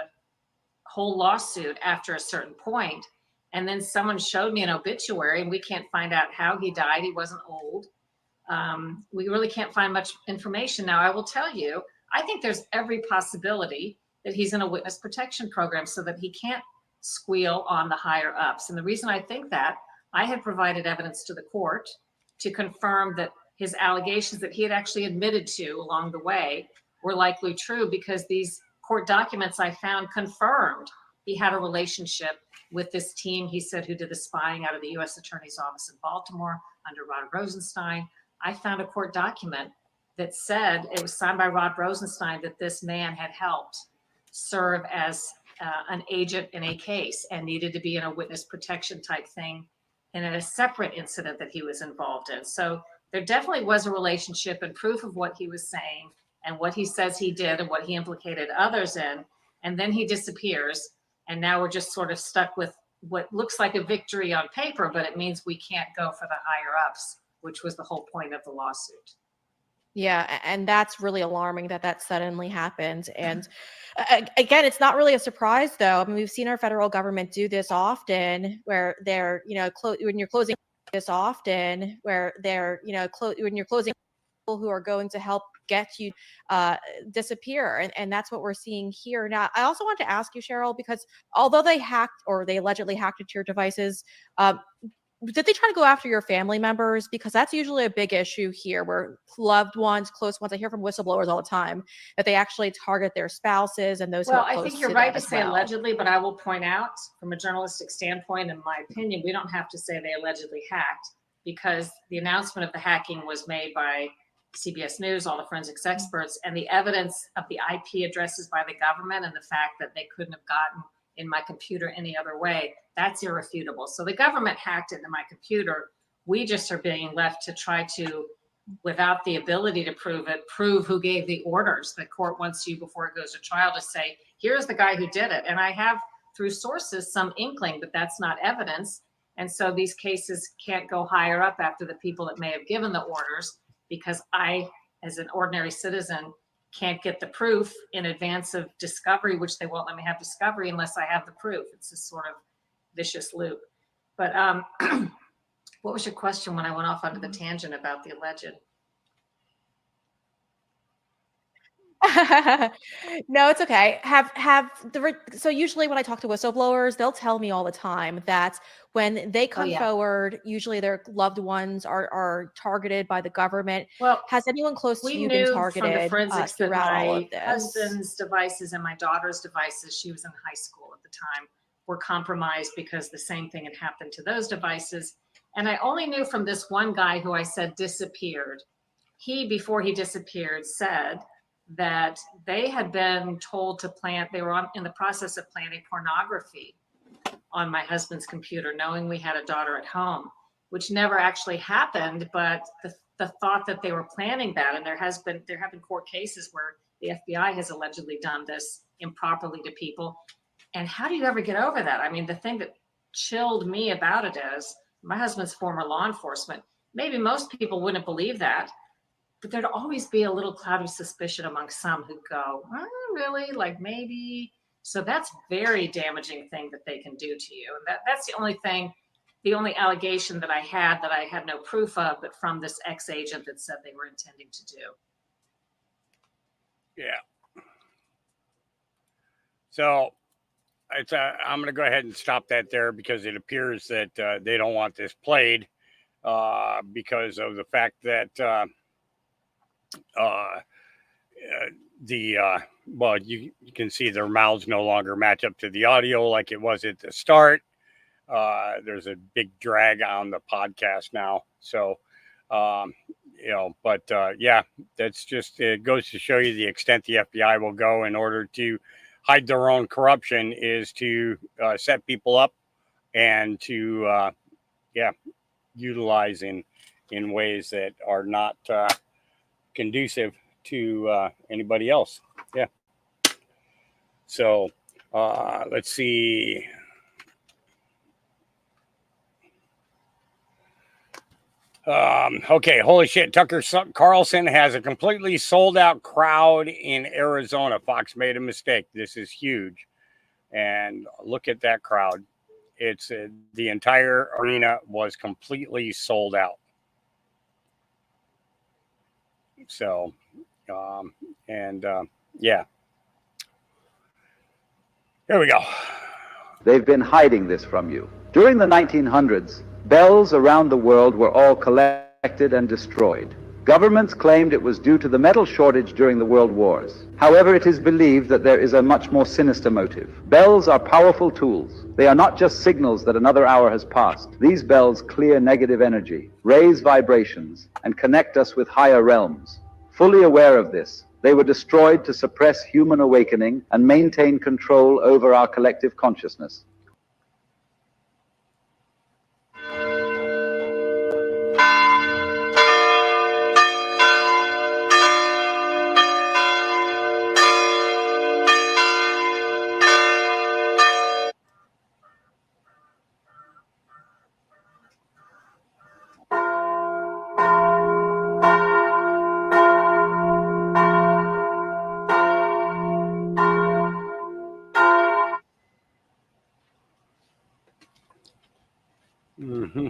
Speaker 4: whole lawsuit after a certain point. And then someone showed me an obituary, and we can't find out how he died. He wasn't old. We really can't find much information. Now, I will tell you, I think there's every possibility that he's in a witness protection program so that he can't squeal on the higher ups. And the reason I think that, I had provided evidence to the court to confirm that his allegations that he had actually admitted to along the way were likely true, because these court documents I found confirmed he had a relationship with this team, he said, who did the spying out of the U.S. Attorney's Office in Baltimore under Rod Rosenstein. I found a court document that said, it was signed by Rod Rosenstein, that this man had helped serve as an agent in a case and needed to be in a witness protection type thing and in a separate incident that he was involved in. So there definitely was a relationship and proof of what he was saying and what he says he did and what he implicated others in. And then he disappears. And now we're just sort of stuck with what looks like a victory on paper, but it means we can't go for the higher ups, which was the whole point of the lawsuit.
Speaker 3: Yeah, and that's really alarming that suddenly happened. And again, it's not really a surprise, though. I mean, we've seen our federal government do this often, where they're, when you're closing this often, where they're, when you're closing people who are going to help get you disappear. And that's what we're seeing here. Now, I also want to ask you, Cheryl, because although they allegedly hacked into your devices, did they try to go after your family members? Because that's usually a big issue here, where loved ones, close ones, I hear from whistleblowers all the time that they actually target their spouses and those who are close to them. Well, I think you're right to say allegedly, but I will point out from a journalistic standpoint, in my opinion, we don't have to say they allegedly hacked, because the announcement of the hacking was made by CBS News, all the forensics experts, and the evidence of the IP addresses by the government and the fact that they couldn't have gotten in my computer any other way, that's irrefutable. So the government hacked into my computer. We just are being left to try to, without the ability to prove it, prove who gave the orders. The court wants you, before it goes to trial, to say, here's the guy who did it. And I have, through sources, some inkling, but that's not evidence. And so these cases can't go higher up after the people that may have given the orders, because I, as an ordinary citizen, can't get the proof in advance of discovery, which they won't let me have discovery unless I have the proof. It's this sort of vicious loop. But what was your question when I went off onto the tangent about the alleged? No, it's okay. So usually when I talk to whistleblowers, they'll tell me all the time that when they come forward, usually their loved ones are targeted by the government. Well, has anyone close to you been targeted
Speaker 4: from the forensics
Speaker 3: throughout all of this?
Speaker 4: My husband's devices and my daughter's devices, she was in high school at the time, were compromised because the same thing had happened to those devices. And I only knew from this one guy who I said disappeared. He, before he disappeared, said that they had been told to plant, they were in the process of planting pornography on my husband's computer, knowing we had a daughter at home, which never actually happened. But the thought that they were planning that, and there have been court cases where the FBI has allegedly done this improperly to people. And how do you ever get over that? I mean, the thing that chilled me about it is my husband's former law enforcement. Maybe most people wouldn't believe that, but there'd always be a little cloud of suspicion among some who go, oh, really? Like maybe. So that's very damaging thing that they can do to you. And that's the only thing, the only allegation that I had no proof of, but from this ex-agent that said they were intending to do.
Speaker 7: Yeah. So I'm going to go ahead and stop that there because it appears that they don't want this played because of the fact that well, you can see their mouths no longer match up to the audio like it was at the start. There's a big drag on the podcast now. So, you know, but yeah, that's just, it goes to show you the extent the FBI will go in order to hide their own corruption is to set people up and to, yeah, utilize in ways that are not conducive to anybody else. Yeah. So let's see. Okay, holy shit. Tucker Carlson has a completely sold out crowd in Arizona. Fox made a mistake. This is huge. And look at that crowd. It's the entire arena was completely sold out. So, yeah. Here we go.
Speaker 9: They've been hiding this from you. During the 1900s, bells around the world were all collected and destroyed. Governments claimed it was due to the metal shortage during the world wars. However, it is believed that there is a much more sinister motive. Bells are powerful tools. They are not just signals that another hour has passed. These bells clear negative energy, raise vibrations, and connect us with higher realms. Fully aware of this, they were destroyed to suppress human awakening and maintain control over our collective consciousness.
Speaker 7: Mm-hmm.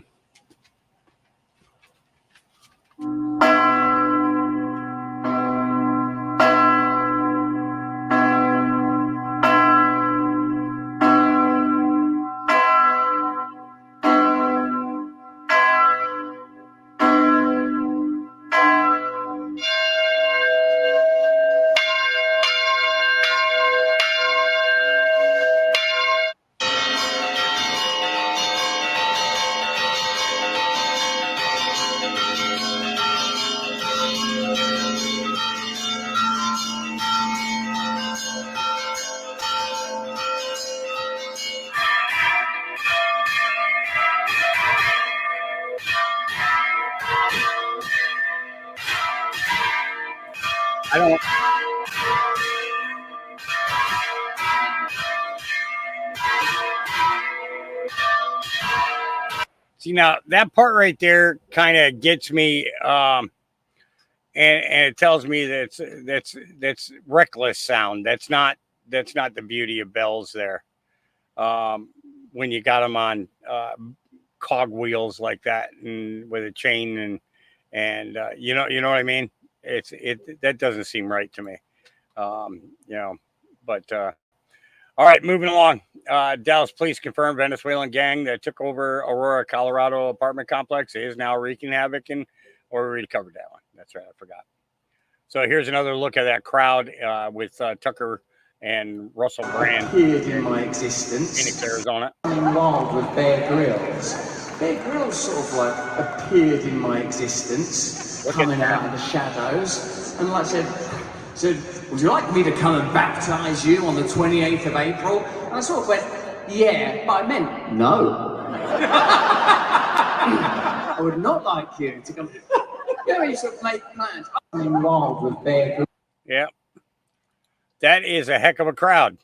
Speaker 7: I don't. See, now that part right there kind of gets me, and it tells me that's reckless sound. That's not the beauty of bells there. When you got them on cog wheels like that and with a chain and you know what I mean. That doesn't seem right to me. You know, but all right, moving along. Dallas police confirmed Venezuelan gang that took over Aurora, Colorado apartment complex is now wreaking havoc or we already covered that one. That's right, I forgot. So here's another look at that crowd with Tucker and Russell Brand.
Speaker 10: Appeared in my existence.
Speaker 7: Phoenix, Arizona.
Speaker 10: I'm involved with Bear Grylls. Bear Grylls sort of like appeared in my existence, coming out of the shadows, and like said, would you like me to come and baptize you on the 28th of April? And I sort of went, yeah, but I meant no. I would not like you to come. Yeah, you sort of make plans. I'm involved with Bear Grylls.
Speaker 7: Yeah. That is a heck of a crowd.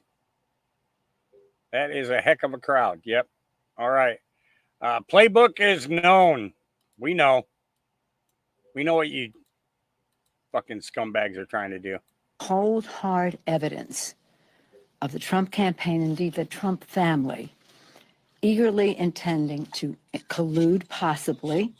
Speaker 7: That is a heck of a crowd. Yep. All right. Playbook is known. We know. We know what you fucking scumbags are trying to do.
Speaker 13: Cold, hard evidence of the Trump campaign, indeed the Trump family, eagerly intending to collude possibly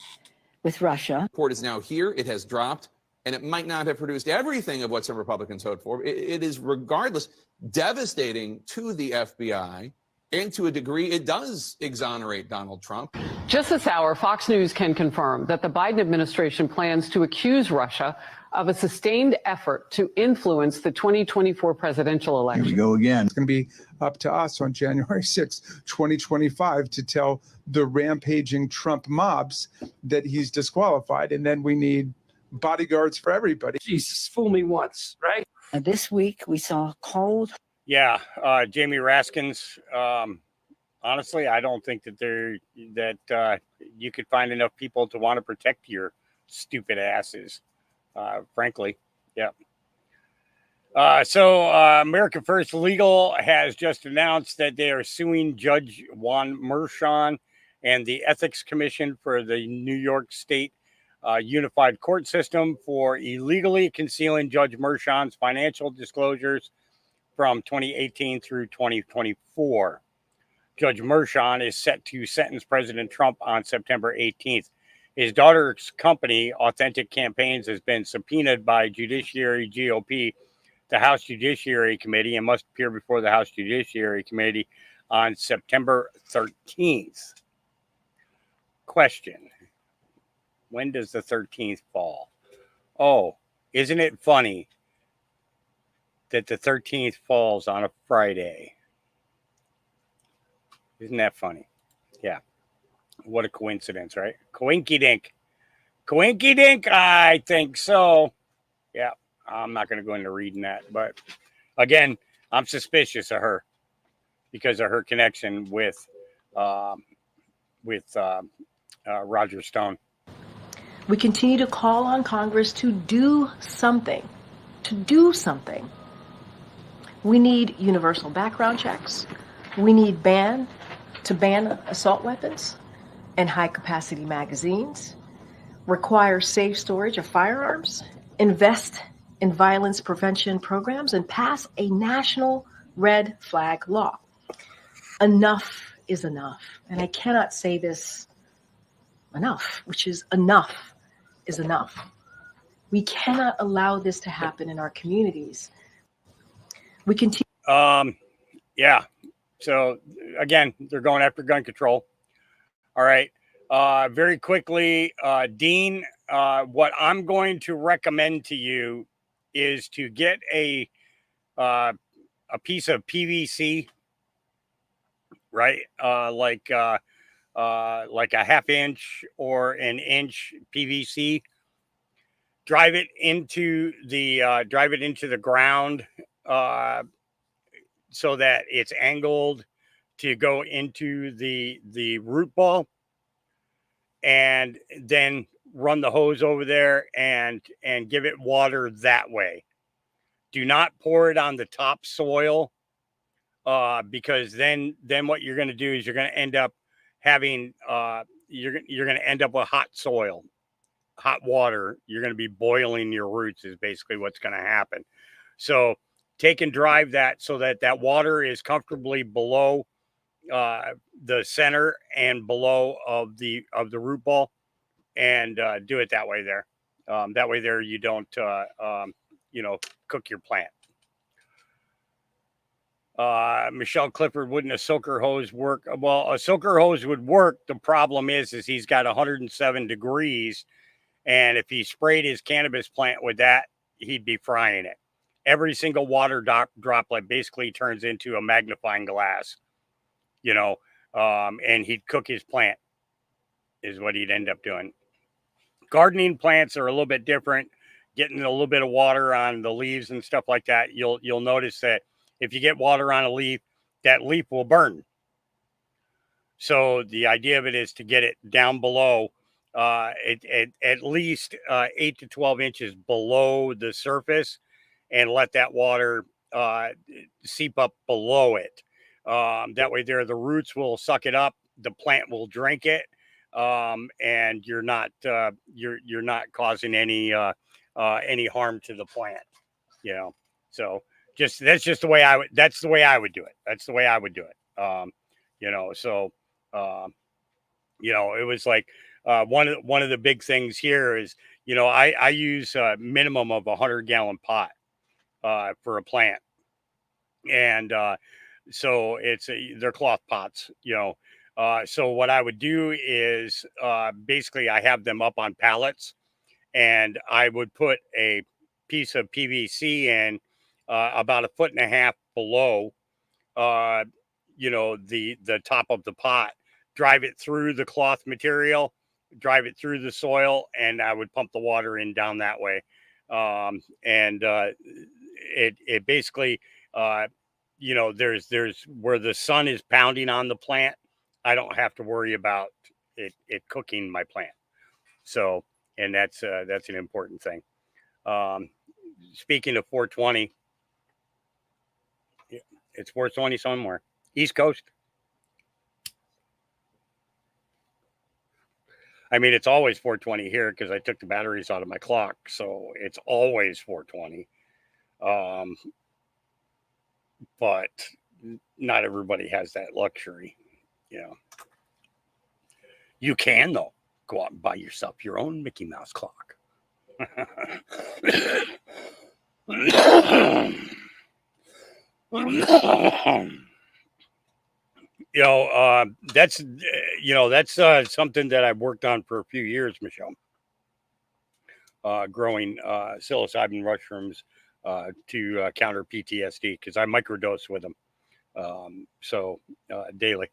Speaker 13: with Russia.
Speaker 14: Report is now here. It has dropped, and it might not have produced everything of what some Republicans hoped for. It is, regardless, devastating to the FBI, and to a degree, it does exonerate Donald Trump.
Speaker 23: Just this hour, Fox News can confirm that the Biden administration plans to accuse Russia of a sustained effort to influence the 2024 presidential election.
Speaker 17: Here we go again. It's going to be up to us on January 6, 2025 to tell the rampaging Trump mobs that he's disqualified, and then we need bodyguards for everybody.
Speaker 13: Jesus, fool me once, right? This week we saw cold.
Speaker 7: Yeah, Jamie Raskins. Honestly, I don't think that you could find enough people to want to protect your stupid asses. Frankly, yeah. So America First Legal has just announced that they are suing Judge Juan Merchan and the Ethics Commission for the New York State Unified Court System for illegally concealing Judge Merchan's financial disclosures from 2018 through 2024. Judge Merchan is set to sentence President Trump on September 18th. His daughter's company, Authentic Campaigns, has been subpoenaed by Judiciary GOP, the House Judiciary Committee, and must appear before the House Judiciary Committee on September 13th. Question: when does the 13th fall? Oh, isn't it funny that the 13th falls on a Friday? Isn't that funny? Yeah. What a coincidence, right? Coinky dink. Coinky dink, I think so. Yeah, I'm not going to go into reading that. But again, I'm suspicious of her because of her connection with Roger Stone.
Speaker 24: We continue to call on Congress to do something. To do something. We need universal background checks. We need ban assault weapons and high-capacity magazines, require safe storage of firearms, invest in violence prevention programs, and pass a national red flag law. Enough is enough. And I cannot say this enough, which is enough is enough. We cannot allow this to happen in our communities. We continue.
Speaker 7: Yeah. So again, they're going after gun control. All right. Very quickly, Dean, what I'm going to recommend to you is to get a piece of PVC, right? Like a half inch or an inch PVC. Drive it into the ground so that it's angled to go into the root ball, and then run the hose over there and give it water that way. Do not pour it on the top soil, because then what you're going to do is you're going to end up having you're going to end up with hot soil, hot water. You're going to be boiling your roots is basically what's going to happen. So take and drive that so that water is comfortably below the center and below of the root ball, and do it that way there. That way there you don't cook your plant. Michelle Clifford, wouldn't a soaker hose work? Well, a soaker hose would work. The problem is he's got 107 degrees, and if he sprayed his cannabis plant with that, he'd be frying it. Every single water droplet basically turns into a magnifying glass, and he'd cook his plant is what he'd end up doing. Gardening plants are a little bit different. Getting a little bit of water on the leaves and stuff like that, you'll notice that if you get water on a leaf, that leaf will burn. So the idea of it is to get it down below, at least 8 to 12 inches below the surface, and let that water seep up below it. That way there, the roots will suck it up. The plant will drink it. And you're not causing any harm to the plant, so that's just the way I would do it. That's the way I would do it. It was like, one of the big things here is, I use a minimum of 100-gallon pot, for a plant. And, so they're cloth pots, so what I would do is, basically I have them up on pallets, and I would put a piece of PVC in, about 1.5 feet below, the top of the pot, drive it through the cloth material, drive it through the soil, and I would pump the water in down that way. It basically, there's where the sun is pounding on the plant, I don't have to worry about it cooking my plant. So, and that's an important thing. Speaking of 420, it's 420 somewhere. East Coast. I mean, it's always 420 here because I took the batteries out of my clock. So it's always 420. But not everybody has that luxury. You can, though. Go out and buy yourself your own Mickey Mouse clock. That's something that I've worked on for a few years, Michelle. Growing psilocybin mushrooms to counter PTSD, because I microdose with them. Daily.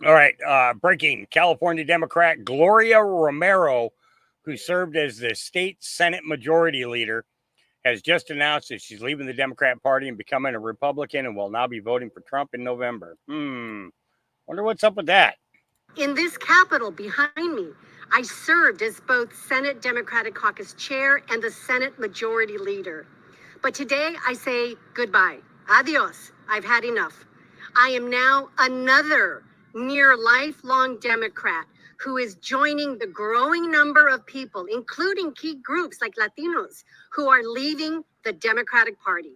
Speaker 7: All right. Breaking. California Democrat Gloria Romero, who served as the state Senate Majority Leader, has just announced that she's leaving the Democrat Party and becoming a Republican and will now be voting for Trump in November. Wonder what's up with that.
Speaker 11: In this Capitol behind me, I served as both Senate Democratic Caucus Chair and the Senate Majority Leader. But today I say goodbye. Adios. I've had enough. I am now another near lifelong Democrat who is joining the growing number of people, including key groups like Latinos, who are leaving the Democratic Party.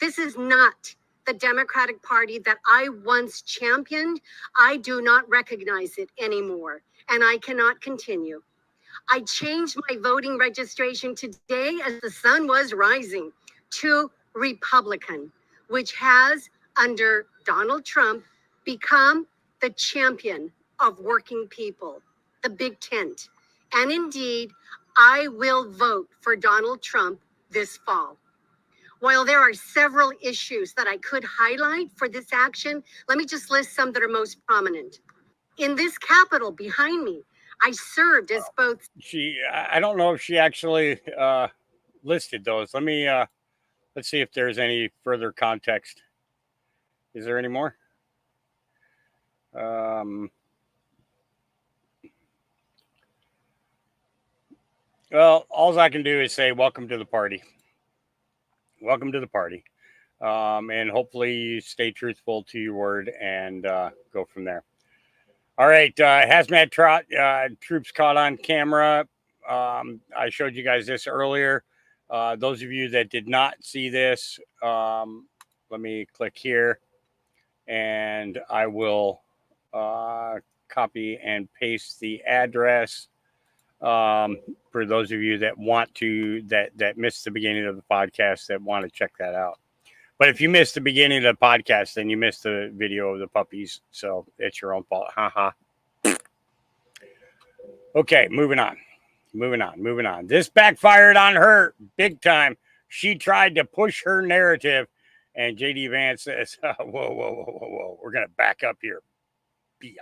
Speaker 11: This is not the Democratic Party that I once championed. I do not recognize it anymore, and I cannot continue. I changed my voting registration today as the sun was rising to Republican, which has, under Donald Trump, become the champion of working people, the big tent. And indeed, I will vote for Donald Trump this fall. While there are several issues that I could highlight for this action, let me just list some that are most prominent. In this Capitol behind me, I served as both.
Speaker 7: I don't know if she actually listed those. Let's see if there's any further context. Is there any more? Well, all I can do is say, welcome to the party. Welcome to the party. And hopefully you stay truthful to your word and go from there. All right. Hazmat troops caught on camera. I showed you guys this earlier. Those of you that did not see this, let me click here and I will copy and paste the address for those of you that want to, that missed the beginning of the podcast, that want to check that out. But if you missed the beginning of the podcast, then you missed the video of the puppies. So it's your own fault. Haha. Okay, moving on. This backfired on her big time. She tried to push her narrative, and JD Vance says, whoa. We're going to back up here. Biatch.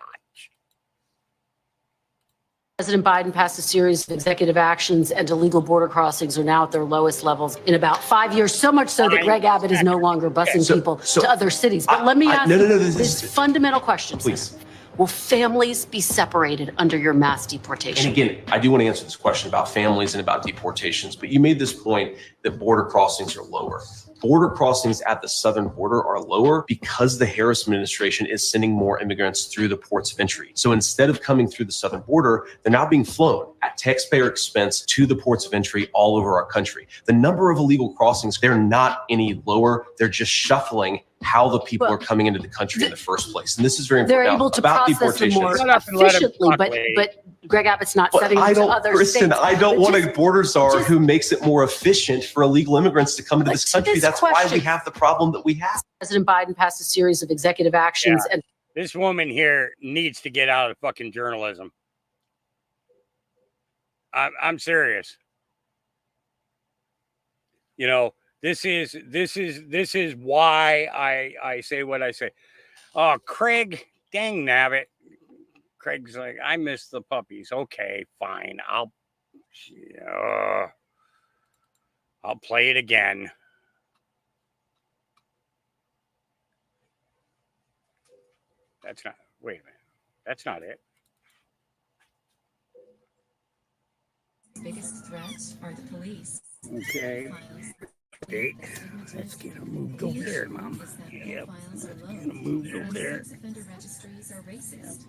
Speaker 12: President Biden passed a series of executive actions, and illegal border crossings are now at their lowest levels in about 5 years, so much so that Greg Abbott is no longer busing people to other cities. But let me ask this fundamental question.
Speaker 15: Please.
Speaker 12: Will families be separated under your mass deportation?
Speaker 15: And again, I do want to answer this question about families and about deportations, but you made this point that border crossings are lower.
Speaker 2: border crossings at the southern border are lower because the Harris administration is sending more immigrants through the ports of entry. So instead of coming through the southern border, they're now being flown at taxpayer expense to the ports of entry all over our country. The number of illegal crossings, they're not any lower. They're just shuffling how the people are coming into the country in the first place. And this is very important.
Speaker 12: They're
Speaker 2: Now,
Speaker 12: able to
Speaker 2: about
Speaker 12: process them more
Speaker 2: deportations.
Speaker 12: efficiently, but Greg Abbott's not setting them to other
Speaker 2: Kristen,
Speaker 12: states.
Speaker 2: I don't
Speaker 12: But
Speaker 2: want
Speaker 12: just-
Speaker 2: a border czar who makes it more efficient for illegal immigrants to come into this country.
Speaker 12: this
Speaker 2: That's why we
Speaker 12: question-
Speaker 2: have the problem that we have.
Speaker 12: President Biden passed a series of executive actions
Speaker 15: Yeah.
Speaker 12: and
Speaker 15: This woman here needs to get out of fucking journalism. I'm serious. You know, this is why I say what I say. Oh, Craig, dang nabbit. Craig's like, I miss the puppies. Okay, fine. I'll play it again. That's not, wait a minute. That's not it.
Speaker 16: Biggest threats are the police.
Speaker 15: Okay. Date. Let's get her moved over there, Mom. Yep. Let's get her moved over there.
Speaker 16: Offender registries are racist.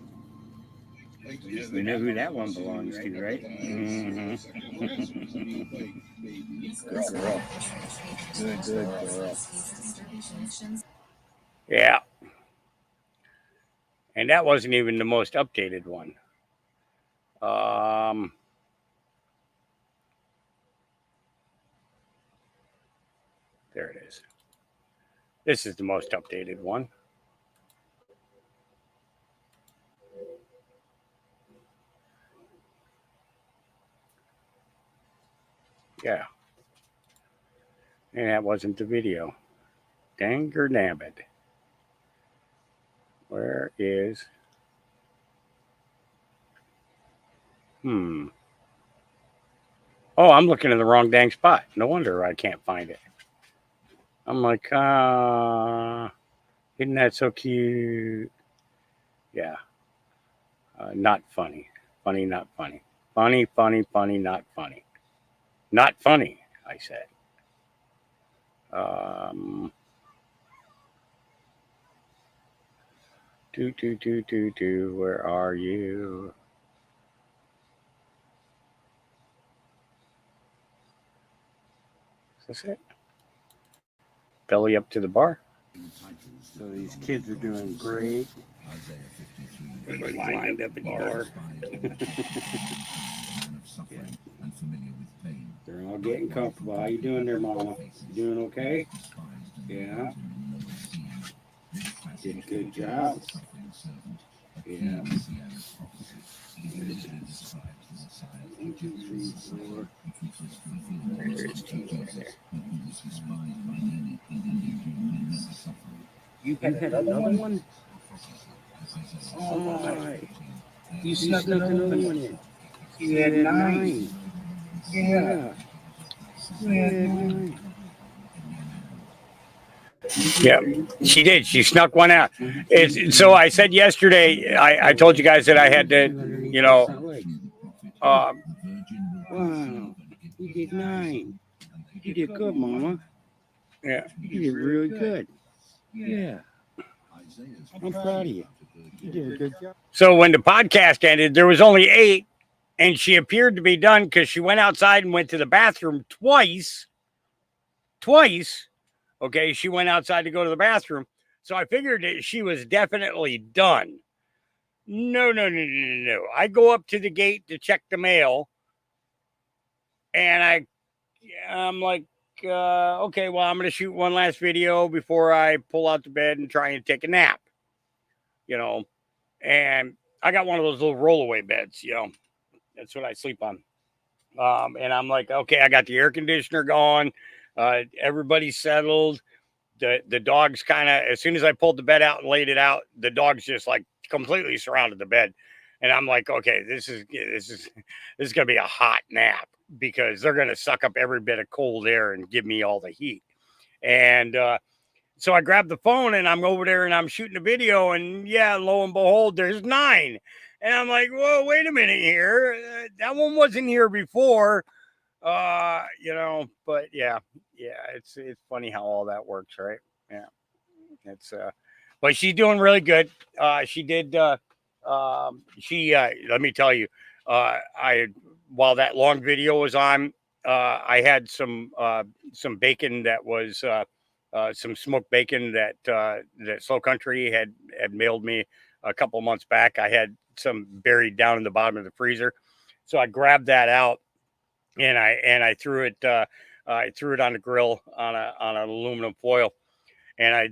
Speaker 15: We know who that one belongs to, right? Mm-hmm. Girl. Good girl. Yeah. And that wasn't even the most updated one. There it is. This is the most updated one. Yeah. And that wasn't the video. Danger nabbit. Where is... Oh, I'm looking in the wrong dang spot. No wonder I can't find it. I'm like, isn't that so cute? Yeah. Not funny. Funny, not funny. Funny, funny, funny, not funny. Not funny, I said. Where are you? Is this it? Belly up to the bar. So these kids are doing great. Everybody lined up at the bar. They're all getting comfortable. How you doing there, Mama? You doing okay? Yeah. Did a good job. Yeah. 1, 2, 3, 4. There's 2 right there. You had another one? Oh my. You snuck another one in. You had 9. Yeah. You had 9. Yeah, she did. She snuck one out. So I said yesterday, I told you guys that I had to, you know, wow, you did 9. You did good, Mama. Yeah, you did really good. Yeah. I'm proud of you. You did a good job. So when the podcast ended, there was only 8, and she appeared to be done because she went outside and went to the bathroom twice. Okay, she went outside to go to the bathroom. So I figured that she was definitely done. No. I go up to the gate to check the mail. And I'm like, okay, well, I'm going to shoot one last video before I pull out the bed and try and take a nap. You know, and I got one of those little rollaway beds, you know. That's what I sleep on. And I'm like, okay, I got the air conditioner going. Everybody's settled. The dogs kind of, as soon as I pulled the bed out and laid it out, the dogs just like completely surrounded the bed. And I'm like, okay, this is gonna be a hot nap because they're gonna suck up every bit of cold air and give me all the heat. And so I grabbed the phone and I'm over there and I'm shooting a video, and yeah, lo and behold, there's 9. And I'm like, whoa, wait a minute here. That one wasn't here before. But yeah, it's funny how all that works, right? Yeah, it's but she's doing really good. She did. Let me tell you, while that long video was on, I had some bacon that was some smoked bacon that Slow Country had mailed me a couple months back. I had some buried down in the bottom of the freezer, so I grabbed that out and I threw it. I threw it on the grill on an aluminum foil, and I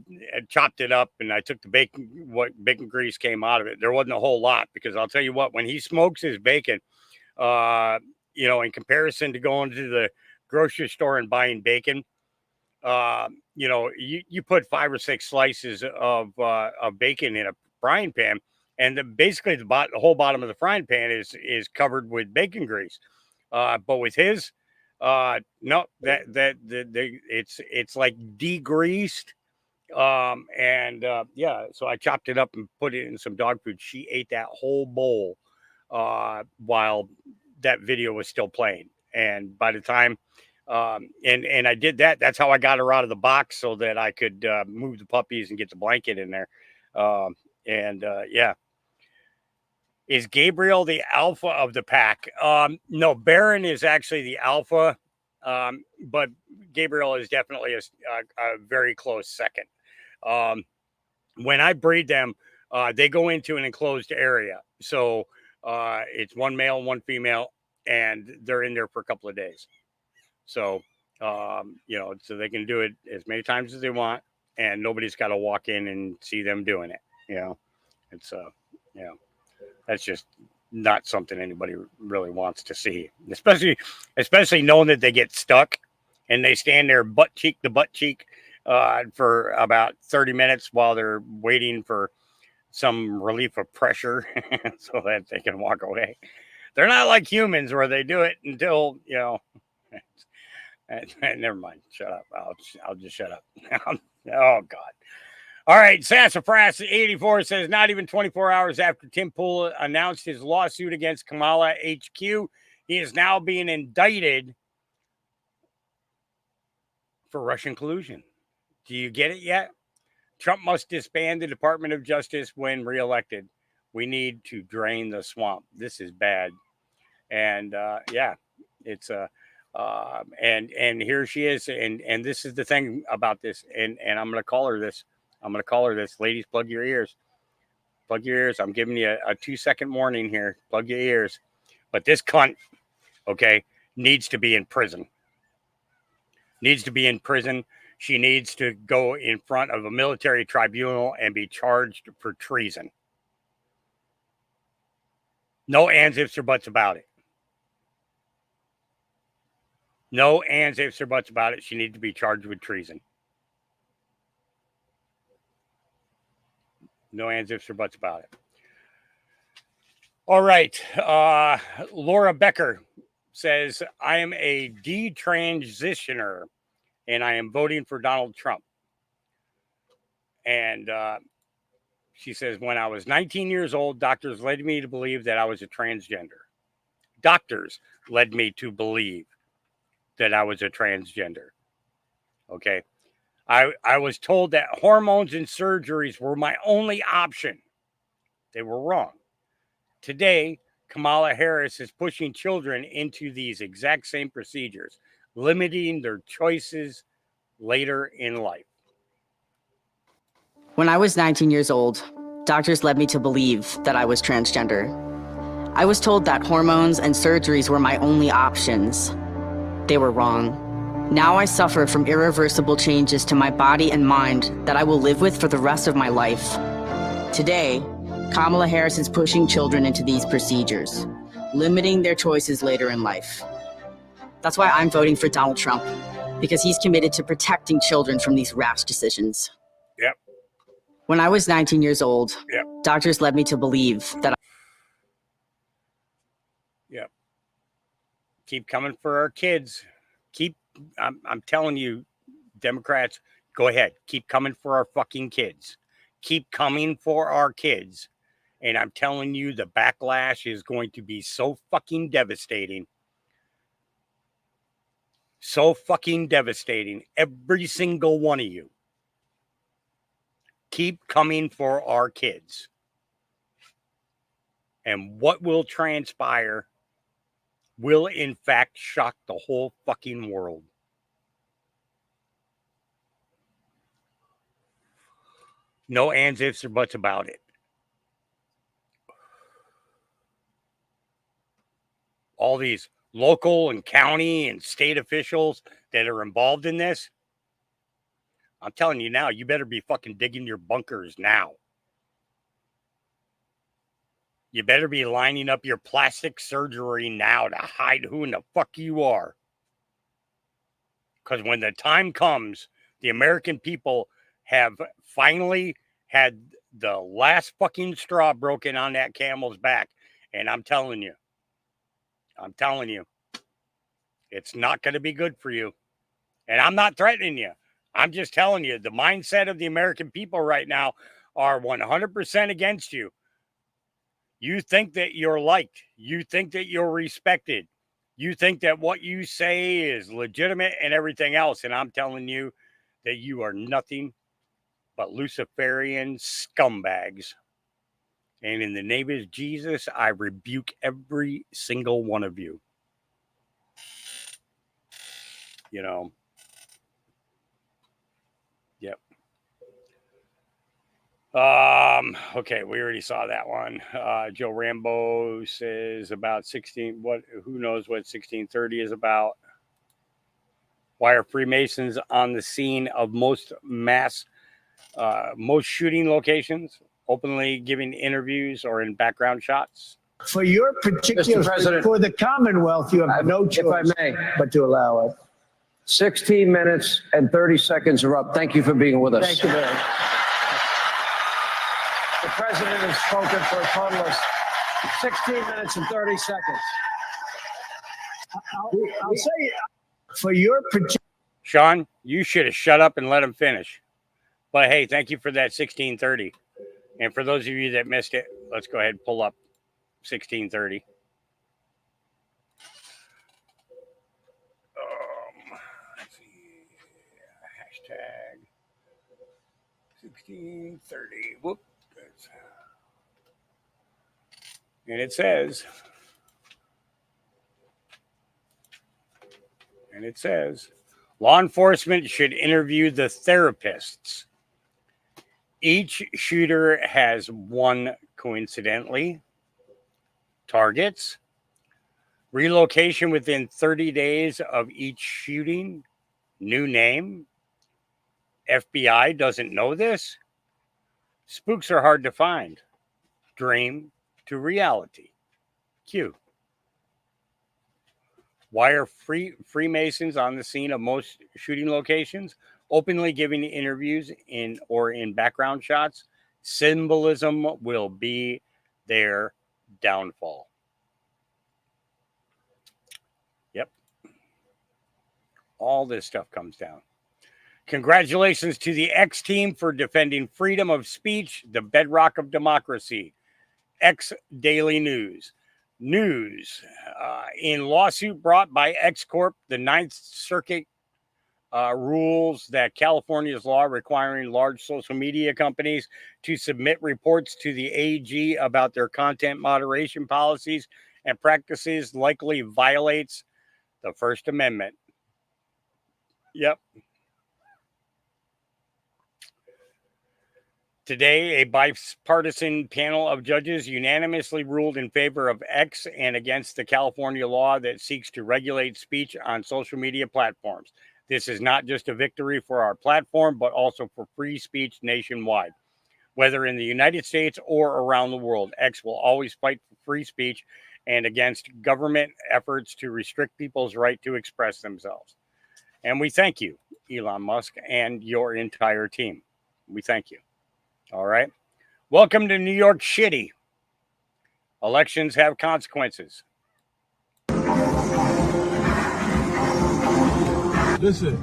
Speaker 15: chopped it up, and I took the bacon. What bacon grease came out of it? There wasn't a whole lot, because I'll tell you what, when he smokes his bacon, in comparison to going to the grocery store and buying bacon, you put 5 or 6 slices of bacon in a frying pan, and basically the whole bottom of the frying pan is covered with bacon grease. But with his, no, it's like degreased. So I chopped it up and put it in some dog food. She ate that whole bowl while that video was still playing. And by the time, and I did that, that's how I got her out of the box, so that I could move the puppies and get the blanket in there. Is Gabriel the alpha of the pack? No, Baron is actually the alpha, but Gabriel is definitely a very close second. When I breed them, they go into an enclosed area. So it's one male, one female, and they're in there for a couple of days. So, so they can do it as many times as they want, and nobody's got to walk in and see them doing it. It's, that's just not something anybody really wants to see, especially knowing that they get stuck and they stand there butt cheek to butt cheek for about 30 minutes while they're waiting for some relief of pressure so that they can walk away. They're not like humans where they do it until, never mind. Shut up. I'll just shut up. Oh, God. All right, Sassafras 84 says, not even 24 hours after Tim Pool announced his lawsuit against Kamala HQ, he is now being indicted for Russian collusion. Do you get it yet? Trump must disband the Department of Justice when reelected. We need to drain the swamp. This is bad. And it's and here she is. And this is the thing about this. And I'm going to call her this. Ladies, plug your ears. Plug your ears. I'm giving you a 2-second warning here. Plug your ears. But this cunt, needs to be in prison. She needs to go in front of a military tribunal and be charged for treason. No ands, ifs, or buts about it. No ands, ifs, or buts about it. She needs to be charged with treason. No ands, ifs, or buts about it. All right. Laura Becker says, I am a detransitioner and I am voting for Donald Trump. And she says, when I was 19 years old, doctors led me to believe that I was a transgender. Doctors led me to believe that I was a transgender. Okay. I was told that hormones and surgeries were my only option. They were wrong. Today, Kamala Harris is pushing children into these exact same procedures, limiting their choices later in life.
Speaker 19: When I was 19 years old, doctors led me to believe that I was transgender. I was told that hormones and surgeries were my only options. They were wrong. Now I suffer from irreversible changes to my body and mind that I will live with for the rest of my life. Today, Kamala Harris is pushing children into these procedures, limiting their choices later in life. That's why I'm voting for Donald Trump, because he's committed to protecting children from these rash decisions.
Speaker 15: Yep.
Speaker 19: When I was 19 years old,
Speaker 15: Yep.
Speaker 19: Doctors led me to believe that.
Speaker 15: Yep. Keep coming for our kids. I'm telling you, Democrats, go ahead. Keep coming for our fucking kids. Keep coming for our kids. And I'm telling you, the backlash is going to be so fucking devastating. So fucking devastating. Every single one of you. Keep coming for our kids. And what will transpire will in fact shock the whole fucking world. No ands, ifs, or buts about it. All these local and county and state officials that are involved in this, I'm telling you now, you better be fucking digging your bunkers now. You better be lining up your plastic surgery now to hide who in the fuck you are. Because when the time comes, the American people have finally had the last fucking straw broken on that camel's back. And I'm telling you, it's not going to be good for you. And I'm not threatening you. I'm just telling you, the mindset of the American people right now are 100% against you. You think that you're liked. You think that you're respected. You think that what you say is legitimate and everything else. And I'm telling you that you are nothing but Luciferian scumbags. And in the name of Jesus, I rebuke every single one of you. You know. Yep. Okay, we already saw that one. Joe Rambo says about 16. Who knows what 1630 is about? Why are Freemasons on the scene of most shooting locations, openly giving interviews or in background shots?
Speaker 8: For your particular,
Speaker 10: Mr. President,
Speaker 8: for the Commonwealth, you have no choice
Speaker 10: if I may,
Speaker 8: but to allow it.
Speaker 10: 16 minutes and 30 seconds are up. Thank you for being with us.
Speaker 8: Thank you very much. The president has spoken for a total of 16 minutes and 30 seconds. I'll say, for your particular.
Speaker 15: Sean, you should have shut up and let him finish. But hey, thank you for that 1630. And for those of you that missed it, let's go ahead and pull up 1630. Let's see. Hashtag 1630. Whoop. And it says, law enforcement should interview the therapists. Each shooter has one, coincidentally, targets. Relocation within 30 days of each shooting. New name. FBI doesn't know this. Spooks are hard to find. Dream to reality. Q. Why are Freemasons on the scene of most shooting locations, openly giving interviews in background shots? Symbolism will be their downfall. Yep. All this stuff comes down. Congratulations to the X team for defending freedom of speech, the bedrock of democracy. X Daily News. In lawsuit brought by X Corp, the Ninth Circuit rules that California's law requiring large social media companies to submit reports to the AG about their content moderation policies and practices likely violates the First Amendment. Yep. Today, a bipartisan panel of judges unanimously ruled in favor of X and against the California law that seeks to regulate speech on social media platforms. This is not just a victory for our platform, but also for free speech nationwide. Whether in the United States or around the world, X will always fight for free speech and against government efforts to restrict people's right to express themselves. And we thank you, Elon Musk, and your entire team. We thank you. All right. Welcome to New York Shitty. Elections have consequences.
Speaker 1: Listen.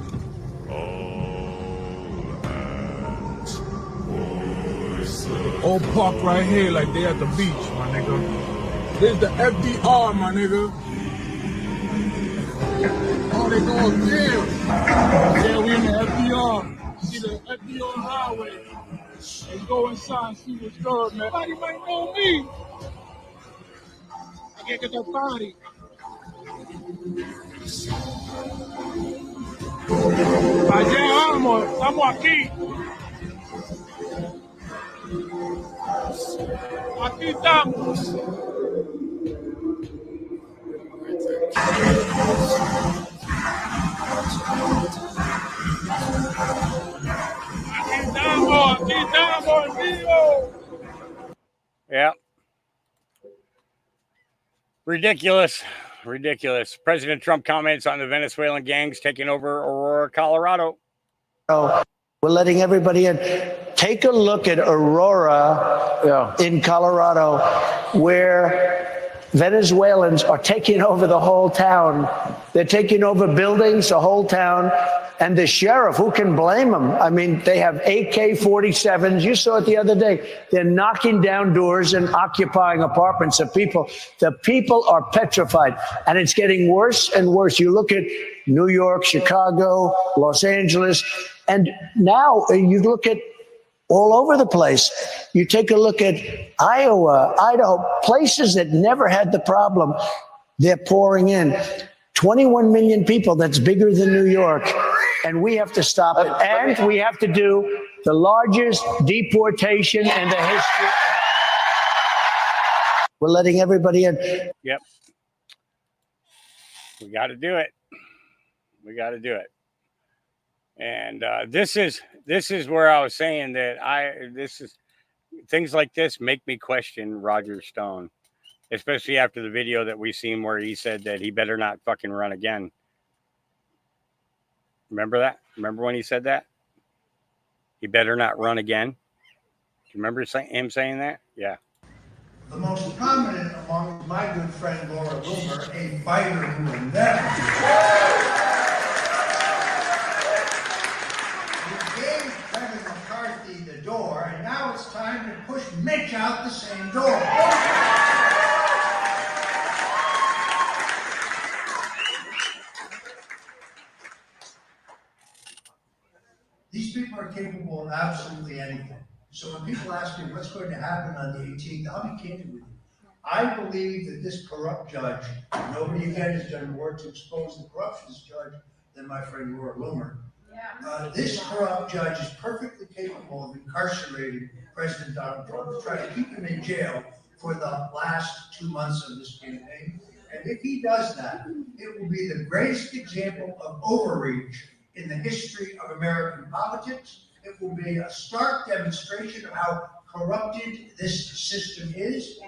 Speaker 1: All park right here like they at the beach, my nigga. This is the FDR, my nigga. Oh, they going jail. Yeah, we in the FDR. See the FDR highway. Let's go inside and see what's good, man. Somebody might know me. I can't get that body. Allá vamos, estamos aquí. Aquí estamos. Aquí estamos, amigo.
Speaker 15: Yeah. Ridiculous. Ridiculous. President Trump comments on the Venezuelan gangs taking over Aurora, Colorado.
Speaker 8: We're letting everybody in. Take a look at Aurora in Colorado, where Venezuelans are taking over the whole town. They're taking over buildings, the whole town. And the sheriff, who can blame them? I mean, they have AK-47s. You saw it the other day. They're knocking down doors and occupying apartments of people. The people are petrified. And it's getting worse and worse. You look at New York, Chicago, Los Angeles, and now you look at all over the place. You take a look at Iowa, Idaho, places that never had the problem. They're pouring in. 21 million people, that's bigger than New York. And we have to stop it. And we have to do the largest deportation in the history. We're letting everybody in.
Speaker 15: Yep. We got to do it. We got to do it. And this is where I was saying that things like this make me question Roger Stone, especially after the video that we seen where he said that he better not fucking run again. Remember that? Remember when he said that? He better not run again. Do you remember him saying that? Yeah.
Speaker 18: The most prominent among my good friend Laura Wilmer, a fighter who will never. We gave Kevin McCarthy the door, and now it's time to push Mitch out the same door. These people are capable of absolutely anything. So when people ask me what's going to happen on the 18th, I'll be candid with you. I believe that this corrupt judge, nobody again has done more to expose the corruption of this judge than my friend Laura Wilmer. This corrupt judge is perfectly capable of incarcerating President Donald Trump to try to keep him in jail for the last 2 months of this campaign. And if he does that, it will be the greatest example of overreach in the history of American politics. It will be a stark demonstration of how corrupted this system is.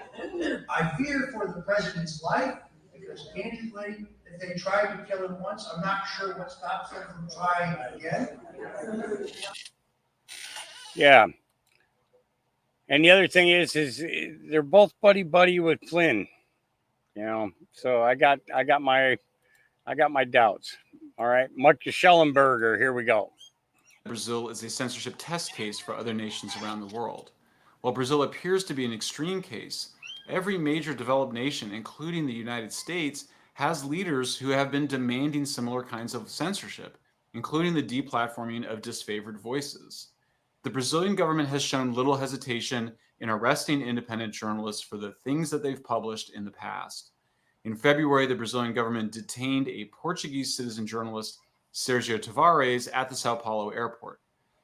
Speaker 18: I fear for the president's life because, candidly, if they tried to kill him once, I'm not sure what stops them from trying again.
Speaker 15: Yeah. And the other thing is they're both buddy with Flynn, you know. So I got my doubts. All right, Mark Schellenberger, here we go.
Speaker 20: Brazil is a censorship test case for other nations around the world. While Brazil appears to be an extreme case, every major developed nation, including the United States, has leaders who have been demanding similar kinds of censorship, including the deplatforming of disfavored voices. The Brazilian government has shown little hesitation in arresting independent journalists for the things that they've published in the past. In February, the Brazilian government detained a Portuguese citizen journalist, Sergio Tavares, at the Sao Paulo airport.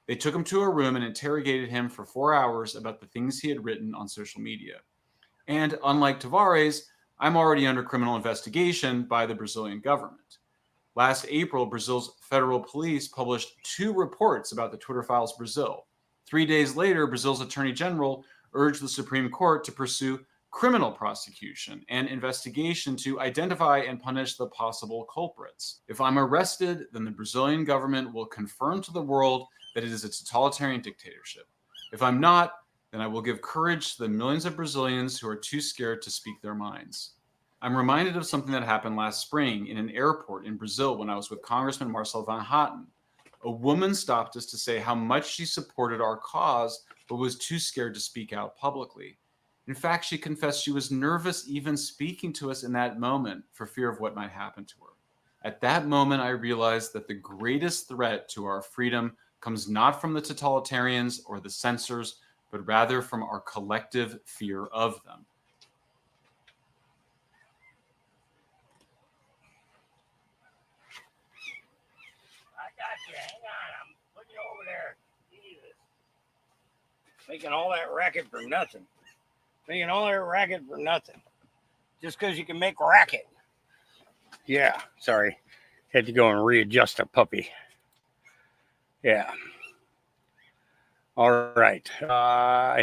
Speaker 20: They took him to a room and interrogated him for 4 hours about the things he had written on social media. And unlike Tavares, I'm already under criminal investigation by the Brazilian government. Last April, Brazil's federal police published 2 reports about the Twitter Files Brazil. 3 days later, Brazil's Attorney General urged the Supreme Court to pursue criminal prosecution and investigation to identify and punish the possible culprits. If I'm arrested, then the Brazilian government will confirm to the world that it is a totalitarian dictatorship. If I'm not, then I will give courage to the millions of Brazilians who are too scared to speak their minds. I'm reminded of something that happened last spring in an airport in Brazil when I was with Congressman Marcel Van Hatten. A woman stopped us to say how much she supported our cause, but was too scared to speak out publicly. In fact, she confessed she was nervous even speaking to us in that moment for fear of what might happen to her. At that moment, I realized that the greatest threat to our freedom comes not from the totalitarians or the censors, but rather from our collective fear of them.
Speaker 15: Making all that racket for nothing. Making all that racket for nothing. Just because you can make racket. Yeah, sorry. Had to go and readjust a puppy. Yeah. All right.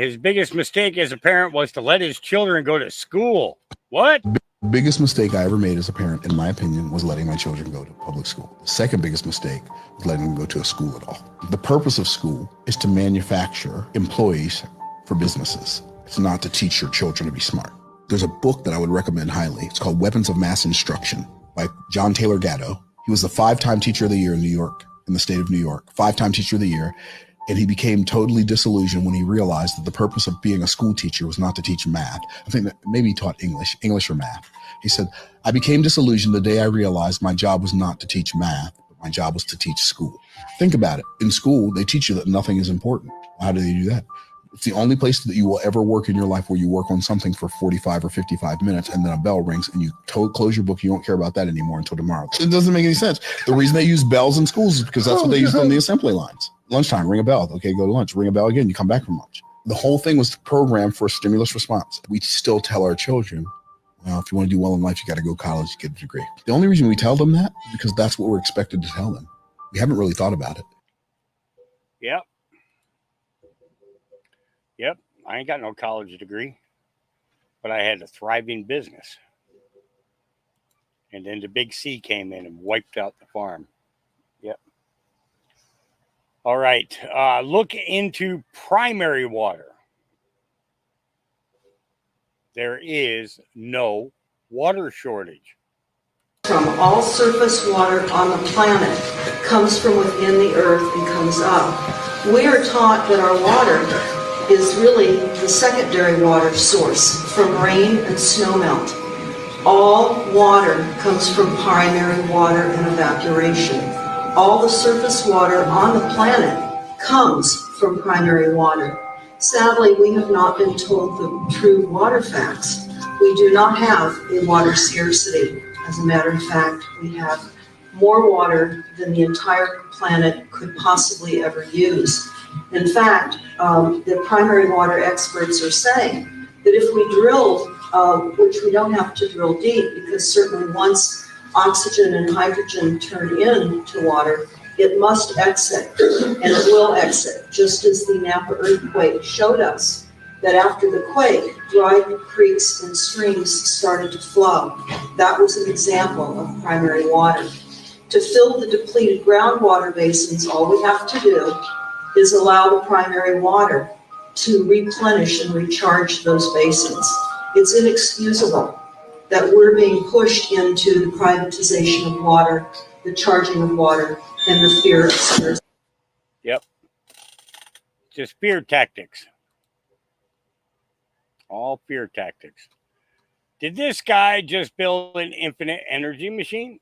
Speaker 15: His biggest mistake as a parent was to let his children go to school. What?
Speaker 5: Biggest mistake I ever made as a parent, in my opinion, was letting my children go to public school. The second biggest mistake was letting them go to a school at all. The purpose of school is to manufacture employees for businesses. It's not to teach your children to be smart. There's a book that I would recommend highly. It's called Weapons of Mass Instruction by John Taylor Gatto. He was the 5-time Teacher of the Year in New York, in the state of New York, 5-time Teacher of the Year. And he became totally disillusioned when he realized that the purpose of being a school teacher was not to teach math. I think that maybe he taught English or math. He said, I became disillusioned the day I realized my job was not to teach math, but my job was to teach school. Think about it. In school, they teach you that nothing is important. How do they do that? It's the only place that you will ever work in your life where you work on something for 45 or 55 minutes and then a bell rings and you close your book. You don't care about that anymore until tomorrow. It doesn't make any sense. The reason they use bells in schools is because that's what they used on the assembly lines. Lunchtime, ring a bell. Okay, go to lunch. Ring a bell again. You come back from lunch. The whole thing was programmed for a stimulus response. We still tell our children, well, if you want to do well in life, you got to go to college, get a degree. The only reason we tell them that is because that's what we're expected to tell them. We haven't really thought about it.
Speaker 15: Yep. Yep. I ain't got no college degree, but I had a thriving business. And then the big C came in and wiped out the farm. Yep. All right. Look into primary water. There is no water shortage.
Speaker 6: From all surface water on the planet comes from within the earth and comes up. We are taught that our water is really the secondary water source from rain and snowmelt. All water comes from primary water and evaporation. All the surface water on the planet comes from primary water. Sadly, we have not been told the true water facts. We do not have a water scarcity. As a matter of fact, we have more water than the entire planet could possibly ever use. In fact, the primary water experts are saying that if we drill, which we don't have to drill deep, because certainly once oxygen and hydrogen turn into water, it must exit, and it will exit, just as the Napa earthquake showed us that after the quake, dry creeks and streams started to flow. That was an example of primary water. To fill the depleted groundwater basins, all we have to do is allow the primary water to replenish and recharge those basins. It's inexcusable that we're being pushed into the privatization of water, the charging of water, and the fear of scarcity.
Speaker 15: Yep. Just fear tactics. All fear tactics. Did this guy just build an infinite energy machine?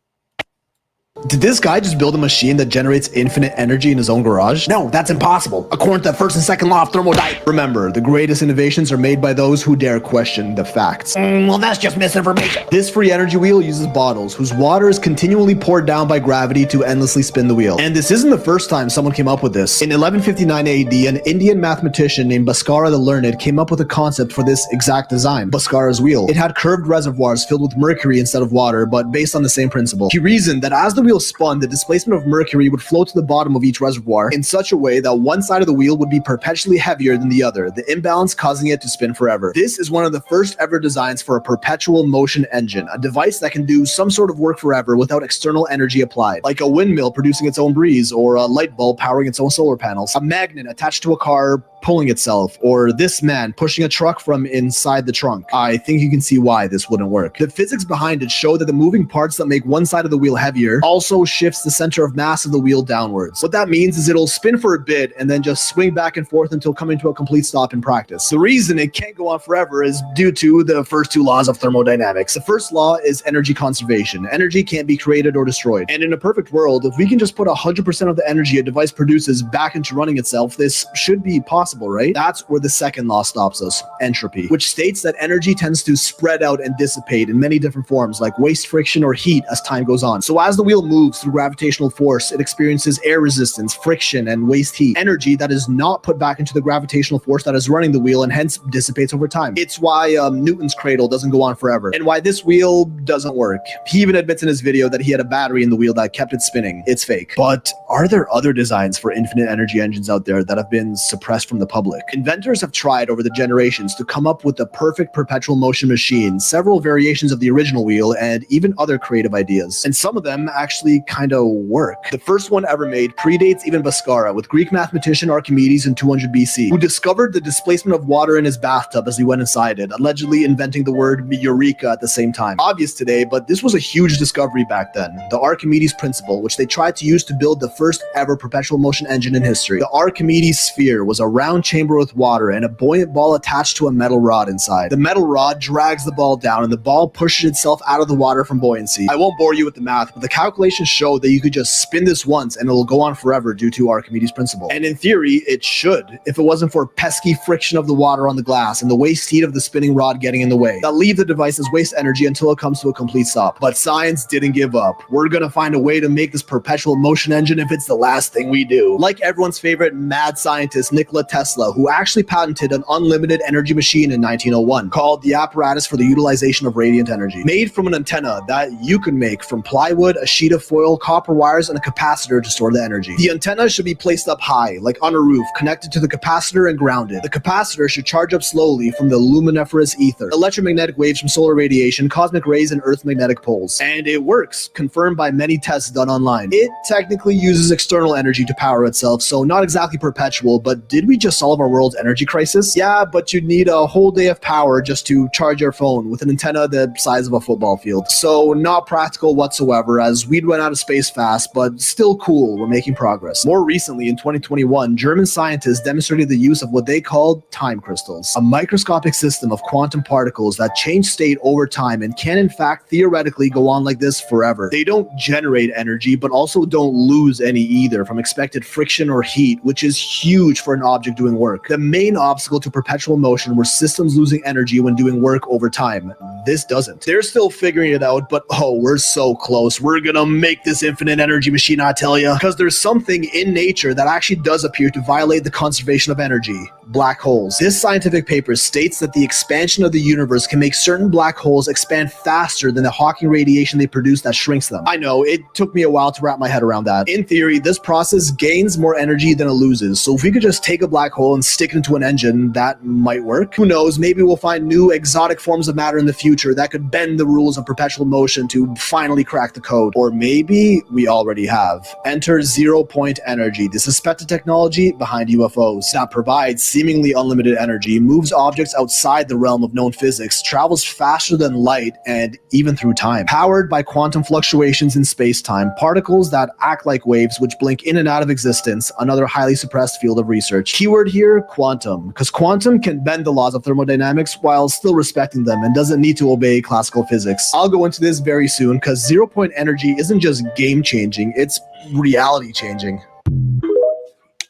Speaker 21: Did this guy just build a machine that generates infinite energy in his own garage? No, that's impossible, according to the first and second law of thermodynamics. Remember, the greatest innovations are made by those who dare question the facts. Well, that's just misinformation. This free energy wheel uses bottles whose water is continually poured down by gravity to endlessly spin the wheel. And this isn't the first time someone came up with this. In 1159 AD, an Indian mathematician named Bhaskara the Learned came up with a concept for this exact design, Bhaskara's wheel. It had curved reservoirs filled with mercury instead of water, but based on the same principle. He reasoned that as the wheel spun, the displacement of mercury would flow to the bottom of each reservoir in such a way that one side of the wheel would be perpetually heavier than the other, the imbalance causing it to spin forever. This is one of the first ever designs for a perpetual motion engine, a device that can do some sort of work forever without external energy applied, like a windmill producing its own breeze or a light bulb powering its own solar panels. A magnet attached to a car pulling itself, or this man pushing a truck from inside the trunk. I think you can see why this wouldn't work. The physics behind it show that the moving parts that make one side of the wheel heavier also shifts the center of mass of the wheel downwards. What that means is it'll spin for a bit and then just swing back and forth until coming to a complete stop in practice. The reason it can't go on forever is due to the first two laws of thermodynamics. The first law is energy conservation. Energy can't be created or destroyed. And in a perfect world, if we can just put 100% of the energy a device produces back into running itself, this should be possible, right? That's where the second law stops us, entropy, which states that energy tends to spread out and dissipate in many different forms, like waste, friction, or heat as time goes on. So as the wheel moves through gravitational force, it experiences air resistance, friction, and waste heat, energy that is not put back into the gravitational force that is running the wheel and hence dissipates over time. It's why Newton's cradle doesn't go on forever, and why this wheel doesn't work. He even admits in his video that he had a battery in the wheel that kept it spinning. It's fake. But are there other designs for infinite energy engines out there that have been suppressed from the public? Inventors have tried over the generations to come up with the perfect perpetual motion machine, several variations of the original wheel, and even other creative ideas. And some of them actually kind of work. The first one ever made predates even Bhaskara, with Greek mathematician Archimedes in 200 BC, who discovered the displacement of water in his bathtub as he went inside it, allegedly inventing the word eureka at the same time. Obvious today, but this was a huge discovery back then. The Archimedes principle, which they tried to use to build the first ever perpetual motion engine in history. The Archimedes sphere was a round chamber with water and a buoyant ball attached to a metal rod inside. The metal rod drags the ball down and the ball pushes itself out of the water from buoyancy. I won't bore you with the math, but the calculations show that you could just spin this once and it'll go on forever due to Archimedes' principle. And in theory, it should, if it wasn't for pesky friction of the water on the glass and the waste heat of the spinning rod getting in the way. That leave the device as waste energy until it comes to a complete stop. But science didn't give up. We're gonna find a way to make this perpetual motion engine if it's the last thing we do. Like everyone's favorite mad scientist Nikola Tesla, who actually patented an unlimited energy machine in 1901 called the apparatus for the utilization of radiant energy, made from an antenna that you could make from plywood, a sheet of foil, copper wires, and a capacitor to store the energy. The antenna should be placed up high, like on a roof, connected to the capacitor and grounded. The capacitor should charge up slowly from the luminiferous ether, electromagnetic waves from solar radiation, cosmic rays, and Earth's magnetic poles. And it works, confirmed by many tests done online. It technically uses external energy to power itself, so not exactly perpetual, but did we just solve our world's energy crisis? Yeah, but you'd need a whole day of power just to charge your phone with an antenna the size of a football field. So not practical whatsoever, as we'd run out of space fast, but still cool, we're making progress. More recently, in 2021, German scientists demonstrated the use of what they called time crystals, a microscopic system of quantum particles that change state over time and can in fact theoretically go on like this forever. They don't generate energy, but also don't lose any either from expected friction or heat, which is huge for an object doing work. The main obstacle to perpetual motion were systems losing energy when doing work over time. This doesn't. They're still figuring it out, but oh, we're so close. We're gonna make this infinite energy machine, I tell ya, because there's something in nature that actually does appear to violate the conservation of energy. Black holes. This scientific paper states that the expansion of the universe can make certain black holes expand faster than the Hawking radiation they produce that shrinks them. I know, it took me a while to wrap my head around that. In theory, this process gains more energy than it loses, so if we could just take a black hole and stick it into an engine, that might work. Who knows, maybe we'll find new exotic forms of matter in the future that could bend the rules of perpetual motion to finally crack the code. Or maybe we already have. Enter zero-point energy, the suspected technology behind UFOs that provides seemingly unlimited energy, moves objects outside the realm of known physics, travels faster than light, and even through time. Powered by quantum fluctuations in space-time, particles that act like waves which blink in and out of existence, another highly suppressed field of research. Keyword here, quantum, because quantum can bend the laws of thermodynamics while still respecting them and doesn't need to obey classical physics. I'll go into this very soon, because zero-point energy isn't just game-changing, it's reality-changing.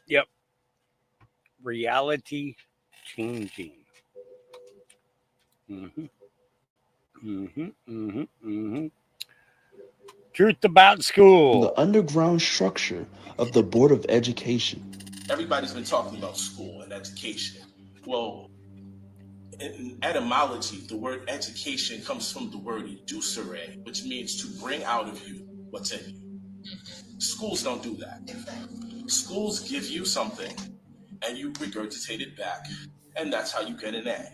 Speaker 15: Yep. Reality changing. Truth about school.
Speaker 3: The underground structure of the Board of Education.
Speaker 4: Everybody's been talking about school and education. Well, in etymology, the word education comes from the word educere, which means to bring out of you what's in you. Schools don't do that. Schools give you something and you regurgitate it back, and that's how you get an A.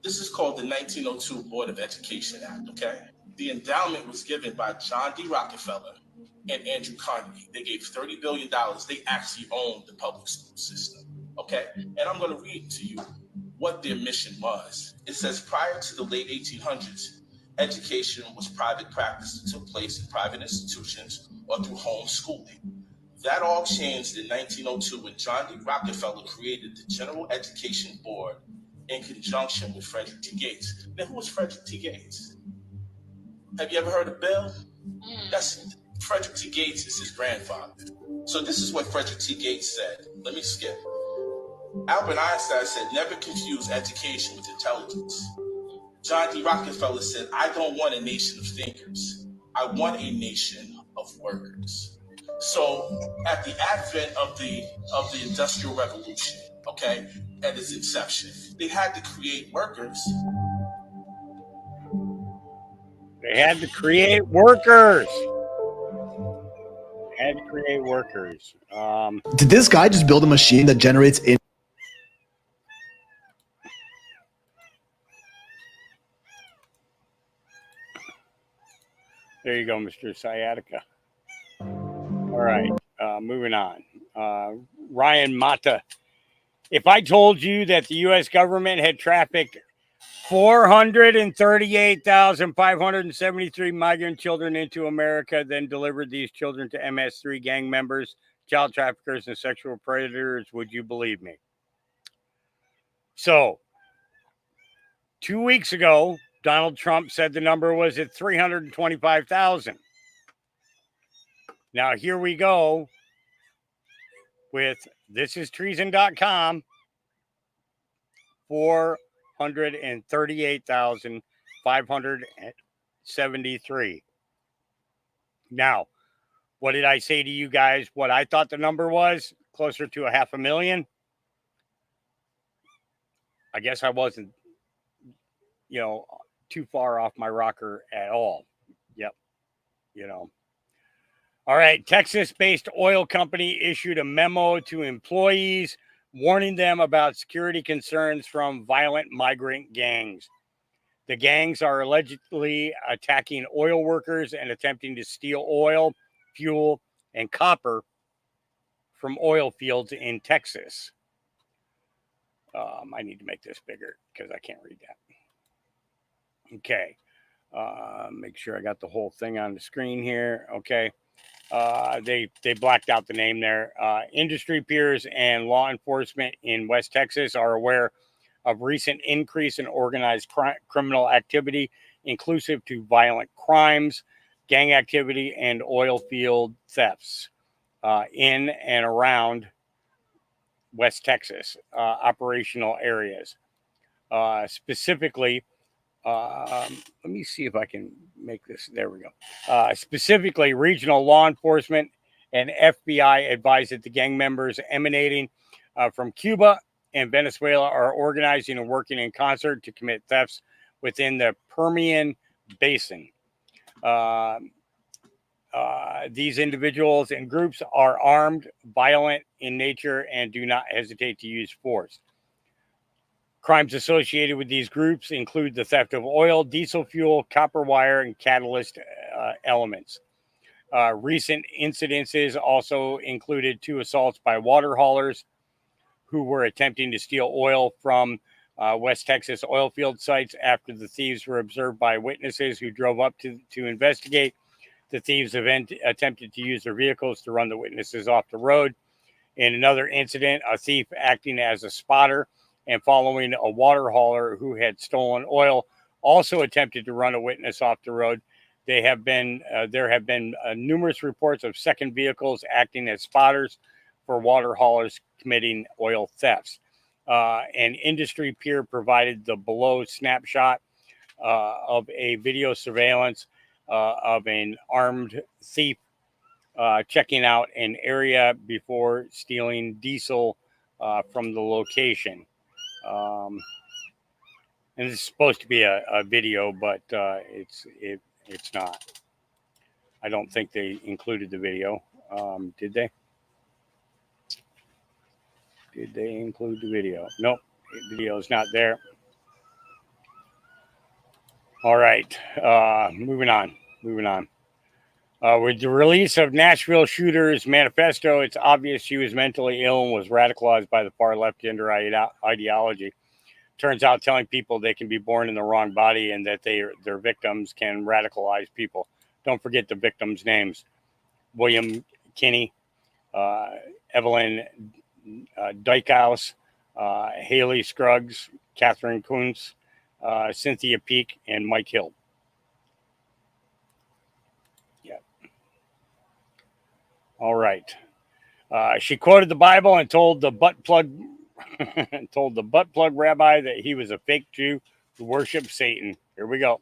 Speaker 4: This is called the 1902 Board of Education Act, okay? The endowment was given by John D. Rockefeller and Andrew Carnegie. They gave $30 billion. They actually owned the public school system. Okay, and I'm going to read to you what their mission was. It says, prior to the late 1800s, education was private practice that took place in private institutions or through home schooling. That all changed in 1902 when John D. Rockefeller created the General Education Board in conjunction with Frederick T. Gates. Now, who was Frederick T. Gates? Have you ever heard of Bill? That's Frederick T. Gates is his grandfather. So this is what Frederick T. Gates said. Let me skip. Albert Einstein said, never confuse education with intelligence. John D. Rockefeller said, I don't want a nation of thinkers. I want a nation of workers. So at the advent of the Industrial Revolution, okay, at its inception, they had to create workers.
Speaker 15: They had to create workers. Had to create workers.
Speaker 21: Did this guy just build a machine that generates in?
Speaker 15: There you go, Mr. Sciatica. All right, moving on. Ryan Mata. If I told you that the U.S. government had trafficked 438,573 migrant children into America, then delivered these children to MS-3 gang members, child traffickers, and sexual predators, would you believe me? So, 2 weeks ago, Donald Trump said the number was at 325,000. Now, here we go with thisistreason.com, 438,573. Now, what did I say to you guys? What I thought the number was? Closer to 500,000. I guess I wasn't, too far off my rocker at all. Yep. All right. Texas-based oil company issued a memo to employees warning them about security concerns from violent migrant gangs. The gangs are allegedly attacking oil workers and attempting to steal oil, fuel, and copper from oil fields in Texas. I need to make this bigger because I can't read that. Okay. Make sure I got the whole thing on the screen here. Okay. They blacked out the name there. Industry peers and law enforcement in West Texas are aware of recent increase in organized criminal activity, inclusive to violent crimes, gang activity, and oil field thefts in and around West Texas operational areas. Specifically, let me see if I can make this. There we go. Specifically, regional law enforcement and FBI advised that the gang members emanating from Cuba and Venezuela are organizing and working in concert to commit thefts within the Permian Basin. These individuals and groups are armed, violent in nature, and do not hesitate to use force. Crimes associated with these groups include the theft of oil, diesel fuel, copper wire, and catalyst elements. Recent incidences also included 2 assaults by water haulers who were attempting to steal oil from West Texas oil field sites after the thieves were observed by witnesses who drove up to investigate. The thieves attempted to use their vehicles to run the witnesses off the road. In another incident, a thief acting as a spotter and following a water hauler who had stolen oil also attempted to run a witness off the road. There have been numerous reports of second vehicles acting as spotters for water haulers committing oil thefts. An industry peer provided the below snapshot of a video surveillance of an armed thief checking out an area before stealing diesel from the location. And it's supposed to be a video, but it's not. I don't think they included the video. Did they? Did they include the video? Nope, the video is not there. All right, moving on. With the release of Nashville Shooter's manifesto, it's obvious she was mentally ill and was radicalized by the far left gender ideology. Turns out telling people they can be born in the wrong body and that their victims can radicalize people. Don't forget the victims' names. William Kinney, Evelyn Dykhouse, Haley Scruggs, Catherine Kuntz, Cynthia Peake, and Mike Hill. Yeah. All right. She quoted the Bible and told the butt plug rabbi that he was a fake Jew who worshiped Satan. Here we go.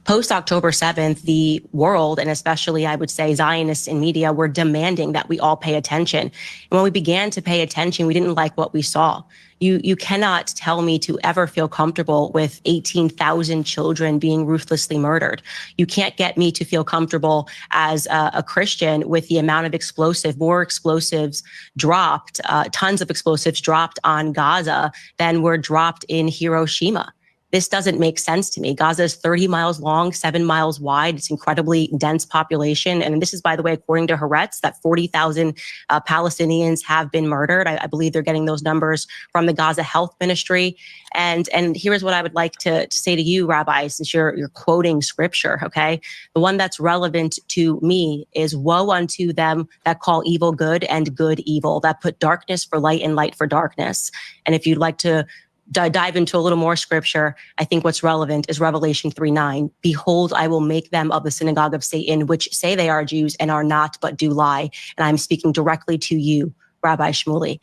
Speaker 9: Post October 7th, the world, and especially I would say Zionists in media, were demanding that we all pay attention. And when we began to pay attention, we didn't like what we saw. You cannot tell me to ever feel comfortable with 18,000 children being ruthlessly murdered. You can't get me to feel comfortable as a Christian with the amount of more explosives dropped, tons of explosives dropped on Gaza than were dropped in Hiroshima. This doesn't make sense to me. Gaza is 30 miles long, 7 miles wide. It's incredibly dense population. And this is, by the way, according to Haaretz, that 40,000 Palestinians have been murdered. I believe they're getting those numbers from the Gaza Health Ministry. And here's what I would like to say to you, Rabbi, since you're quoting scripture, okay? The one that's relevant to me is woe unto them that call evil good and good evil, that put darkness for light and light for darkness. And if you'd like to dive into a little more scripture, I think what's relevant is Revelation 3:9. Behold, I will make them of the synagogue of Satan, which say they are Jews and are not, but do lie. And I'm speaking directly to you, Rabbi Shmuley.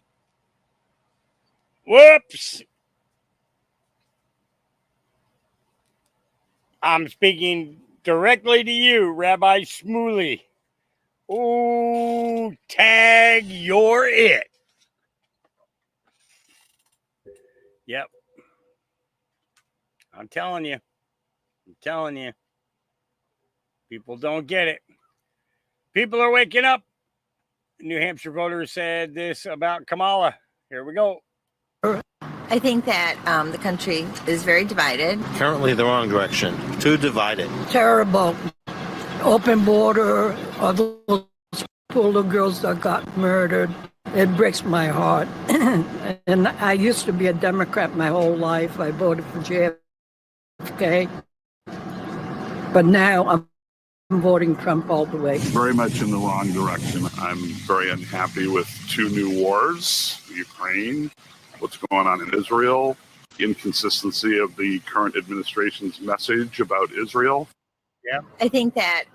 Speaker 15: Whoops. I'm speaking directly to you, Rabbi Shmuley. Ooh, tag, you're it. Yep. I'm telling you. People don't get it. People are waking up. New Hampshire voters said this about Kamala. Here we go.
Speaker 14: I think that the country is very divided.
Speaker 22: Currently the wrong direction. Too divided.
Speaker 23: Terrible. Open border, all those poor little girls that got murdered. It breaks my heart. And I used to be a Democrat my whole life. I voted for JFK. But now I'm voting Trump all the way.
Speaker 25: Very much in the wrong direction. I'm very unhappy with two new wars, Ukraine, what's going on in Israel, inconsistency of the current administration's message about Israel.
Speaker 15: Yeah.
Speaker 14: I think that...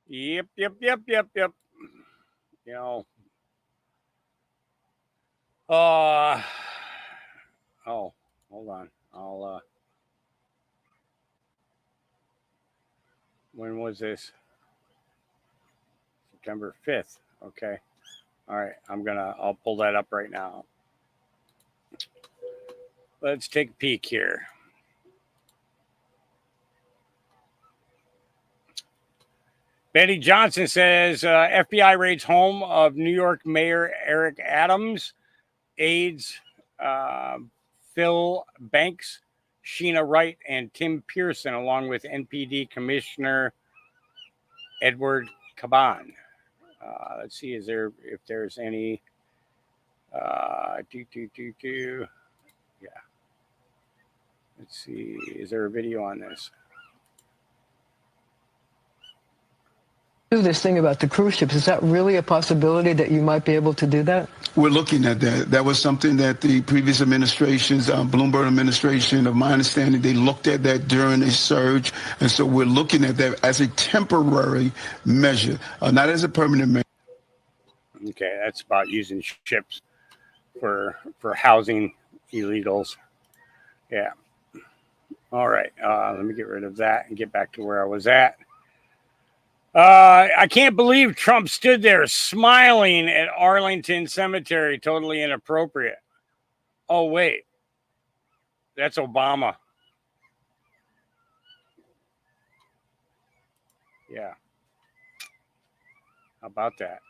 Speaker 15: Yep. You know... Oh, hold on. When was this? September 5th. Okay. All right. I'll pull that up right now. Let's take a peek here. Betty Johnson says FBI raids home of New York Mayor Eric Adams, aides Phil Banks, Sheena Wright, and Tim Pearson, along with NPD Commissioner Edward Caban. Let's see, if there's any. Yeah. Let's see, is there a video on this?
Speaker 26: This thing about the cruise ships, is that really a possibility that you might be able to do that?
Speaker 27: We're looking at that. That was something that the previous administrations, Bloomberg administration, of my understanding, they looked at that during a surge. And so we're looking at that as a temporary measure, not as a permanent measure.
Speaker 15: Okay, that's about using ships for housing illegals. Yeah. All right. Let me get rid of that and get back to where I was at. I can't believe Trump stood there smiling at Arlington Cemetery. Totally inappropriate. Oh, wait. That's Obama. Yeah. How about that?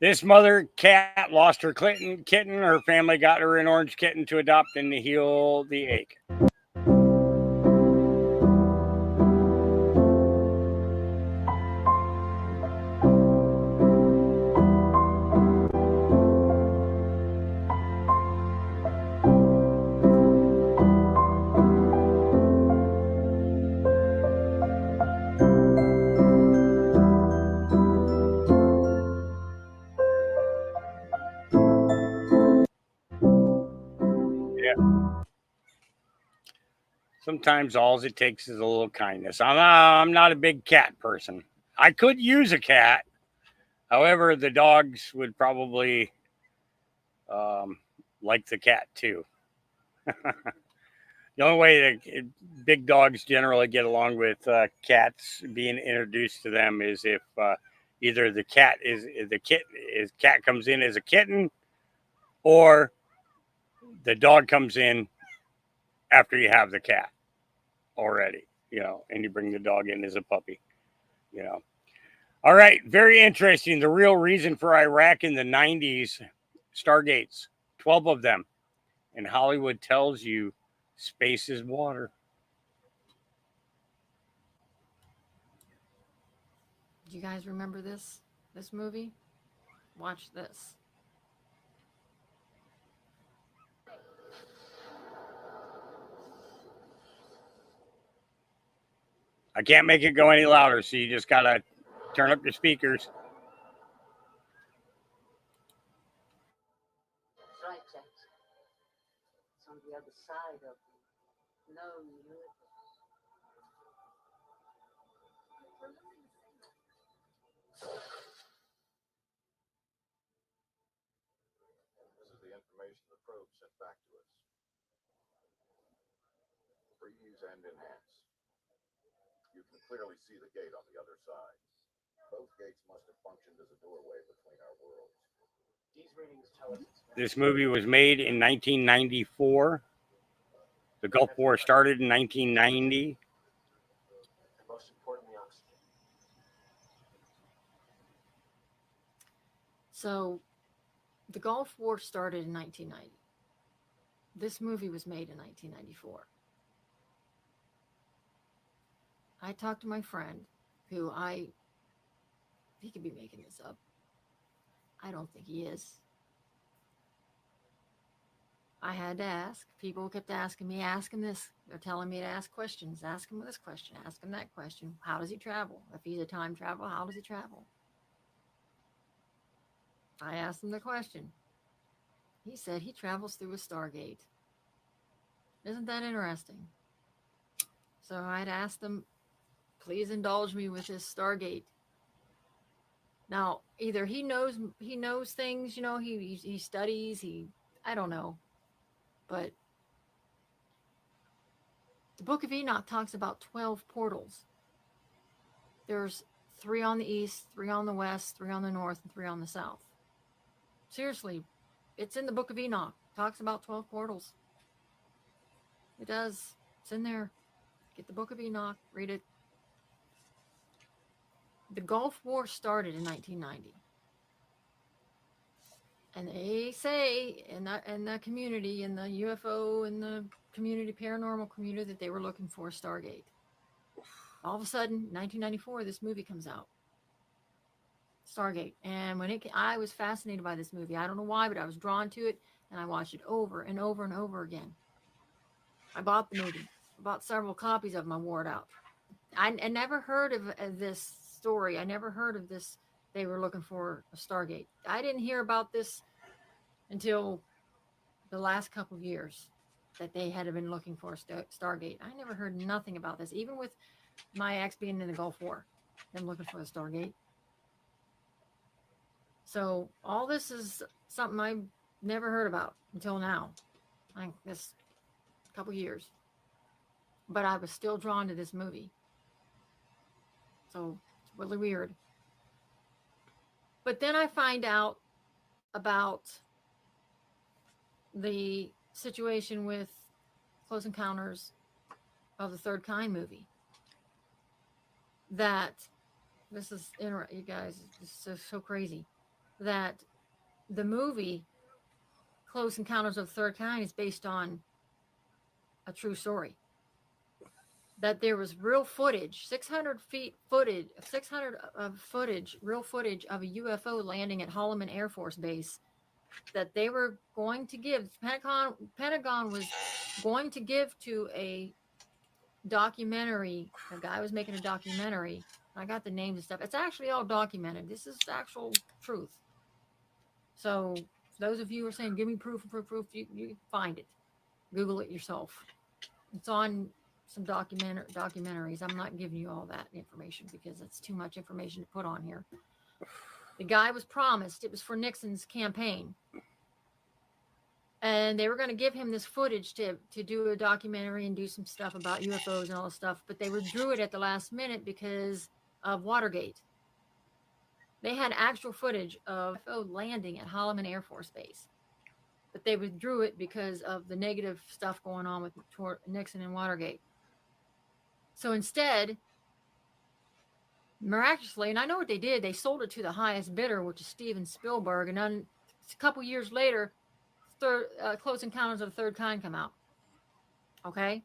Speaker 15: This mother cat lost her kitten. Her family got her an orange kitten to adopt and to heal the ache. Sometimes all it takes is a little kindness. I'm not a big cat person. I could use a cat. However, the dogs would probably like the cat too. The only way that big dogs generally get along with cats being introduced to them is if either the cat comes in as a kitten, or the dog comes in after you have the cat already, and you bring the dog in as a puppy, All right, very interesting. The real reason for Iraq in the 90s, Stargates, 12 of them, and Hollywood tells you space is water.
Speaker 2: Do you guys remember this movie? Watch this.
Speaker 15: I can't make it go any louder, so you just gotta turn up your speakers.
Speaker 7: It's on the other side of the known universe.
Speaker 11: This is the information the probe sent back to us. Freeze and enhance. You can clearly see the gate on the other side. Both gates must have functioned as a doorway between our worlds. These readings tell us
Speaker 15: This movie was made in 1994. The Gulf War started in 1990.
Speaker 11: and most importantly oxygen.
Speaker 2: So, the Gulf War started in 1990. This movie was made in 1994. I talked to my friend who he could be making this up. I don't think he is. I had to ask. People kept asking me, ask him this. They're telling me to ask questions. Ask him this question. Ask him that question. How does he travel? If he's a time traveler, how does he travel? I asked him the question. He said he travels through a Stargate. Isn't that interesting? So I'd asked him, please indulge me with this Stargate. Now, either he knows things, he studies, I don't know. But the Book of Enoch talks about 12 portals. There's 3 on the east, 3 on the west, 3 on the north, and 3 on the south. Seriously, it's in the Book of Enoch. It talks about 12 portals. It does. It's in there. Get the Book of Enoch, read it. The Gulf War started in 1990. And they say in the community, in the UFO, in the community, paranormal community, that they were looking for a Stargate. All of a sudden, 1994, this movie comes out. Stargate. And I was fascinated by this movie. I don't know why, but I was drawn to it, and I watched it over and over and over again. I bought the movie. I bought several copies of them. I wore it out. I never heard of this story. I never heard of this. They were looking for a Stargate. I didn't hear about this until the last couple of years, that they had been looking for a Stargate. I never heard nothing about this, even with my ex being in the Gulf War, them looking for a Stargate. So all this is something I never heard about until now, like this couple years. But I was still drawn to this movie. So it's really weird. But then I find out about the situation with Close Encounters of the Third Kind movie. That this is you guys, this is so crazy. That the movie Close Encounters of the Third Kind is based on a true story. That there was real footage, 600 footage, real footage of a UFO landing at Holloman Air Force Base, that they were going to give, Pentagon was going to give to a documentary. A guy was making a documentary. I got the names and stuff. It's actually all documented. This is actual truth. So those of you who are saying, give me proof, you find it. Google it yourself. It's on some documentaries. I'm not giving you all that information because it's too much information to put on here. The guy was promised, it was for Nixon's campaign, and they were going to give him this footage to do a documentary and do some stuff about UFOs and all this stuff, but they withdrew it at the last minute because of Watergate. They had actual footage of UFO landing at Holloman Air Force Base, but they withdrew it because of the negative stuff going on with Nixon and Watergate. So instead, miraculously, and I know what they did, they sold it to the highest bidder, which is Steven Spielberg, and then a couple years later, Close Encounters of the Third Kind come out. Okay?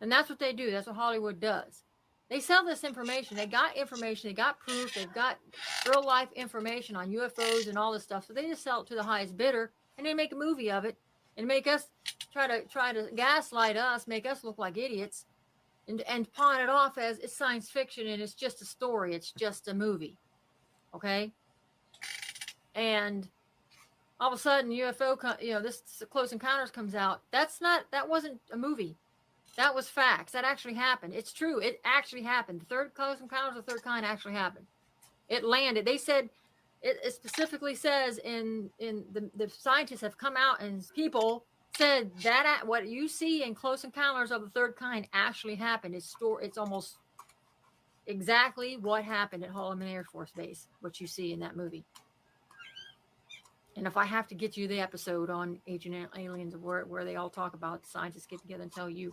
Speaker 2: And that's what they do. That's what Hollywood does. They sell this information. They got information. They got proof. They've got real life information on UFOs and all this stuff. So they just sell it to the highest bidder, and they make a movie of it and make us try to gaslight us, make us look like idiots, and pawn it off as it's science fiction and it's just a story. It's just a movie. Okay? And all of a sudden, UFO, this Close Encounters comes out. That wasn't a movie. That was facts. That actually happened. It's true. It actually happened. The third Close Encounters of the Third Kind actually happened. It landed. They said, it specifically says in the scientists have come out and people said that what you see in Close Encounters of the Third Kind actually happened. It's almost exactly what happened at Holloman Air Force Base, what you see in that movie. And if I have to get you the episode on Agent Aliens where they all talk about, scientists get together and tell you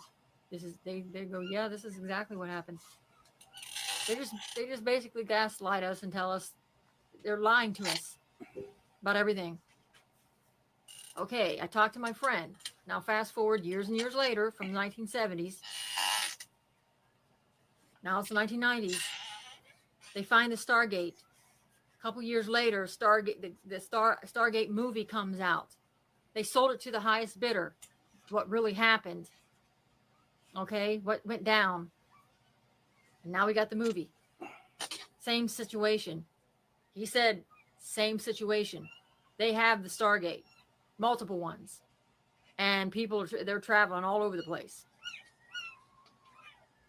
Speaker 2: they go, yeah, this is exactly what happened. They just basically gaslight us and tell us they're lying to us about everything. Okay, I talked to my friend. Now fast forward years and years later from the 1970s. Now it's the 1990s. They find the Stargate. A couple years later, Stargate, the Stargate movie comes out. They sold it to the highest bidder. What really happened? Okay, what went down? And now we got the movie. Same situation. He said, same situation. They have the Stargate, multiple ones, and people they're traveling all over the place.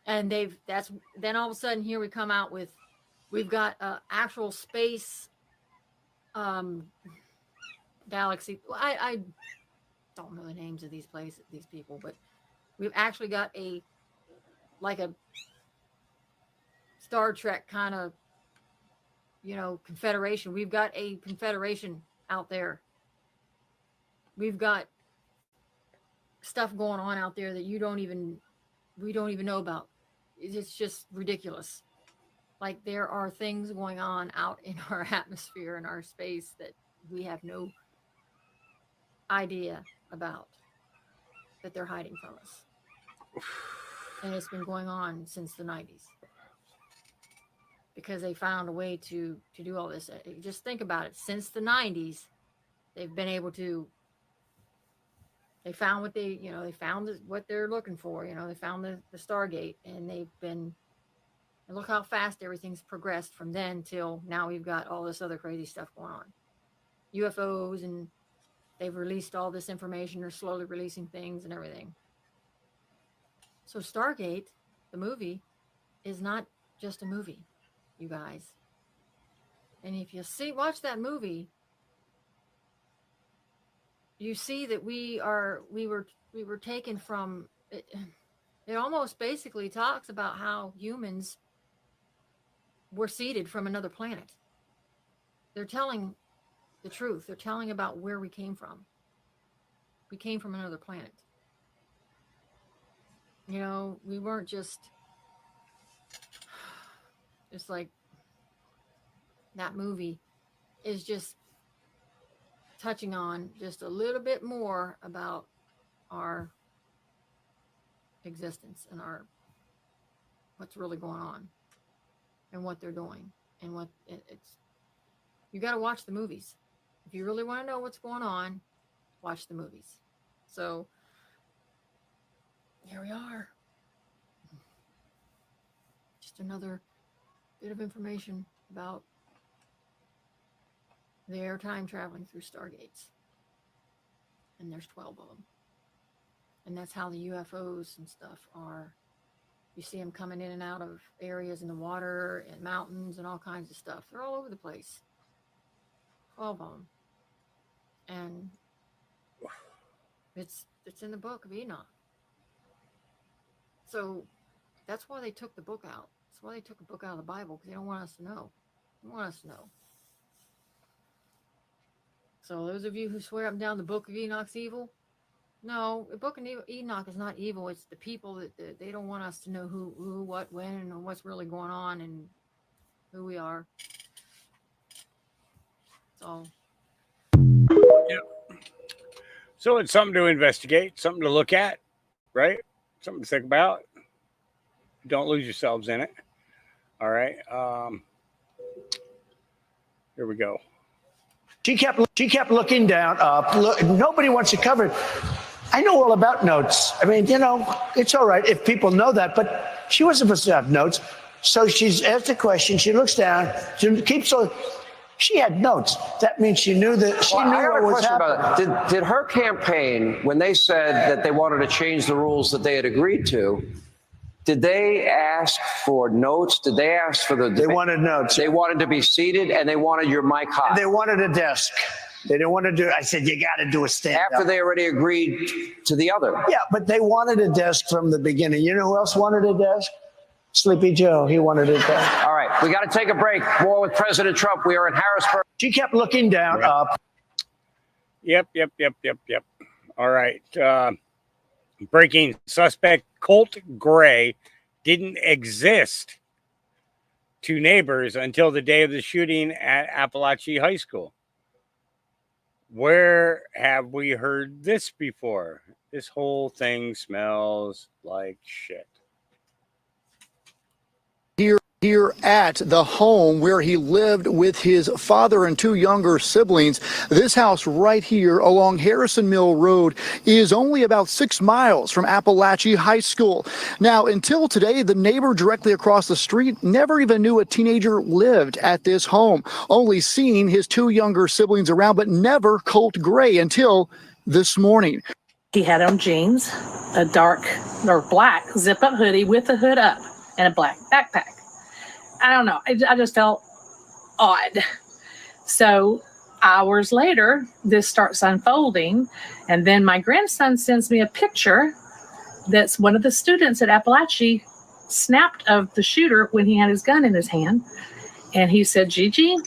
Speaker 2: And then all of a sudden here we come out with. We've got actual space galaxy. I don't know the names of these people, but we've actually got a Star Trek kind of, confederation. We've got a confederation out there. We've got stuff going on out there that we don't even know about. It's just ridiculous. Like there are things going on out in our atmosphere and our space that we have no idea about, that they're hiding from us. And it's been going on since the 90s because they found a way to do all this. Just think about it. Since the 90s, they've been able to, they found what they found what they're looking for. They found the Stargate, and they've been, and look how fast everything's progressed from then till now. We've got all this other crazy stuff going on. UFOs, and they've released all this information. They're slowly releasing things and everything. So Stargate, the movie, is not just a movie, you guys. And if you watch that movie, you see that we were taken from it. It almost basically talks about how humans were seeded from another planet. They're telling the truth. They're telling about where we came from. We came from another planet. We weren't just like that movie is just touching on just a little bit more about our existence and what's really going on and what they're doing and what it's. You got to watch the movies if you really want to know what's going on. Watch the movies. So here we are. Just another bit of information about their time traveling through Stargates. And there's 12 of them. And that's how the UFOs and stuff are You see them coming in and out of areas in the water and mountains and all kinds of stuff. They're all over the place. 12 of them. And it's in the book of Enoch. So that's why they took the book out. That's why they took the book out of the Bible, because they don't want us to know. They don't want us to know. So those of you who swear up and down the book of Enoch's evil, no, the book of Enoch is not evil. It's the people that they don't want us to know who, what, when, and what's really going on and who we are. So.
Speaker 15: Yeah. So it's something to investigate, something to look at, right? Something to think about. Don't lose yourselves in it. All right. Here we go.
Speaker 8: She kept looking down, up. Nobody wants to cover it. I know all about notes. I mean, it's all right if people know that, but she wasn't supposed to have notes. So she's asked a question. She looks down. She had notes. That means she knew that she knew what was happening.
Speaker 10: About it. Did her campaign, when they said that they wanted to change the rules that they had agreed to, did they ask for notes? Did they ask for
Speaker 8: They wanted notes.
Speaker 10: They wanted to be seated, and they wanted your mic hot.
Speaker 8: They wanted a desk. They didn't want to do. I said, you got to do a stand up.
Speaker 10: After they already agreed to the other.
Speaker 8: Yeah, but they wanted a desk from the beginning. You know who else wanted a desk? Sleepy Joe. He wanted a desk.
Speaker 10: All right, we got to take a break. More with President Trump. We are in Harrisburg.
Speaker 8: She kept looking down, up.
Speaker 15: Yep. All right. Breaking: suspect Colt Gray didn't exist to neighbors until the day of the shooting at Appalachia High School. Where have we heard this before? This whole thing smells like shit.
Speaker 12: Here at the home where he lived with his father and two younger siblings. This house right here along Harrison Mill Road is only about 6 miles from Appalachia High School. Now, until today, the neighbor directly across the street never even knew a teenager lived at this home, only seeing his two younger siblings around, but never Colt Gray until this morning.
Speaker 13: He had on jeans, a dark or black zip-up hoodie with the hood up, and a black backpack. I don't know. I just felt odd. So hours later, this starts unfolding. And then my grandson sends me a picture that's one of the students at Appalachia snapped of the shooter when he had his gun in his hand. And he said, Gigi,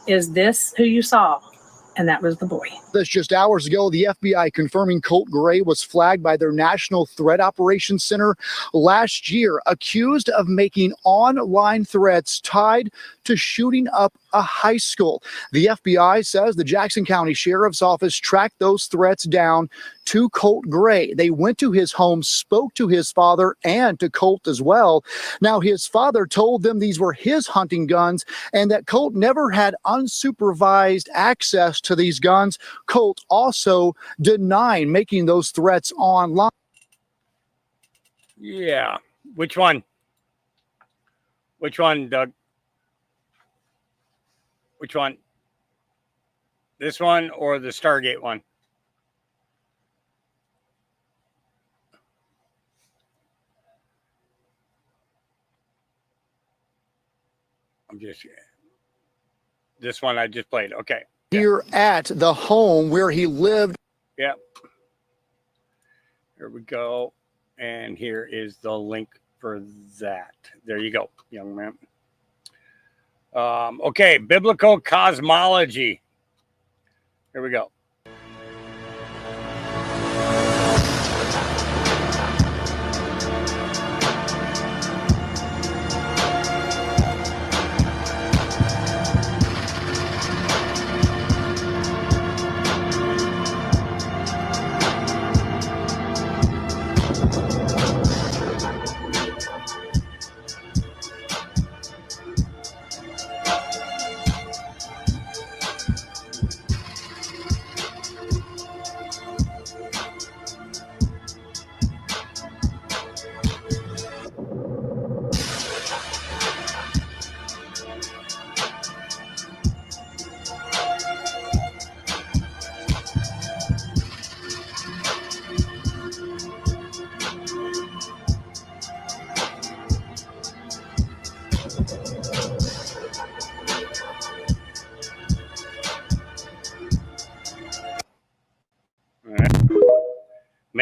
Speaker 13: is this who you saw? And that was the boy.
Speaker 12: This just hours ago, the FBI confirming Colt Gray was flagged by their National Threat Operations Center last year, accused of making online threats tied to shooting up a high school. The FBI says the Jackson County Sheriff's Office tracked those threats down to Colt Gray. They went to his home, spoke to his father and to Colt as well. Now, his father told them these were his hunting guns and that Colt never had unsupervised access to these guns. Colt also denying making those threats online.
Speaker 15: Yeah. Which one? Which one, Doug? Which one? This one or the Stargate one? This one I just played. Okay.
Speaker 12: Here at the home where he lived.
Speaker 15: Yep. Here we go. And here is the link for that. There you go, young man. Okay, biblical cosmology. Here we go.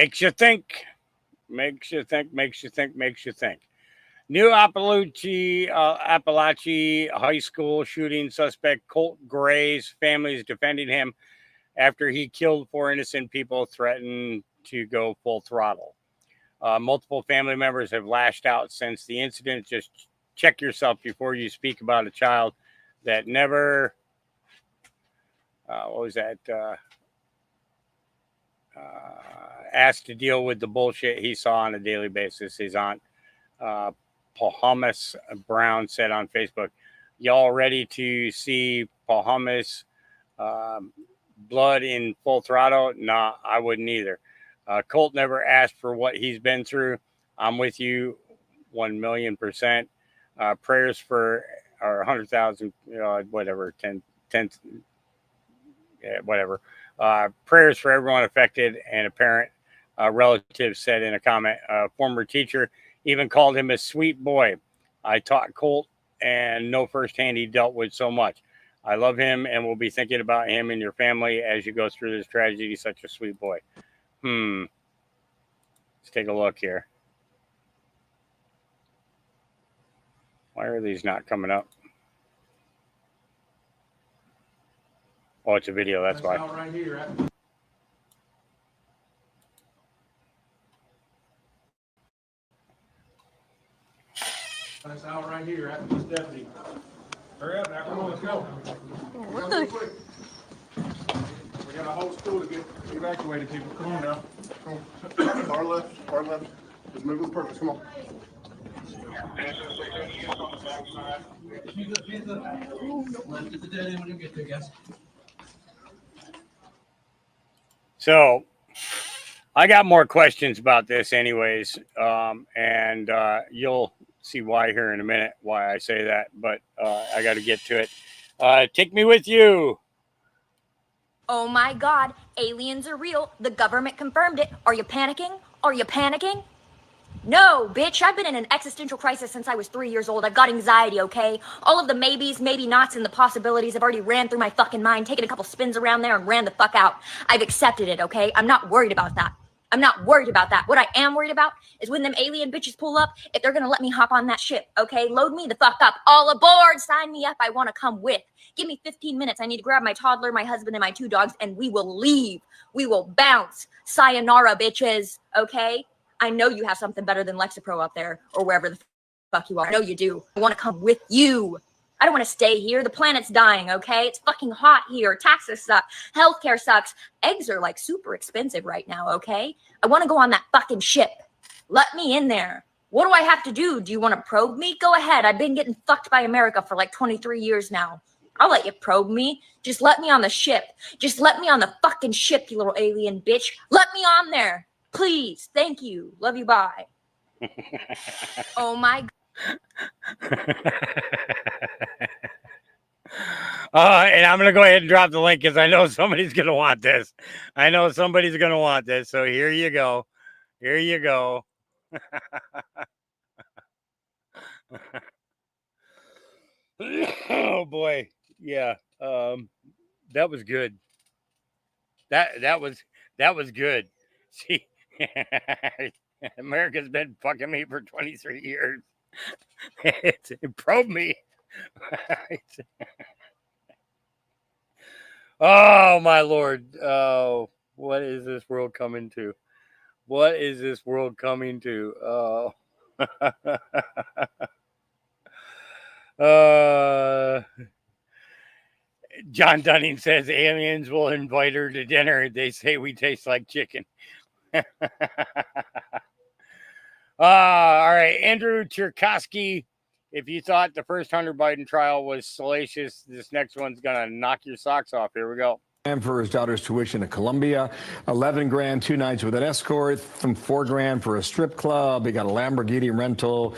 Speaker 15: makes you think. Makes you think. New Appalachia High School shooting suspect Colt Gray's family is defending him after he killed 4 innocent people, threatened to go full throttle. Multiple family members have lashed out since the incident. Just check yourself before you speak about a child that never, asked to deal with the bullshit he saw on a daily basis. His aunt, Pahamas Brown, said on Facebook, "Y'all ready to see Pahamas blood in full throttle? Nah, I wouldn't either. Colt never asked for what he's been through. I'm with you 1,000,000%. Prayers for our 100,000, whatever, 10, yeah, whatever. Prayers for everyone affected." And a parent, relative said in a comment, a former teacher even called him a sweet boy. "I taught Colt and know firsthand he dealt with so much. I love him and will be thinking about him and your family as you go through this tragedy. He's such a sweet boy." Let's take a look here. Why are these not coming up? Oh, it's a video, that's why.
Speaker 1: Right here. That's out right here after this deputy. Hurry up now, come on, let's go.
Speaker 16: What the?
Speaker 1: We got a whole school to get evacuated, people. Come on now. Come on. Far left, far left. Just move with purpose, come on.
Speaker 15: So I got more questions about this anyways, and you'll see why here in a minute, why I say that, but I got to get to it. Take me with you.
Speaker 17: Oh my God, aliens are real. The government confirmed it. Are you panicking? Are you panicking? No, bitch, I've been in an existential crisis since I was 3 years old. I've got anxiety, okay? All of the maybes, maybe nots, and the possibilities have already ran through my fucking mind, taken a couple spins around there and ran the fuck out. I've accepted it, okay? I'm not worried about that. I'm not worried about that. What I am worried about is when them alien bitches pull up, if they're gonna let me hop on that ship, okay? Load me the fuck up. All aboard, sign me up. I wanna come with. Give me 15 minutes. I need to grab my toddler, my husband, and my 2 dogs, and we will leave. We will bounce. Sayonara, bitches, okay? I know you have something better than Lexapro up there or wherever the fuck you are. I know you do. I want to come with you. I don't want to stay here. The planet's dying, okay? It's fucking hot here. Taxes suck. Healthcare sucks. Eggs are like super expensive right now, okay? I want to go on that fucking ship. Let me in there. What do I have to do? Do you want to probe me? Go ahead. I've been getting fucked by America for like 23 years now. I'll let you probe me. Just let me on the ship. Just let me on the fucking ship, you little alien bitch. Let me on there. Please. Thank you. Love you. Bye. Oh my
Speaker 15: and I'm going to go ahead and drop the link because I know somebody's going to want this. I know somebody's going to want this. So here you go. Here you go. Oh boy. Yeah. That was good. That was good. See, America's been fucking me for 23 years. It probed me. Oh my Lord. Oh, what is this world coming to? What is this world coming to? Oh. John Dunning says aliens will invite her to dinner. They say we taste like chicken. All right, Andrew Cherkasky. If you thought the first Hunter Biden trial was salacious, this next one's gonna knock your socks off. Here we go.
Speaker 18: And for his daughter's tuition at Columbia, 11 grand, 2 nights with an escort, from 4 grand for a strip club. He got a Lamborghini rental.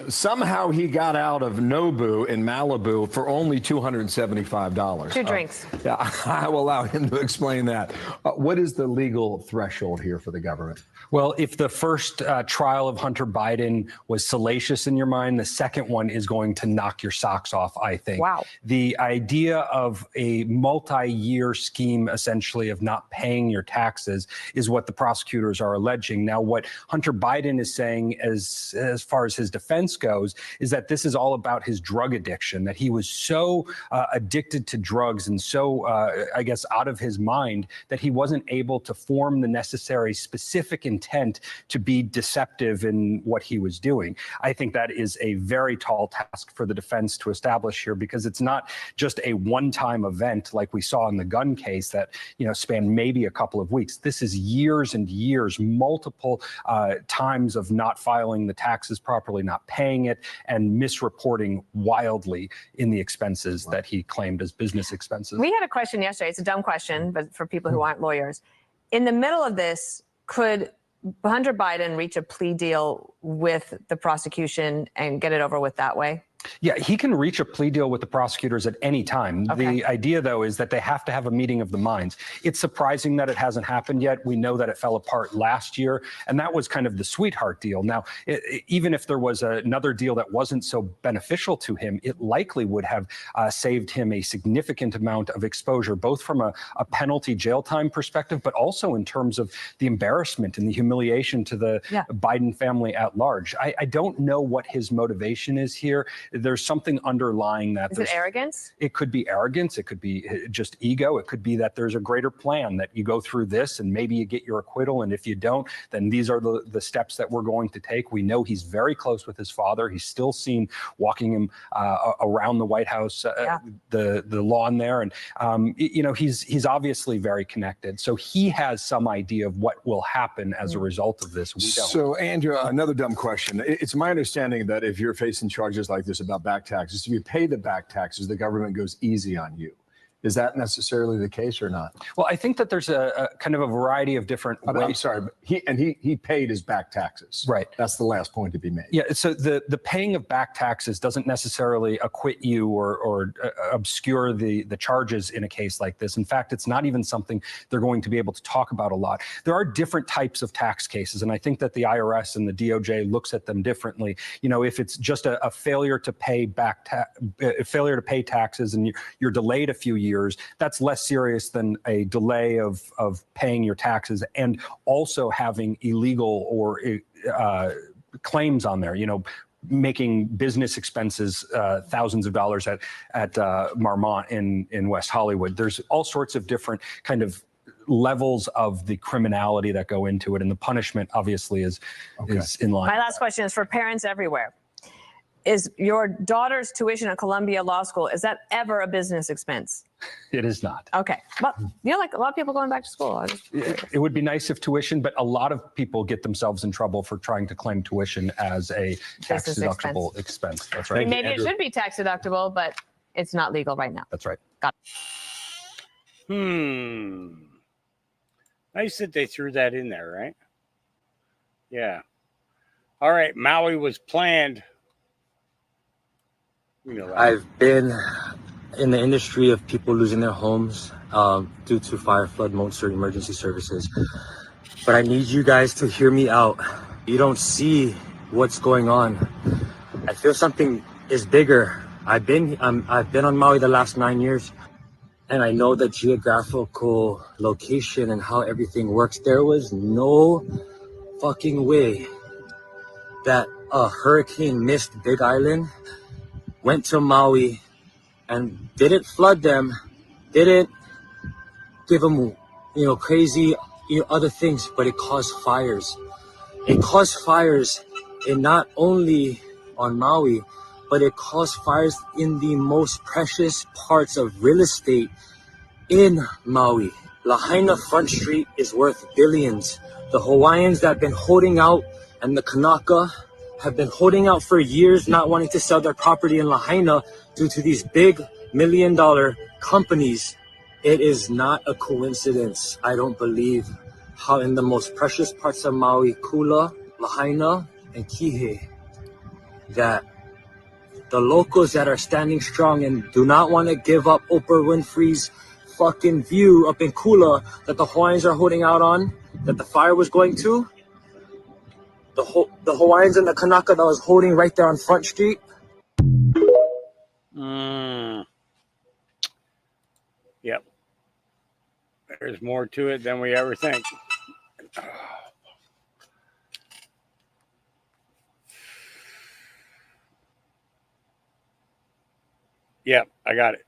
Speaker 18: Somehow he got out of Nobu in Malibu for only $275.
Speaker 19: 2 drinks.
Speaker 18: Yeah, I will allow him to explain that. What is the legal threshold here for the government?
Speaker 20: Well, if the first trial of Hunter Biden was salacious in your mind, the second one is going to knock your socks off, I think.
Speaker 19: Wow.
Speaker 20: The idea of a multi-year year scheme, essentially, of not paying your taxes is what the prosecutors are alleging. Now, what Hunter Biden is saying, as far as his defense goes, is that this is all about his drug addiction, that he was so addicted to drugs and so, I guess, out of his mind that he wasn't able to form the necessary specific intent to be deceptive in what he was doing. I think that is a very tall task for the defense to establish here, because it's not just a one-time event like we saw in the gun case that, you know, spanned maybe a couple of weeks. This is years and years, multiple times of not filing the taxes properly, not paying it, and misreporting wildly in the expenses that he claimed as business expenses.
Speaker 3: We had a question yesterday. It's a dumb question, but for people who aren't lawyers, in the middle of this, could Hunter Biden reach a plea deal with the prosecution and get it over with that way?
Speaker 20: Yeah, he can reach a plea deal with the prosecutors at any time.
Speaker 3: Okay.
Speaker 20: The idea, though, is that they have to have a meeting of the minds. It's surprising that it hasn't happened yet. We know that it fell apart last year, and that was kind of the sweetheart deal. Now, even if there was another deal that wasn't so beneficial to him, it likely would have saved him a significant amount of exposure, both from a penalty jail time perspective, but also in terms of the embarrassment and the humiliation to the Biden family at large. I don't know what his motivation is here. There's something underlying that.
Speaker 3: Is it arrogance?
Speaker 20: It could be arrogance. It could be just ego. It could be that there's a greater plan, that you go through this and maybe you get your acquittal. And if you don't, then these are the steps that we're going to take. We know he's very close with his father. He's still seen walking him around the White House, the lawn there. And, you know, he's obviously very connected. So he has some idea of what will happen as a result of this. We don't.
Speaker 18: So, Andrew, another dumb question. It's my understanding that if you're facing charges like this about back taxes, if you pay the back taxes, the government goes easy on you. Is that necessarily the case or not?
Speaker 20: Well, I think that there's a kind of a variety of different ways.
Speaker 18: I'm sorry, but he paid his back taxes.
Speaker 20: Right.
Speaker 18: That's the last point to be made.
Speaker 20: Yeah. So the paying of back taxes doesn't necessarily acquit you or obscure the charges in a case like this. In fact, it's not even something they're going to be able to talk about a lot. There are different types of tax cases, and I think that the IRS and the DOJ looks at them differently. You know, if it's just a failure to pay taxes and you're delayed a few years, that's less serious than a delay of paying your taxes and also having illegal or claims on there, you know, making business expenses thousands of dollars at Marmont in West Hollywood. There's all sorts of different kind of levels of the criminality that go into it, and the punishment obviously is in line.
Speaker 3: My last question is for parents everywhere. Is your daughter's tuition at Columbia Law School, is that ever a business expense?
Speaker 20: It is not.
Speaker 3: Okay. But, you know, like a lot of people going back to school.
Speaker 20: It would be nice if tuition, but a lot of people get themselves in trouble for trying to claim tuition as a tax deductible expense. That's right.
Speaker 3: Maybe it should be tax deductible, but it's not legal right now.
Speaker 20: That's right.
Speaker 3: Got it.
Speaker 15: Nice that they threw that in there, right? Yeah. All right. Maui was planned. You know,
Speaker 4: I've been in the industry of people losing their homes due to fire, flood, monster emergency services. But I need you guys to hear me out. You don't see what's going on. I feel something is bigger. I've been on Maui the last 9 years, and I know the geographical location and how everything works. There was no fucking way that a hurricane missed Big Island, went to Maui, and didn't flood them, didn't give them, you know, crazy, you know, other things, but it caused fires. It caused fires in not only on Maui, but it caused fires in the most precious parts of real estate in Maui. Lahaina Front Street is worth billions. The Hawaiians that have been holding out and the Kanaka have been holding out for years, not wanting to sell their property in Lahaina due to these big $1 million companies. It is not a coincidence, I don't believe, how in the most precious parts of Maui, Kula, Lahaina, and Kihei, that the locals that are standing strong and do not want to give up Oprah Winfrey's fucking view up in Kula that the Hawaiians are holding out on, that the fire was going to, the Hawaiians and the Kanaka that was holding right there on Front Street.
Speaker 15: Yep. There's more to it than we ever think. Yep, I got it.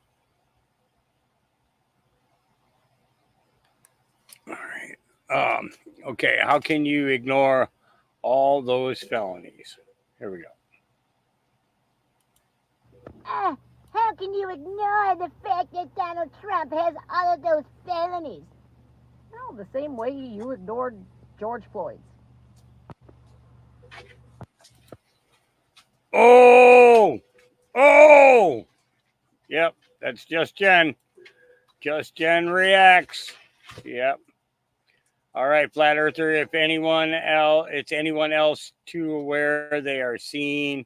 Speaker 15: All right. Okay, how can you ignore all those felonies? Here we go.
Speaker 5: How can you ignore the fact that Donald Trump has all of those felonies?
Speaker 6: No, the same way you ignored George Floyd's.
Speaker 15: Oh! Yep, that's Just Jen. Just Jen reacts. Yep. All right, Flat Earther, if anyone else too aware they are seeing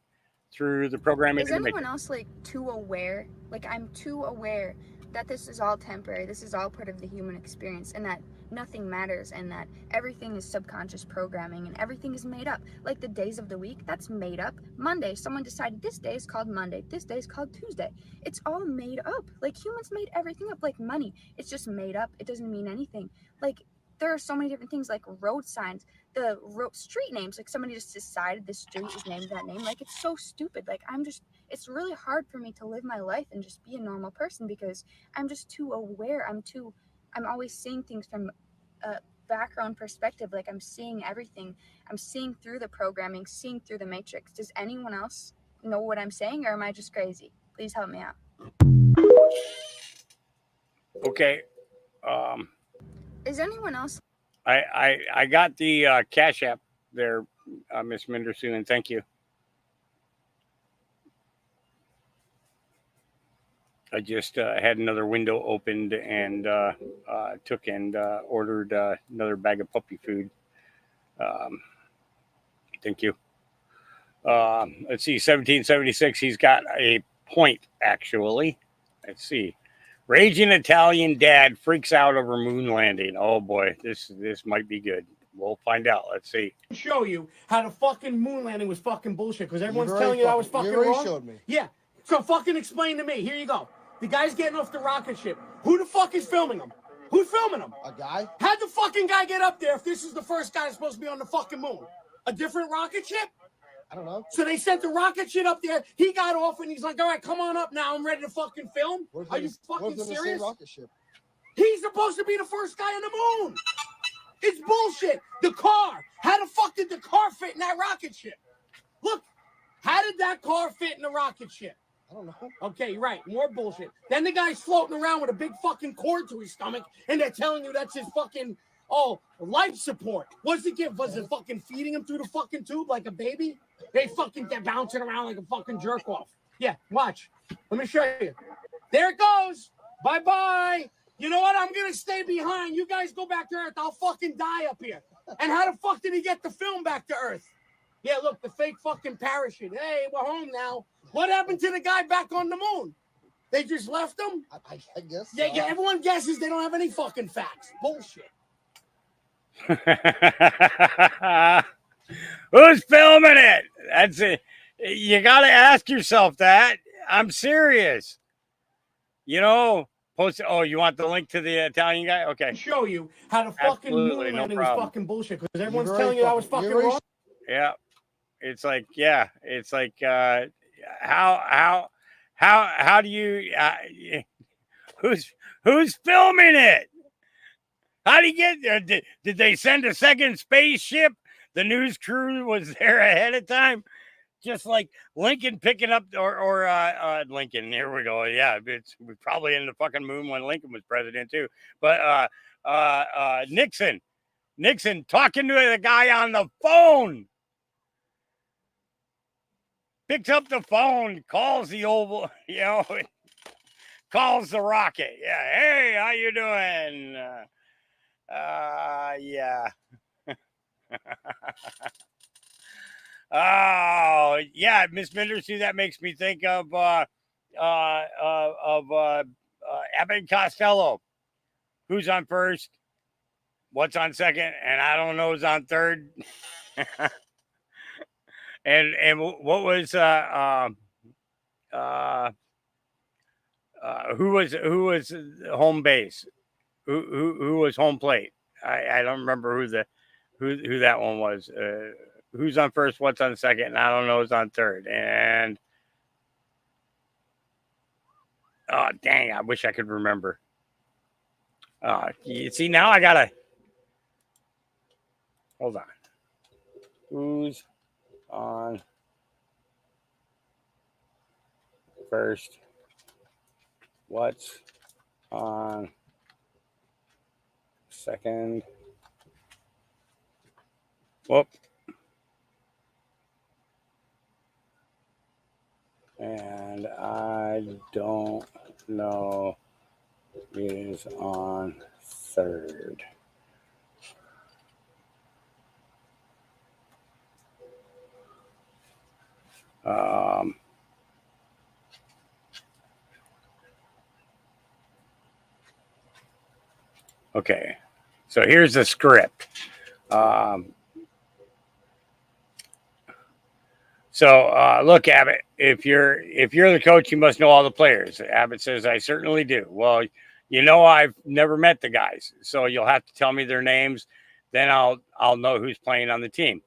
Speaker 15: through the programming.
Speaker 9: Is anyone else like too aware? Like I'm too aware that this is all temporary. This is all part of the human experience, and that nothing matters, and that everything is subconscious programming, and everything is made up. Like the days of the week, that's made up. Monday, someone decided this day is called Monday. This day is called Tuesday. It's all made up. Like humans made everything up. Like money, it's just made up. It doesn't mean anything. Like there are so many different things, like road signs, the street names. Like somebody just decided this street is named that name. Like it's so stupid. Like it's really hard for me to live my life and just be a normal person because I'm just too aware. I'm always seeing things from a background perspective. Like I'm seeing everything. I'm seeing through the programming, seeing through the matrix. Does anyone else know what I'm saying, or am I just crazy? Please help me out.
Speaker 15: Okay.
Speaker 9: Is anyone else?
Speaker 15: I got the Cash App there, Miss Mendersohn, and thank you. I just had another window opened and took and ordered another bag of puppy food. Thank you. Let's see, 1776. He's got a point, actually. Let's see. Raging Italian dad freaks out over moon landing. Oh boy, this might be good. We'll find out. Let's see.
Speaker 16: Show you how the fucking moon landing was fucking bullshit because everyone's
Speaker 19: already
Speaker 16: telling you I was
Speaker 19: fucking-
Speaker 16: fucking
Speaker 19: you already
Speaker 16: wrong.
Speaker 19: showed me.
Speaker 16: Yeah. So fucking explain to me. Here you go. The guy's getting off the rocket ship. Who the fuck is filming him? Who's filming him?
Speaker 19: A guy?
Speaker 16: How'd the fucking guy get up there if this is the first guy that's supposed to be on the fucking moon? A different rocket ship?
Speaker 19: I don't know.
Speaker 16: So they sent the rocket ship up there. He got off and he's like, all right, come on up now. I'm ready to fucking film. Are you fucking serious?
Speaker 19: Rocket ship?
Speaker 16: He's supposed to be the first guy on the moon. It's bullshit. The car. How the fuck did the car fit in that rocket ship? Look, how did that car fit in the rocket ship?
Speaker 19: I don't know.
Speaker 16: Okay, you're right. More bullshit. Then the guy's floating around with a big fucking cord to his stomach, and they're telling you that's his fucking, life support. What's it give? Was it fucking feeding him through the fucking tube like a baby? They're bouncing around like a fucking jerk off. Yeah, watch. Let me show you. There it goes. Bye-bye. You know what? I'm going to stay behind. You guys go back to Earth. I'll fucking die up here. And how the fuck did he get the film back to Earth? Yeah, look, the fake fucking parachute. Hey, we're home now. What happened to the guy back on the moon? They just left him?
Speaker 19: I guess
Speaker 16: Yeah,
Speaker 19: so.
Speaker 16: yeah, everyone guesses they don't have any fucking facts. Bullshit.
Speaker 15: Who's filming it? That's it. You got to ask yourself that. I'm serious. You know, post. Oh, you want the link to the Italian guy? Okay.
Speaker 16: Show you how the fucking
Speaker 15: Absolutely,
Speaker 16: moon
Speaker 15: no
Speaker 16: landing was
Speaker 15: problem.
Speaker 16: fucking bullshit because everyone's
Speaker 19: You're
Speaker 16: telling
Speaker 19: right,
Speaker 16: you I was
Speaker 19: fucking-
Speaker 16: fucking
Speaker 19: you're right.
Speaker 16: wrong.
Speaker 15: Yeah. It's like how do you who's filming it? How do you get there? Did they send a second spaceship? The news crew was there ahead of time, just like Lincoln picking up or Lincoln. Here we go. Yeah, we probably in the fucking moon when Lincoln was president too. But Nixon talking to the guy on the phone. Picks up the phone, calls the Oval, calls the rocket. Yeah, hey, how you doing? Yeah. Oh, yeah, Miss Mendersohn, that makes me think of Abbott and Costello. Who's on first? What's on second? And I don't know who's on third. And what was who was home base? who was home plate? I don't remember who that one was. Who's on first? What's on second? And I don't know who's on third. And oh dang, I wish I could remember. You see, now I gotta hold on. Who's on first? What's on second? Whoop. And I don't know is on third. Okay, so here's the script. Look, Abbott, if you're the coach, you must know all the players. Abbott says, I certainly do. Well, you know, I've never met the guys, so you'll have to tell me their names. Then I'll know who's playing on the team.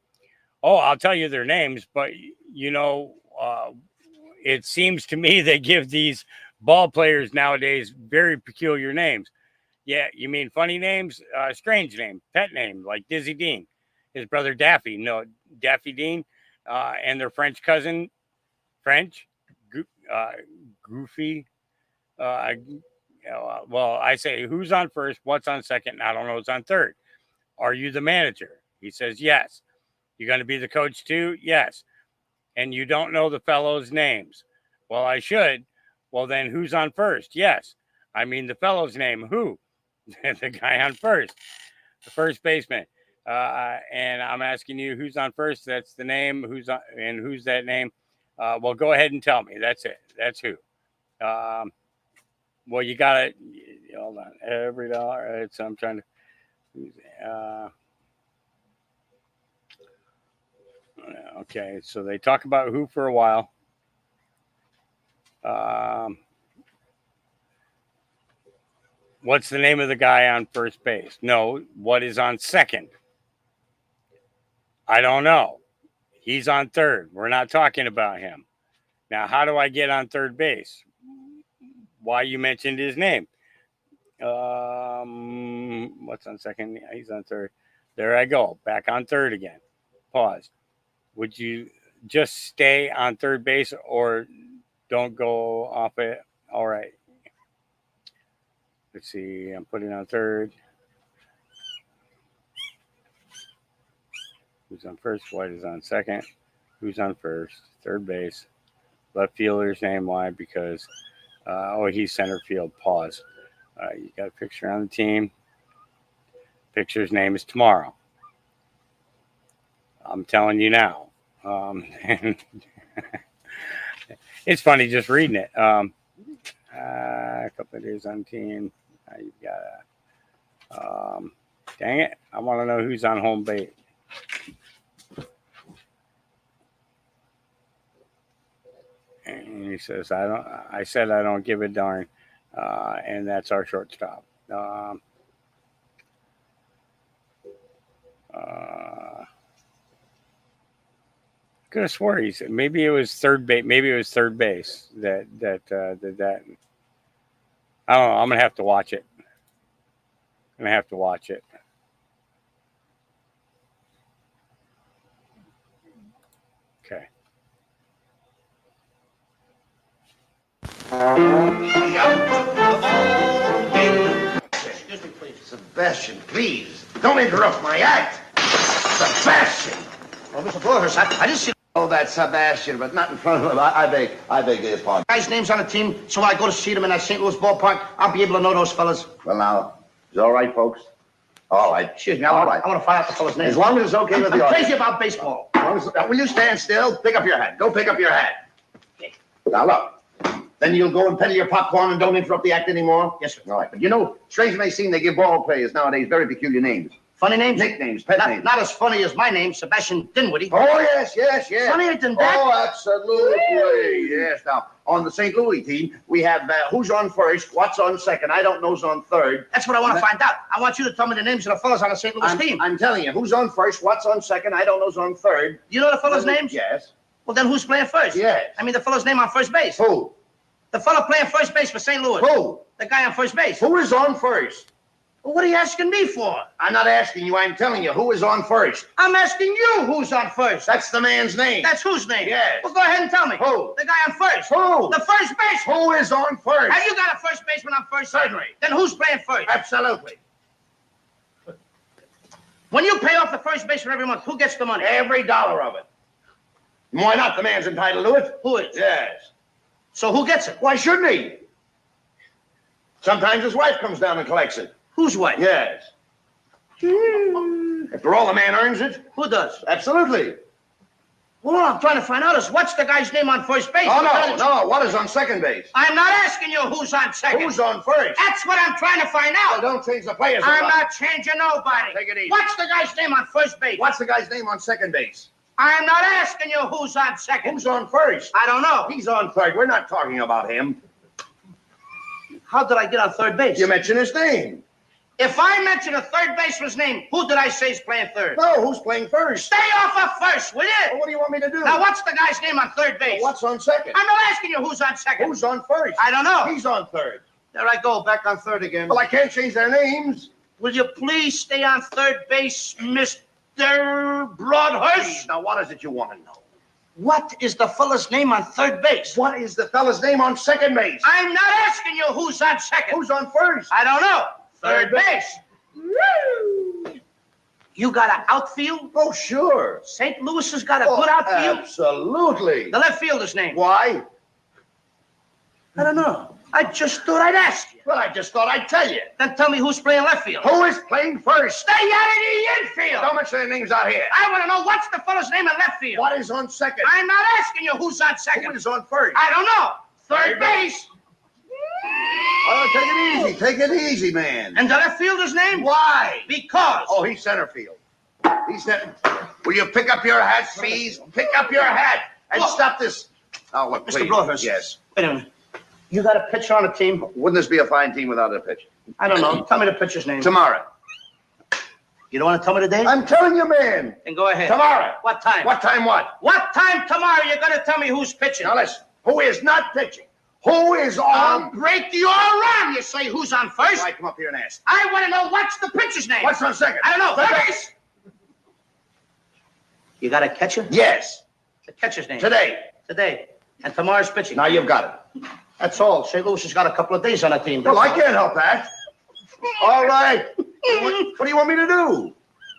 Speaker 15: Oh, I'll tell you their names, but you know, it seems to me they give these ball players nowadays very peculiar names. Yeah, you mean funny names? Strange name, pet name, like Dizzy Dean. His brother Daffy, no, Daffy Dean, and their French cousin, Goofy. Well, I say, who's on first? What's on second? I don't know who's on third. Are you the manager? He says, yes. You going to be the coach too? Yes. And you don't know the fellows' names? Well, I should. Well, then who's on first? Yes. I mean the fellow's name. Who? The guy on first. The first baseman. And I'm asking you who's on first. That's the name. Who's on, and who's that name? Well, go ahead and tell me. That's it. That's who. Well, you got to hold on. Every dollar. I'm trying to. Okay, so they talk about who for a while. What's the name of the guy on first base? No, what is on second? I don't know. He's on third. We're not talking about him. Now, how do I get on third base? Why you mentioned his name? What's on second? He's on third. There I go. Back on third again. Pause. Would you just stay on third base or don't go off it? All right. Let's see. I'm putting on third. Who's on first? White is on second. Who's on first? Third base. Left fielder's name. Why? Because, he's center field. Pause. You got a picture on the team. Picture's name is Tomorrow. I'm telling you now. It's funny just reading it. A couple of days on team. You've got dang it. I want to know who's on home base. And he says, I said I don't give a darn. And that's our shortstop. Could have swore he said maybe it was third base. Maybe it was third base that I don't know. I'm gonna have to watch it. Okay.
Speaker 14: Excuse me, please. Sebastian, please. Don't interrupt my act. Sebastian. Oh, Mr. Flores, I didn't see. Oh, that's Sebastian, but not in front of him. I beg your pardon. Guys' names on the team, so I go to see them in that St. Louis ballpark. I'll be able to know those fellas. Well, now, is it all right, folks? All right. Excuse me, all right. I want to find out the fellas' names. As long as it's okay with the audience. I'm crazy about baseball. Will you stand still? Pick up your hat. Go pick up your hat. Okay. Now, look. Then you'll go and peddle your popcorn and don't interrupt the act anymore? Yes, sir. All right. But you know, strange as it may seem, they give ball players nowadays very peculiar names. Funny names?
Speaker 10: Nicknames, pet names.
Speaker 14: Not as funny as my name, Sebastian Dinwiddie.
Speaker 10: Oh, yes, yes, yes.
Speaker 14: Funnier than that?
Speaker 10: Oh, absolutely. Yes. Now, on the St. Louis team, we have who's on first, what's on second. I don't know who's on third.
Speaker 14: That's what I want to find out. I want you to tell me the names of the fellas on the St. Louis team.
Speaker 10: I'm telling you, who's on first, what's on second. I don't know who's on third.
Speaker 14: You know the fellas' names?
Speaker 10: Yes.
Speaker 14: Well, then who's playing first?
Speaker 10: Yes.
Speaker 14: I mean, the fellow's name on first base.
Speaker 10: Who?
Speaker 14: The fellow playing first base for St. Louis.
Speaker 10: Who?
Speaker 14: The guy on first base.
Speaker 10: Who is on first?
Speaker 14: Well, what are you asking me for?
Speaker 10: I'm not asking you. I'm telling you who is on first.
Speaker 14: I'm asking you who's on first.
Speaker 10: That's the man's name.
Speaker 14: That's whose name?
Speaker 10: Yes.
Speaker 14: Well, go ahead and tell me.
Speaker 10: Who?
Speaker 14: The guy on first.
Speaker 10: Who?
Speaker 14: The first baseman.
Speaker 10: Who is on first?
Speaker 14: Have you got a first baseman on first?
Speaker 10: Certainly.
Speaker 14: Then who's playing first?
Speaker 10: Absolutely.
Speaker 14: When you pay off the first baseman every month, who gets the money?
Speaker 10: Every dollar of it. Why not? The man's entitled to it.
Speaker 14: Who is?
Speaker 10: Yes.
Speaker 14: So who gets it?
Speaker 10: Why shouldn't he? Sometimes his wife comes down and collects it.
Speaker 14: Whose wife?
Speaker 10: Yes. After all, the man earns it.
Speaker 14: Who does?
Speaker 10: Absolutely.
Speaker 14: Well, all I'm trying to find out is what's the guy's name on first base?
Speaker 10: Oh, no. What is on second base?
Speaker 14: I'm not asking you who's on second.
Speaker 10: Who's on first?
Speaker 14: That's what I'm trying to find out.
Speaker 10: Well, don't change the players.
Speaker 14: I'm not changing nobody.
Speaker 10: Take it easy.
Speaker 14: What's the guy's name on first base?
Speaker 10: What's the guy's name on second base?
Speaker 14: I'm not asking you who's on second.
Speaker 10: Who's on first?
Speaker 14: I don't know.
Speaker 10: He's on third. We're not talking about him.
Speaker 14: How did I get on third base?
Speaker 10: You mentioned his name.
Speaker 14: If I mention a third baseman's name, who did I say is playing third?
Speaker 10: No, who's playing first?
Speaker 14: Stay off of first, will you?
Speaker 10: Well, what do you want me to do?
Speaker 14: Now, what's the guy's name on third base?
Speaker 10: Well, what's on second?
Speaker 14: I'm not asking you who's on second.
Speaker 10: Who's on first?
Speaker 14: I don't know.
Speaker 10: He's on third.
Speaker 14: There I go, back on third again.
Speaker 10: Well, I can't change their names.
Speaker 14: Will you please stay on third base, Mr. Broadhurst?
Speaker 10: Now, what is it you want to know?
Speaker 14: What is the fella's name on third base?
Speaker 10: What is the fella's name on second base?
Speaker 14: I'm not asking you who's on second.
Speaker 10: Who's on first?
Speaker 14: I don't know.
Speaker 10: Third base.
Speaker 14: You got an outfield?
Speaker 10: Oh, sure.
Speaker 14: St. Louis has got a good outfield?
Speaker 10: Absolutely.
Speaker 14: The left fielder's name?
Speaker 10: Why?
Speaker 14: I don't know. I just thought I'd ask you.
Speaker 10: Well, I just thought I'd tell you.
Speaker 14: Then tell me who's playing left field.
Speaker 10: Who is playing first?
Speaker 14: Stay out of the infield.
Speaker 10: Don't mention their names out here.
Speaker 14: I want to know what's the fellow's name in left field.
Speaker 10: What is on second?
Speaker 14: I'm not asking you who's on second.
Speaker 10: Who is on first?
Speaker 14: I don't know. Third base.
Speaker 10: Oh, take it easy. Take it easy, man.
Speaker 14: And the left fielder's name?
Speaker 10: Why?
Speaker 14: Because.
Speaker 10: Oh, he's center field. He's center. Will you pick up your hat, please? Pick up your hat and stop this. Oh, look,
Speaker 14: Mr.
Speaker 10: please.
Speaker 14: Broadhurst.
Speaker 10: Yes.
Speaker 14: Wait a minute. You got a pitcher on the team?
Speaker 10: Wouldn't this be a fine team without a pitcher?
Speaker 14: I don't know. Tell me the pitcher's name.
Speaker 10: Tomorrow.
Speaker 14: You don't want to tell me the date?
Speaker 10: I'm telling you, man.
Speaker 14: Then go ahead.
Speaker 10: Tomorrow.
Speaker 14: What time?
Speaker 10: What time what?
Speaker 14: What time tomorrow you're going to tell me who's pitching?
Speaker 10: Now listen. Who is not pitching? Who is on?
Speaker 14: I'll break your arm. You say who's on first?
Speaker 10: Why come up here and ask?
Speaker 14: I want to know what's the pitcher's name.
Speaker 10: What's on second?
Speaker 14: I don't know.
Speaker 10: Third
Speaker 14: Base. You got a catcher?
Speaker 10: Yes.
Speaker 14: The catcher's name.
Speaker 10: Today.
Speaker 14: And tomorrow's pitching.
Speaker 10: Now you've got it.
Speaker 14: That's all. St. Louis has got a couple of days on the team.
Speaker 10: Well, I can't help that. All right. What do you want me to do?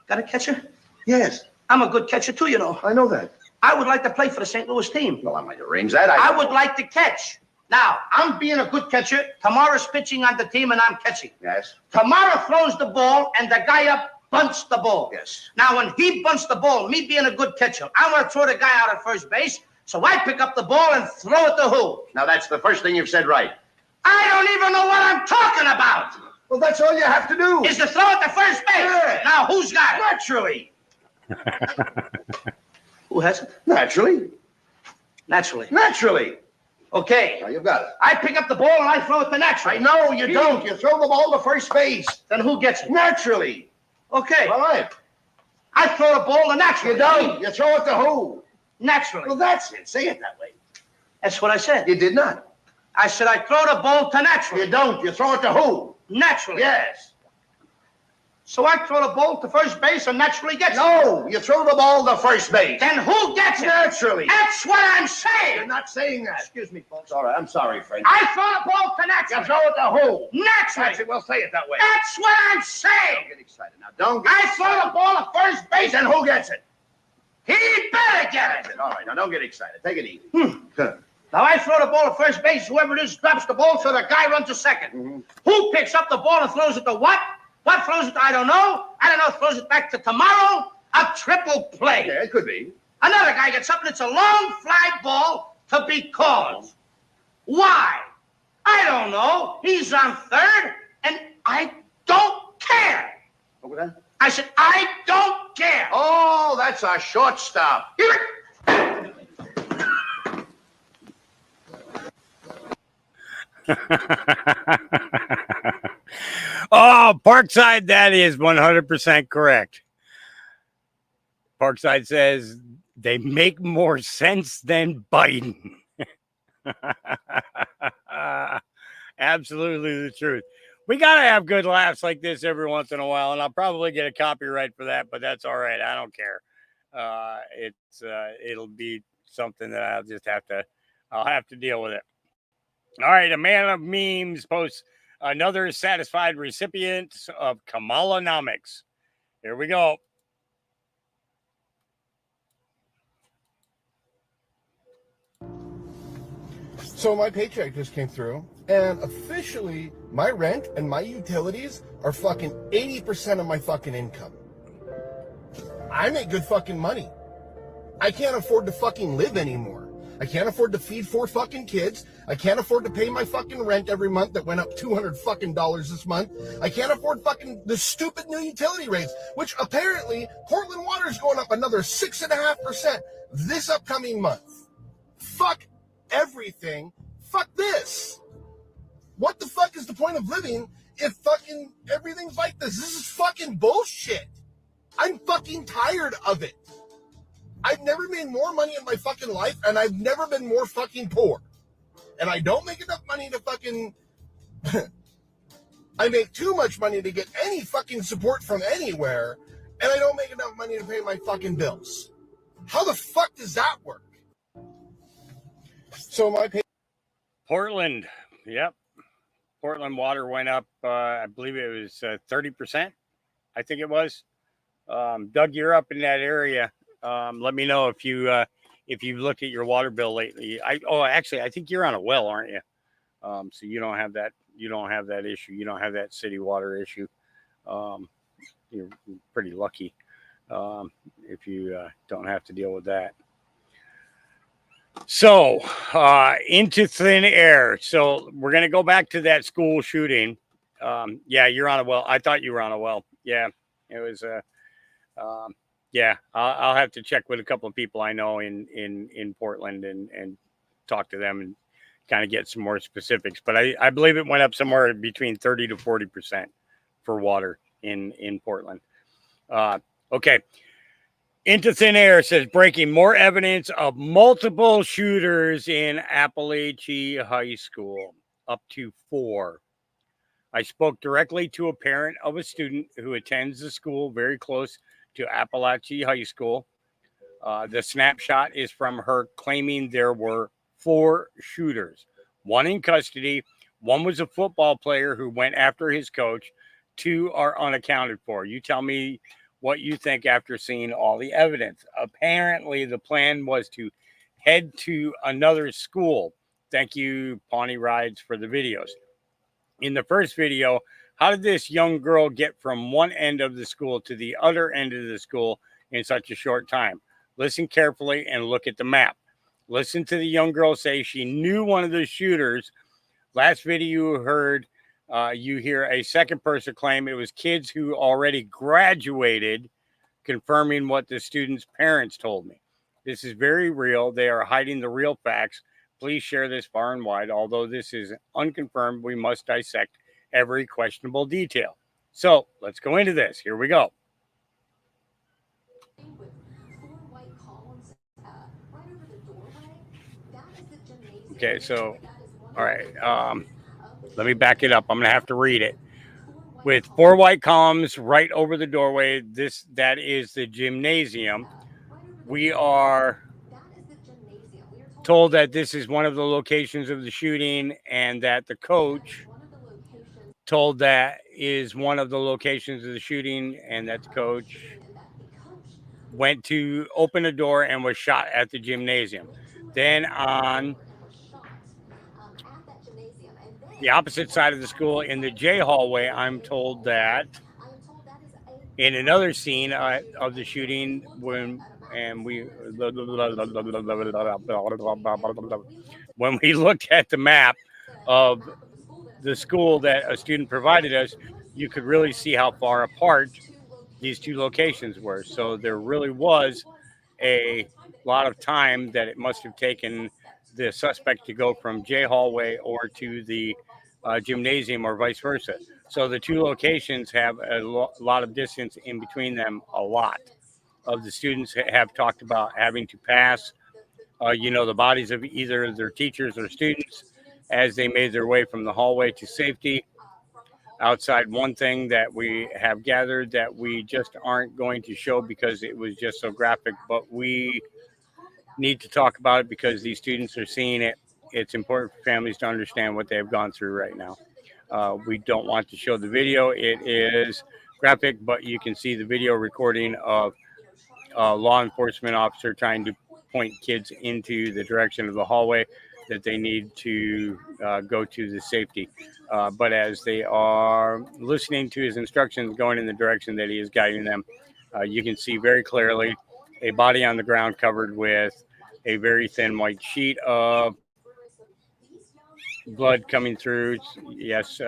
Speaker 14: Got a catcher?
Speaker 10: Yes.
Speaker 14: I'm a good catcher too, you know.
Speaker 10: I know that.
Speaker 14: I would like to play for the St. Louis team.
Speaker 10: Well, I might arrange that.
Speaker 14: I would like to catch. Now, I'm being a good catcher. Tomorrow's pitching on the team, and I'm catching.
Speaker 10: Yes.
Speaker 14: Tomorrow throws the ball, and the guy up bunts the ball.
Speaker 10: Yes.
Speaker 14: Now, when he bunts the ball, me being a good catcher, I'm going to throw the guy out at first base, so I pick up the ball and throw it to who?
Speaker 10: Now, that's the first thing you've said right.
Speaker 14: I don't even know what I'm talking about.
Speaker 10: Well, that's all you have to do.
Speaker 14: Is to throw it to first base.
Speaker 10: Yeah.
Speaker 14: Now, who's got it?
Speaker 10: Naturally.
Speaker 14: Who has it?
Speaker 10: Naturally.
Speaker 14: Naturally.
Speaker 10: Naturally.
Speaker 14: Okay.
Speaker 10: Now you've got it.
Speaker 14: I pick up the ball and I throw it to naturally.
Speaker 10: I know you don't. You throw the ball to first base.
Speaker 14: Then who gets it?
Speaker 10: Naturally.
Speaker 14: Okay.
Speaker 10: All right.
Speaker 14: I throw the ball to naturally.
Speaker 10: You don't. You throw it to who?
Speaker 14: Naturally.
Speaker 10: Well, that's it. Say it that way.
Speaker 14: That's what I said.
Speaker 10: You did not.
Speaker 14: I said I throw the ball to naturally.
Speaker 10: You don't. You throw it to who?
Speaker 14: Naturally.
Speaker 10: Yes.
Speaker 14: So I throw the ball to first base and naturally gets it.
Speaker 10: No, you throw the ball to first base.
Speaker 14: Then who gets it?
Speaker 10: Naturally.
Speaker 14: That's what I'm saying.
Speaker 10: You're not saying that.
Speaker 14: Excuse me, folks.
Speaker 10: All right, I'm sorry, friend.
Speaker 14: I throw the ball to naturally.
Speaker 10: You throw it to who?
Speaker 14: Naturally.
Speaker 10: That's it. We'll say it that way.
Speaker 14: That's what I'm saying.
Speaker 10: Don't get excited now. Don't get
Speaker 14: I throw the ball to first base.
Speaker 10: And who gets it?
Speaker 14: He better get it.
Speaker 10: All right, now don't get excited. Take it easy.
Speaker 14: Now I throw the ball to first base. Whoever it is drops the ball, so the guy runs to second. Who picks up the ball and throws it to what? What throws it to? I don't know. I don't know. Throws it back to tomorrow. A triple play.
Speaker 10: Yeah, it could be.
Speaker 14: Another guy gets up and it's a long fly ball to be called. Why? I don't know. He's on third, and I don't care.
Speaker 10: What was that?
Speaker 14: I said, I don't care. Oh, that's a shortstop. Here it.
Speaker 15: Oh, Parkside, that is 100% correct. Parkside says they make more sense than Biden. Absolutely the truth. We got to have good laughs like this every once in a while, and I'll probably get a copyright for that, but that's all right. I don't care. It'll be something that I'll have to deal with it. All right, a man of memes posts another satisfied recipient of Kamalanomics. Here we go.
Speaker 1: So my paycheck just came through, and officially my rent and my utilities are fucking 80% of my fucking income. I make good fucking money. I can't afford to fucking live anymore. I can't afford to feed 4 fucking kids. I can't afford to pay my fucking rent every month that went up $200 fucking this month. I can't afford fucking the stupid new utility rates, which apparently Portland Water is going up another 6.5% this upcoming month. Fuck everything. Fuck this. What the fuck is the point of living if fucking everything's like this? This is fucking bullshit. I'm fucking tired of it. I've never made more money in my fucking life, and I've never been more fucking poor. And I don't make enough money to fucking... I make too much money to get any fucking support from anywhere, and I don't make enough money to pay my fucking bills. How the fuck does that work? So my pay...
Speaker 15: Portland. Yep. Portland water went up, I believe it was 30%. I think it was. Doug, you're up in that area. Let me know if you've looked at your water bill lately. Actually, I think you're on a well, aren't you? So you don't have that. You don't have that issue. You don't have that city water issue. You're pretty lucky if you don't have to deal with that. So into thin air. So we're gonna go back to that school shooting. Yeah, you're on a well. I thought you were on a well. Yeah, it was. Yeah, I'll have to check with a couple of people I know in Portland and talk to them and kind of get some more specifics. But I believe it went up somewhere between 30 to 40% for water in Portland. Okay. Into thin air says breaking more evidence of multiple shooters in Appalachia High School, up to 4. I spoke directly to a parent of a student who attends the school very close to Appalachia High School. The snapshot is from her claiming there were 4 shooters, 1 in custody, 1 was a football player who went after his coach, 2 are unaccounted for. You tell me what you think after seeing all the evidence. Apparently, the plan was to head to another school. Thank you, Pawnee Rides, for the videos. In the first video, how did this young girl get from one end of the school to the other end of the school in such a short time? Listen carefully and look at the map. Listen to the young girl say she knew one of the shooters. Last video you heard, you hear a second person claim it was kids who already graduated, confirming what the students' parents told me. This is very real. They are hiding the real facts. Please share this far and wide. Although this is unconfirmed, we must dissect every questionable detail. So let's go into this. Here we go. Okay, so, all right. Let me back it up. I'm going to have to read it. With 4 white columns right over the doorway, that is the gymnasium. We are told that this is one of the locations of the shooting and that the coach told that is one of the locations of the shooting and that the coach went to open a door and was shot at the gymnasium. Then on the opposite side of the school in the J hallway, I'm told that in another scene of the shooting when we looked at the map of the school that a student provided us, you could really see how far apart these two locations were. So there really was a lot of time that it must have taken the suspect to go from J hallway or to the gymnasium or vice versa. So the two locations have a lot of distance in between them. A lot of the students have talked about having to pass, the bodies of either their teachers or students as they made their way from the hallway to safety. Outside, one thing that we have gathered that we just aren't going to show because it was just so graphic, but we need to talk about it because these students are seeing it. It's important for families to understand what they've gone through right now. We don't want to show the video. It is graphic, but you can see the video recording of a law enforcement officer trying to point kids into the direction of the hallway that they need to go to the safety. But as they are listening to his instructions, going in the direction that he is guiding them, you can see very clearly a body on the ground covered with a very thin white sheet of blood coming through. Yes,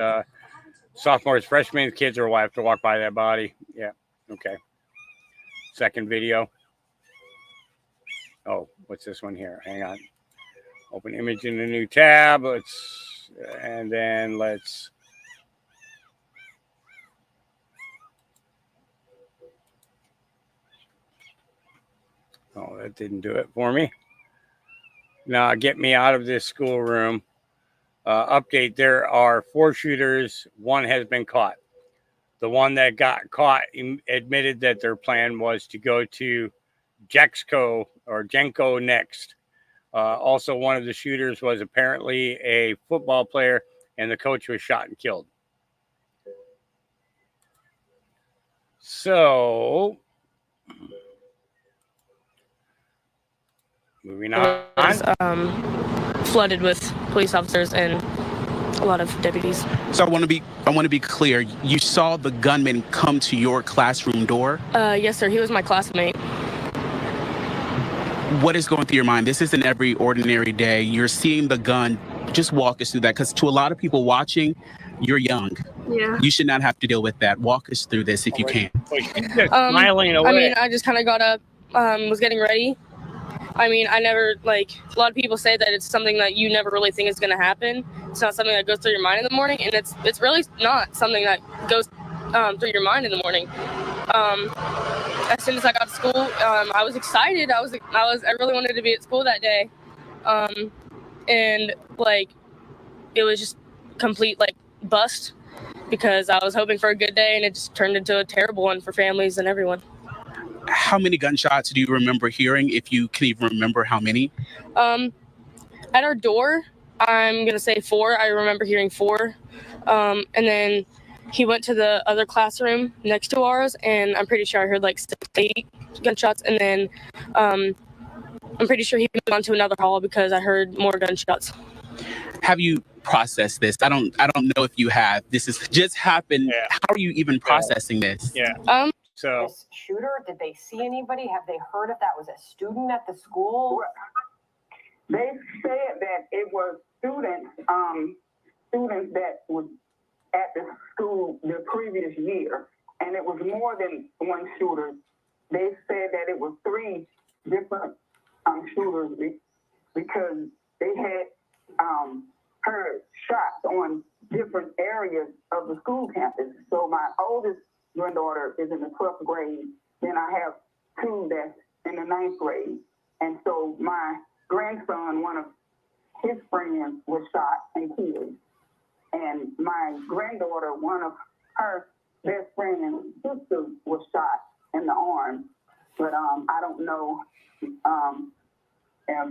Speaker 15: sophomores, freshmen, kids will have to walk by that body. Yeah, okay. Second video. Oh, what's this one here? Hang on. Open image in a new tab. Let's oh, that didn't do it for me. Now get me out of this schoolroom. Update, there are 4 shooters. 1 has been caught. The one that got caught admitted that their plan was to go to Genco next. Also, one of the shooters was apparently a football player, and the coach was shot and killed. So, moving on.
Speaker 19: It was, flooded with police officers and a lot of deputies.
Speaker 21: So I want to be clear. You saw the gunman come to your classroom door?
Speaker 19: Yes, sir. He was my classmate.
Speaker 21: What is going through your mind? This isn't every ordinary day. You're seeing the gun. Just walk us through that, because to a lot of people watching, you're young.
Speaker 19: Yeah.
Speaker 21: You should not have to deal with that. Walk us through this if you can.
Speaker 15: Smiling away.
Speaker 19: I mean, I just kind of got up, was getting ready. I mean, I never, a lot of people say that it's something that you never really think is going to happen. It's not something that goes through your mind in the morning, and it's really not something that goes through your mind in the morning. As soon as I got to school, I was excited. I really wanted to be at school that day. And it was just complete bust, because I was hoping for a good day, and it just turned into a terrible one for families and everyone.
Speaker 21: How many gunshots do you remember hearing, if you can even remember how many?
Speaker 19: At our door, I'm going to say 4. I remember hearing 4. And then he went to the other classroom next to ours, and I'm pretty sure I heard 6, 8 gunshots. And then I'm pretty sure he moved on to another hall because I heard more gunshots.
Speaker 21: Have you processed this? I don't know if you have. This has just happened. Yeah. How are you even processing this?
Speaker 15: Yeah. So
Speaker 22: this shooter, did they see anybody? Have they heard if that was a student at the school?
Speaker 23: They said that it was students that was at the school the previous year, and it was more than one shooter. They said that it was 3 different shooters because they had heard shots on different areas of the school campus. So my oldest granddaughter is in the 12th grade. Then I have 2 that's in the 9th grade. And so my grandson, one of his friends, was shot and killed. And my granddaughter, one of her best friend's sister, was shot in the arm. But I don't know if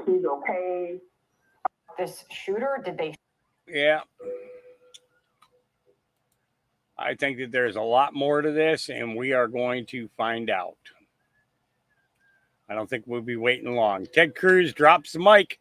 Speaker 23: she's okay.
Speaker 22: This shooter, did they?
Speaker 15: Yeah. I think that there's a lot more to this, and we are going to find out. I don't think we'll be waiting long. Ted Cruz drops the mic.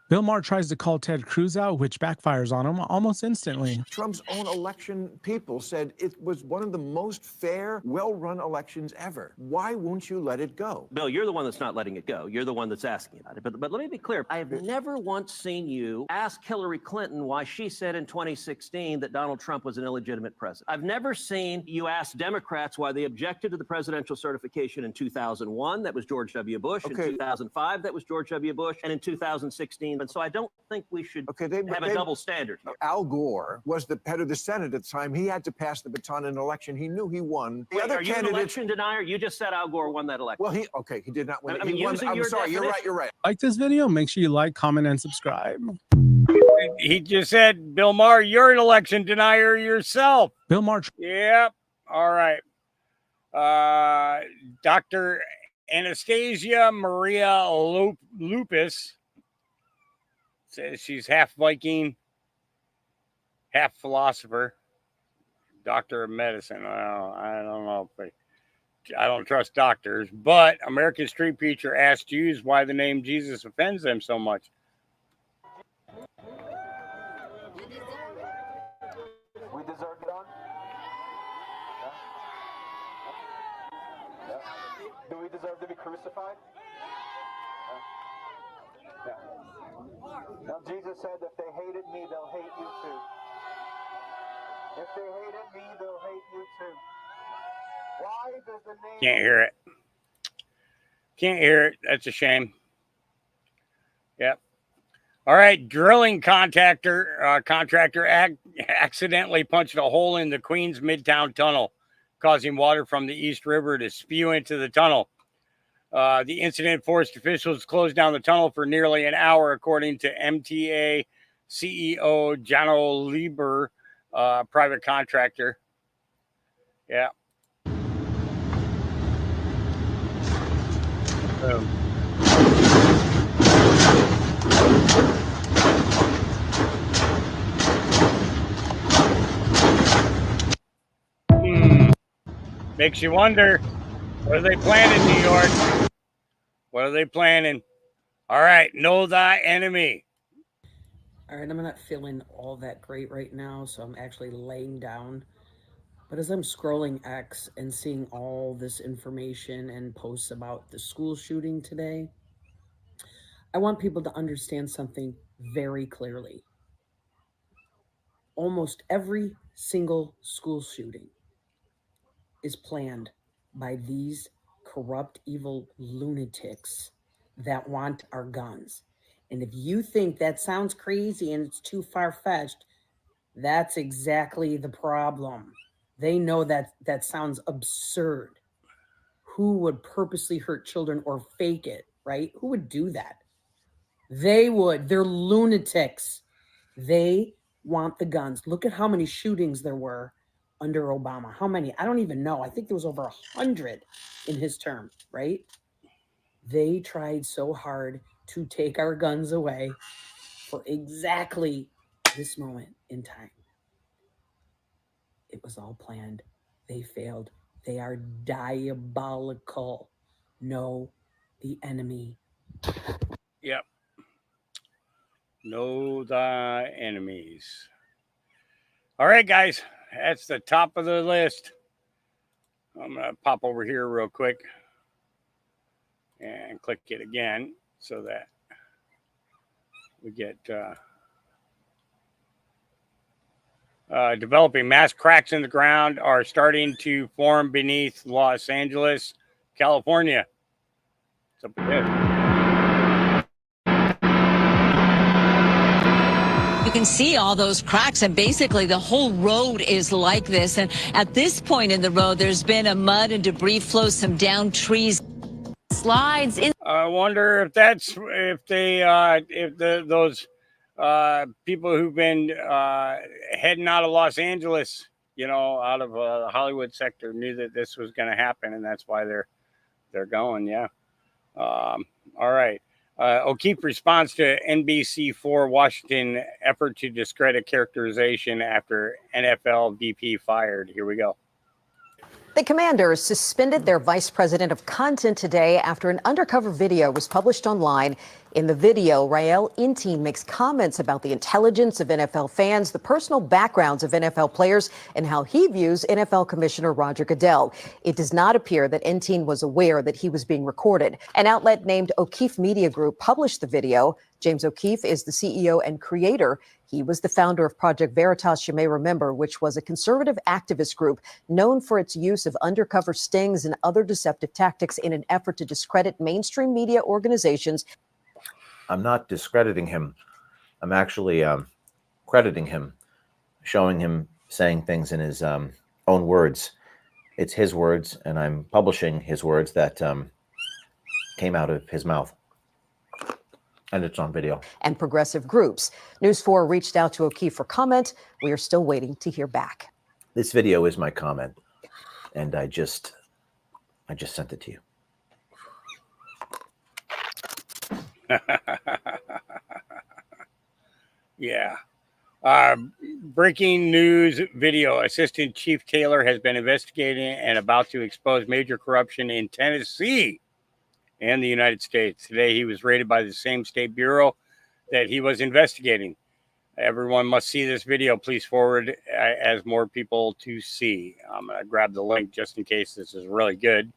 Speaker 2: Bill Maher tries to call Ted Cruz out, which backfires on him almost instantly.
Speaker 7: Trump's own election people said it was one of the most fair, well-run elections ever. Why won't you let it go?
Speaker 11: Bill, you're the one that's not letting it go. You're the one that's asking about it. But let me be clear. I have never once seen you ask Hillary Clinton why she said in 2016 that Donald Trump was an illegitimate president. I've never seen you ask Democrats why they objected to the presidential certification in 2001. That was George W. Bush. In 2005, that was George W. Bush. And in 2016. And so I don't think we should have a double standard here.
Speaker 7: Al Gore was the head of the Senate at the time. He had to pass the baton in an election. He knew he won. The other
Speaker 11: are you an election denier? You just said Al Gore won that election.
Speaker 7: Well, he did not win.
Speaker 11: I mean,
Speaker 7: he won.
Speaker 11: using
Speaker 7: I'm
Speaker 11: your
Speaker 7: sorry.
Speaker 11: definition.
Speaker 7: You're right.
Speaker 2: Like this video, make sure you like, comment, and subscribe.
Speaker 15: He just said, Bill Maher, you're an election denier yourself.
Speaker 2: Bill Maher.
Speaker 15: Yep. All right. Dr. Anastasia Maria Lupus says she's half Viking, half philosopher, doctor of medicine. Well, I don't know if I don't trust doctors, but American Street Preacher asked Jews why the name Jesus offends them so much.
Speaker 24: We deserve it on? Yeah. Do we deserve to be crucified? Yeah. Now, Jesus said, if they hated me, they'll hate you too. If they hated me, they'll hate you too. Why does the name...
Speaker 15: Can't hear it. Can't hear it. That's a shame. Yep. All right. Drilling contractor accidentally punched a hole in the Queens Midtown Tunnel, causing water from the East River to spew into the tunnel. The incident forced officials to close down the tunnel for nearly an hour, according to MTA CEO Jano Lieber, private contractor. Yeah. Makes you wonder, what are they planning, New York? What are they planning? All right, know thy enemy.
Speaker 25: All right, I'm not feeling all that great right now, so I'm actually laying down. But as I'm scrolling X and seeing all this information and posts about the school shooting today, I want people to understand something very clearly. Almost every single school shooting is planned by these corrupt, evil lunatics that want our guns. And if you think that sounds crazy and it's too far-fetched, that's exactly the problem. They know that that sounds absurd. Who would purposely hurt children or fake it, right? Who would do that? They would. They're lunatics. They want the guns. Look at how many shootings there were under Obama. How many? I don't even know. I think there was over 100 in his term, right? They tried so hard to take our guns away for exactly this moment in time. It was all planned. They failed. They are diabolical. Know the enemy.
Speaker 15: Yep. Know thy enemies. All right, guys. That's the top of the list. I'm going to pop over here real quick and click it again so that we get developing mass cracks in the ground are starting to form beneath Los Angeles, California. What's up with this?
Speaker 26: You can see all those cracks, and basically the whole road is like this. And at this point in the road, there's been a mud and debris flow, some downed trees, slides in.
Speaker 15: I wonder if that's those people who've been heading out of Los Angeles, you know, out of the Hollywood sector, knew that this was going to happen, and that's why they're going. Yeah. All right. O'Keefe responds to NBC4 Washington effort to discredit characterization after NFL VP fired. Here we go.
Speaker 27: The Commanders suspended their vice president of content today after an undercover video was published online In the video, Rael Inteen makes comments about the intelligence of NFL fans, the personal backgrounds of NFL players, and how he views NFL Commissioner Roger Goodell. It does not appear that Inteen was aware that he was being recorded. An outlet named O'Keefe Media Group published the video. James O'Keefe is the CEO and creator. He was the founder of Project Veritas, you may remember, which was a conservative activist group known for its use of undercover stings and other deceptive tactics in an effort to discredit mainstream media organizations.
Speaker 3: I'm not discrediting him. I'm actually crediting him, showing him saying things in his own words. It's his words, and I'm publishing his words that came out of his mouth. And it's on video.
Speaker 27: And progressive groups. News 4 reached out to O'Keefe for comment. We are still waiting to hear back.
Speaker 3: This video is my comment, and I just sent it to you.
Speaker 15: Yeah. Breaking news video. Assistant Chief Taylor has been investigating and about to expose major corruption in Tennessee and the United States. Today, he was raided by the same state bureau that he was investigating. Everyone must see this video. Please forward as more people to see. I'm going to grab the link just in case this is really good.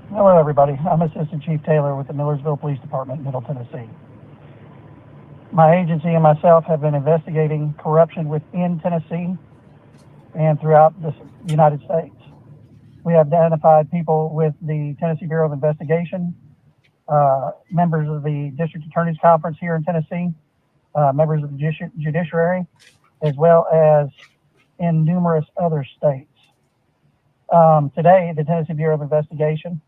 Speaker 8: Hello, everybody. I'm Assistant Chief Taylor with the Millersville Police Department in Middle Tennessee. My agency and myself have been investigating corruption within Tennessee and throughout the United States. We have identified people with the Tennessee Bureau of Investigation, members of the District Attorney's Conference here in Tennessee, members of the Judiciary, as well as in numerous other states. Today, the Tennessee Bureau of Investigation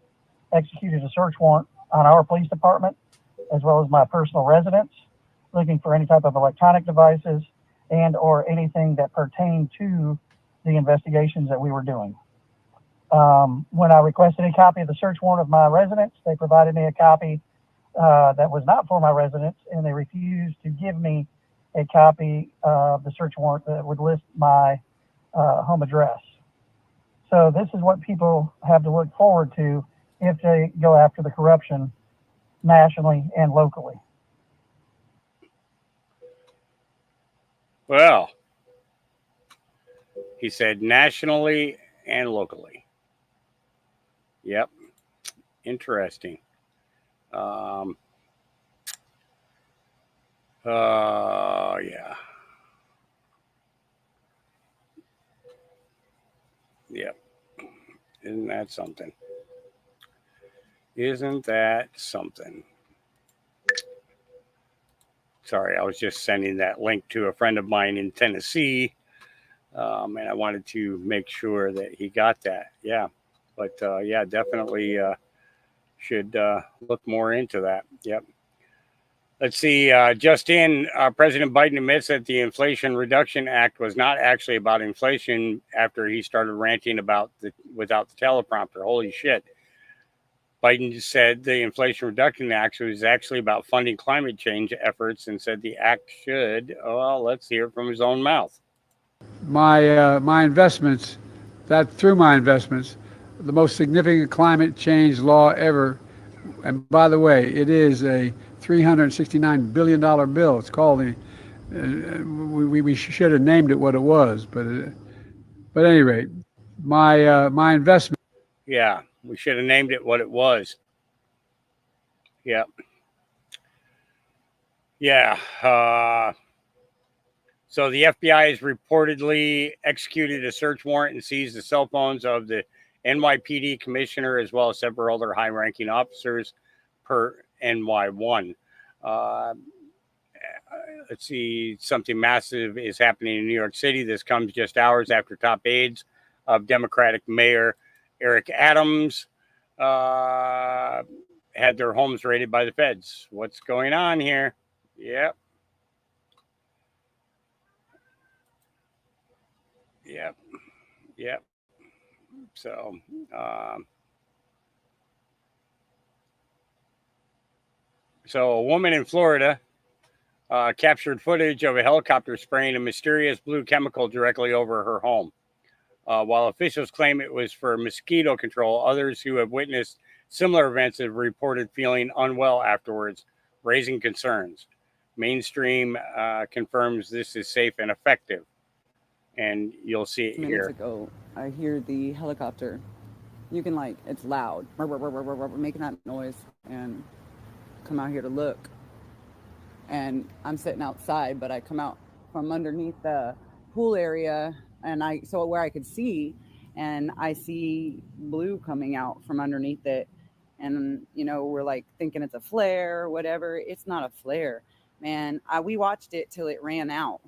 Speaker 8: executed a search warrant on our police department, as well as my personal residence, looking for any type of electronic devices and or anything that pertained to the investigations that we were doing. When I requested a copy of the search warrant of my residence, they provided me a copy that was not for my residence, and they refused to give me a copy of the search warrant that would list my home address. So this is what people have to look forward to if they go after the corruption nationally and locally.
Speaker 15: Well, he said nationally and locally. Yep. Interesting. Yeah. Yep. Isn't that something? Isn't that something? Sorry, I was just sending that link to a friend of mine in Tennessee, and I wanted to make sure that he got that. Yeah, but yeah, definitely should look more into that. Yep. Let's see. Just in, President Biden admits that the Inflation Reduction Act was not actually about inflation after he started ranting about without the teleprompter. Holy shit. Biden said the Inflation Reduction Act was actually about funding climate change efforts and said the act should. Well, let's hear it from his own mouth.
Speaker 12: My investments, through my investments, the most significant climate change law ever. And by the way, it is a $369 billion bill. It's called the. We should have named it what it was, but at any rate, my investment.
Speaker 15: Yeah. We should have named it what it was. Yep. Yeah. So the FBI has reportedly executed a search warrant and seized the cell phones of the NYPD commissioner as well as several other high-ranking officers per NY1. Let's see. Something massive is happening in New York City. This comes just hours after top aides of Democratic Mayor Eric Adams had their homes raided by the feds. What's going on here? Yep. Yep. Yep. So, so a woman in Florida captured footage of a helicopter spraying a mysterious blue chemical directly over her home. While officials claim it was for mosquito control, others who have witnessed similar events have reported feeling unwell afterwards, raising concerns. Mainstream confirms this is safe and effective. And you'll see it
Speaker 4: minutes
Speaker 15: here.
Speaker 4: ago, I hear the helicopter. You can it's loud, making that noise, and come out here to look. And I'm sitting outside, but I come out from underneath the pool area, and where I could see, and I see blue coming out from underneath it. And, we're thinking it's a flare or whatever. It's not a flare, man. We watched it till it ran out.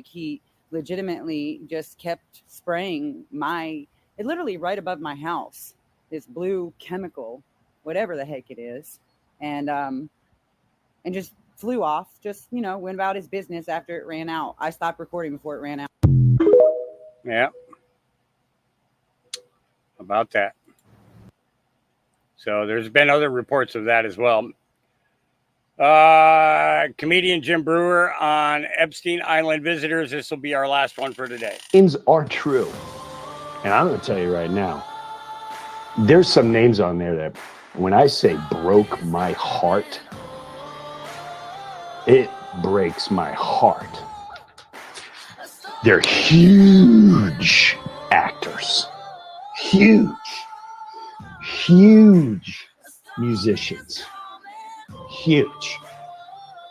Speaker 4: He legitimately just kept spraying it literally right above my house, this blue chemical, whatever the heck it is. And just flew off, went about his business after it ran out. I stopped recording before it ran out.
Speaker 15: Yeah. About that. So there's been other reports of that as well. Comedian Jim Brewer on Epstein Island visitors. This will be our last one for today.
Speaker 5: Names are true. And I'm going to tell you right now, there's some names on there that when I say broke my heart, it breaks my heart. They're huge actors, huge musicians, huge.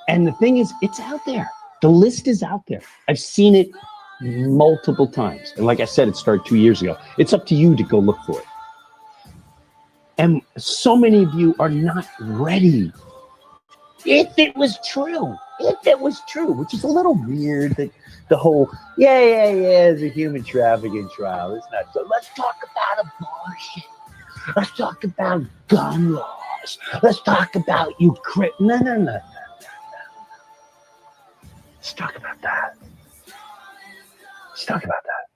Speaker 5: And the thing is, it's out there. The list is out there. I've seen it multiple times. And like I said, it started 2 years ago. It's up to you to go look for it. And so many of you are not ready. If it was true, which is a little weird that the whole, it's a human trafficking trial. It's not. So let's talk about abortion. Let's talk about gun laws. Let's talk about Ukraine. No. Let's talk about that. Let's talk about that.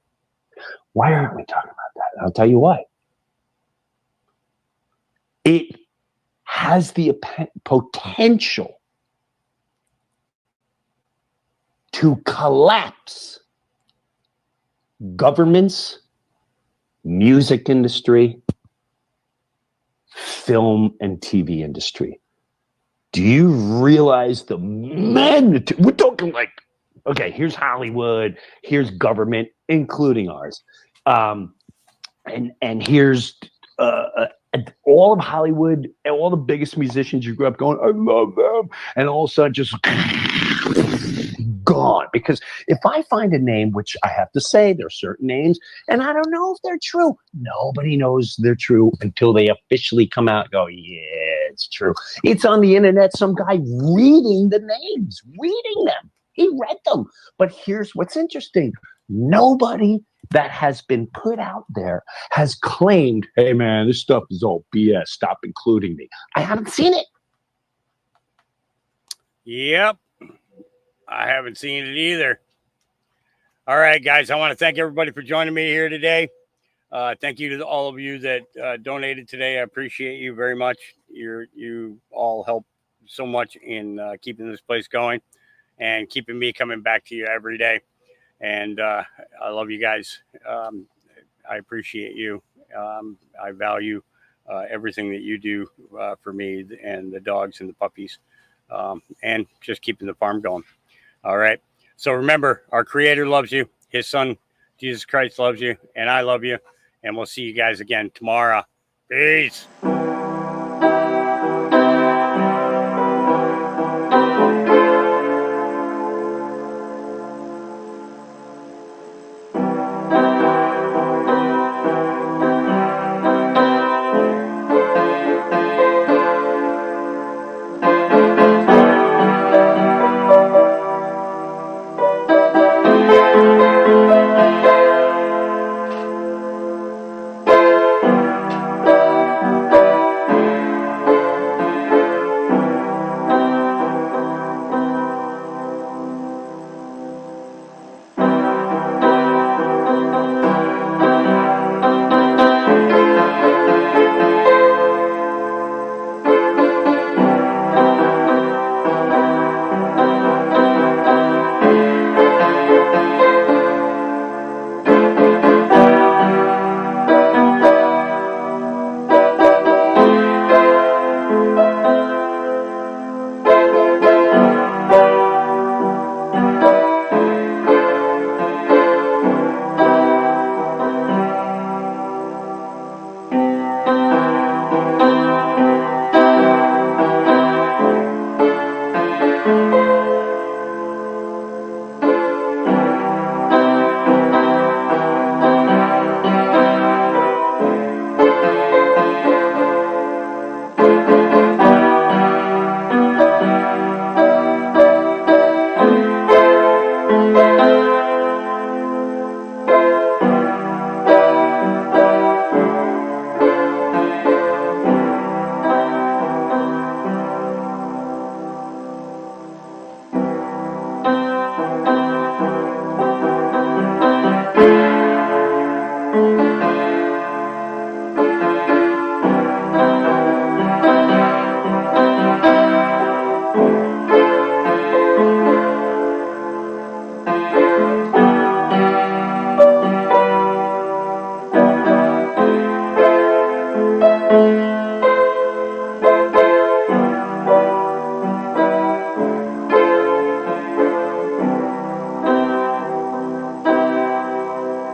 Speaker 5: Why aren't we talking about that? I'll tell you why. It has the potential to collapse governments, music industry, film and TV industry. Do you realize the magnitude? We're talking okay, here's Hollywood, here's government, including ours. And here's all of Hollywood, and all the biggest musicians you grew up going, I love them. And all of a sudden just gone. Because if I find a name, which I have to say, there are certain names, and I don't know if they're true. Nobody knows they're true until they officially come out and go, yeah, it's true. It's on the internet, some guy reading the names, reading them. He read them. But here's what's interesting. Nobody that has been put out there has claimed, hey, man, this stuff is all BS. Stop including me. I haven't seen it.
Speaker 15: Yep. I haven't seen it either. All right, guys. I want to thank everybody for joining me here today. Thank you to all of you that donated today. I appreciate you very much. You all help so much in keeping this place going and keeping me coming back to you every day. And I love you guys. I appreciate you. I value everything that you do for me and the dogs and the puppies, and just keeping the farm going. All right. So remember, our Creator loves you. His Son, Jesus Christ, loves you. And I love you. And we'll see you guys again tomorrow. Peace.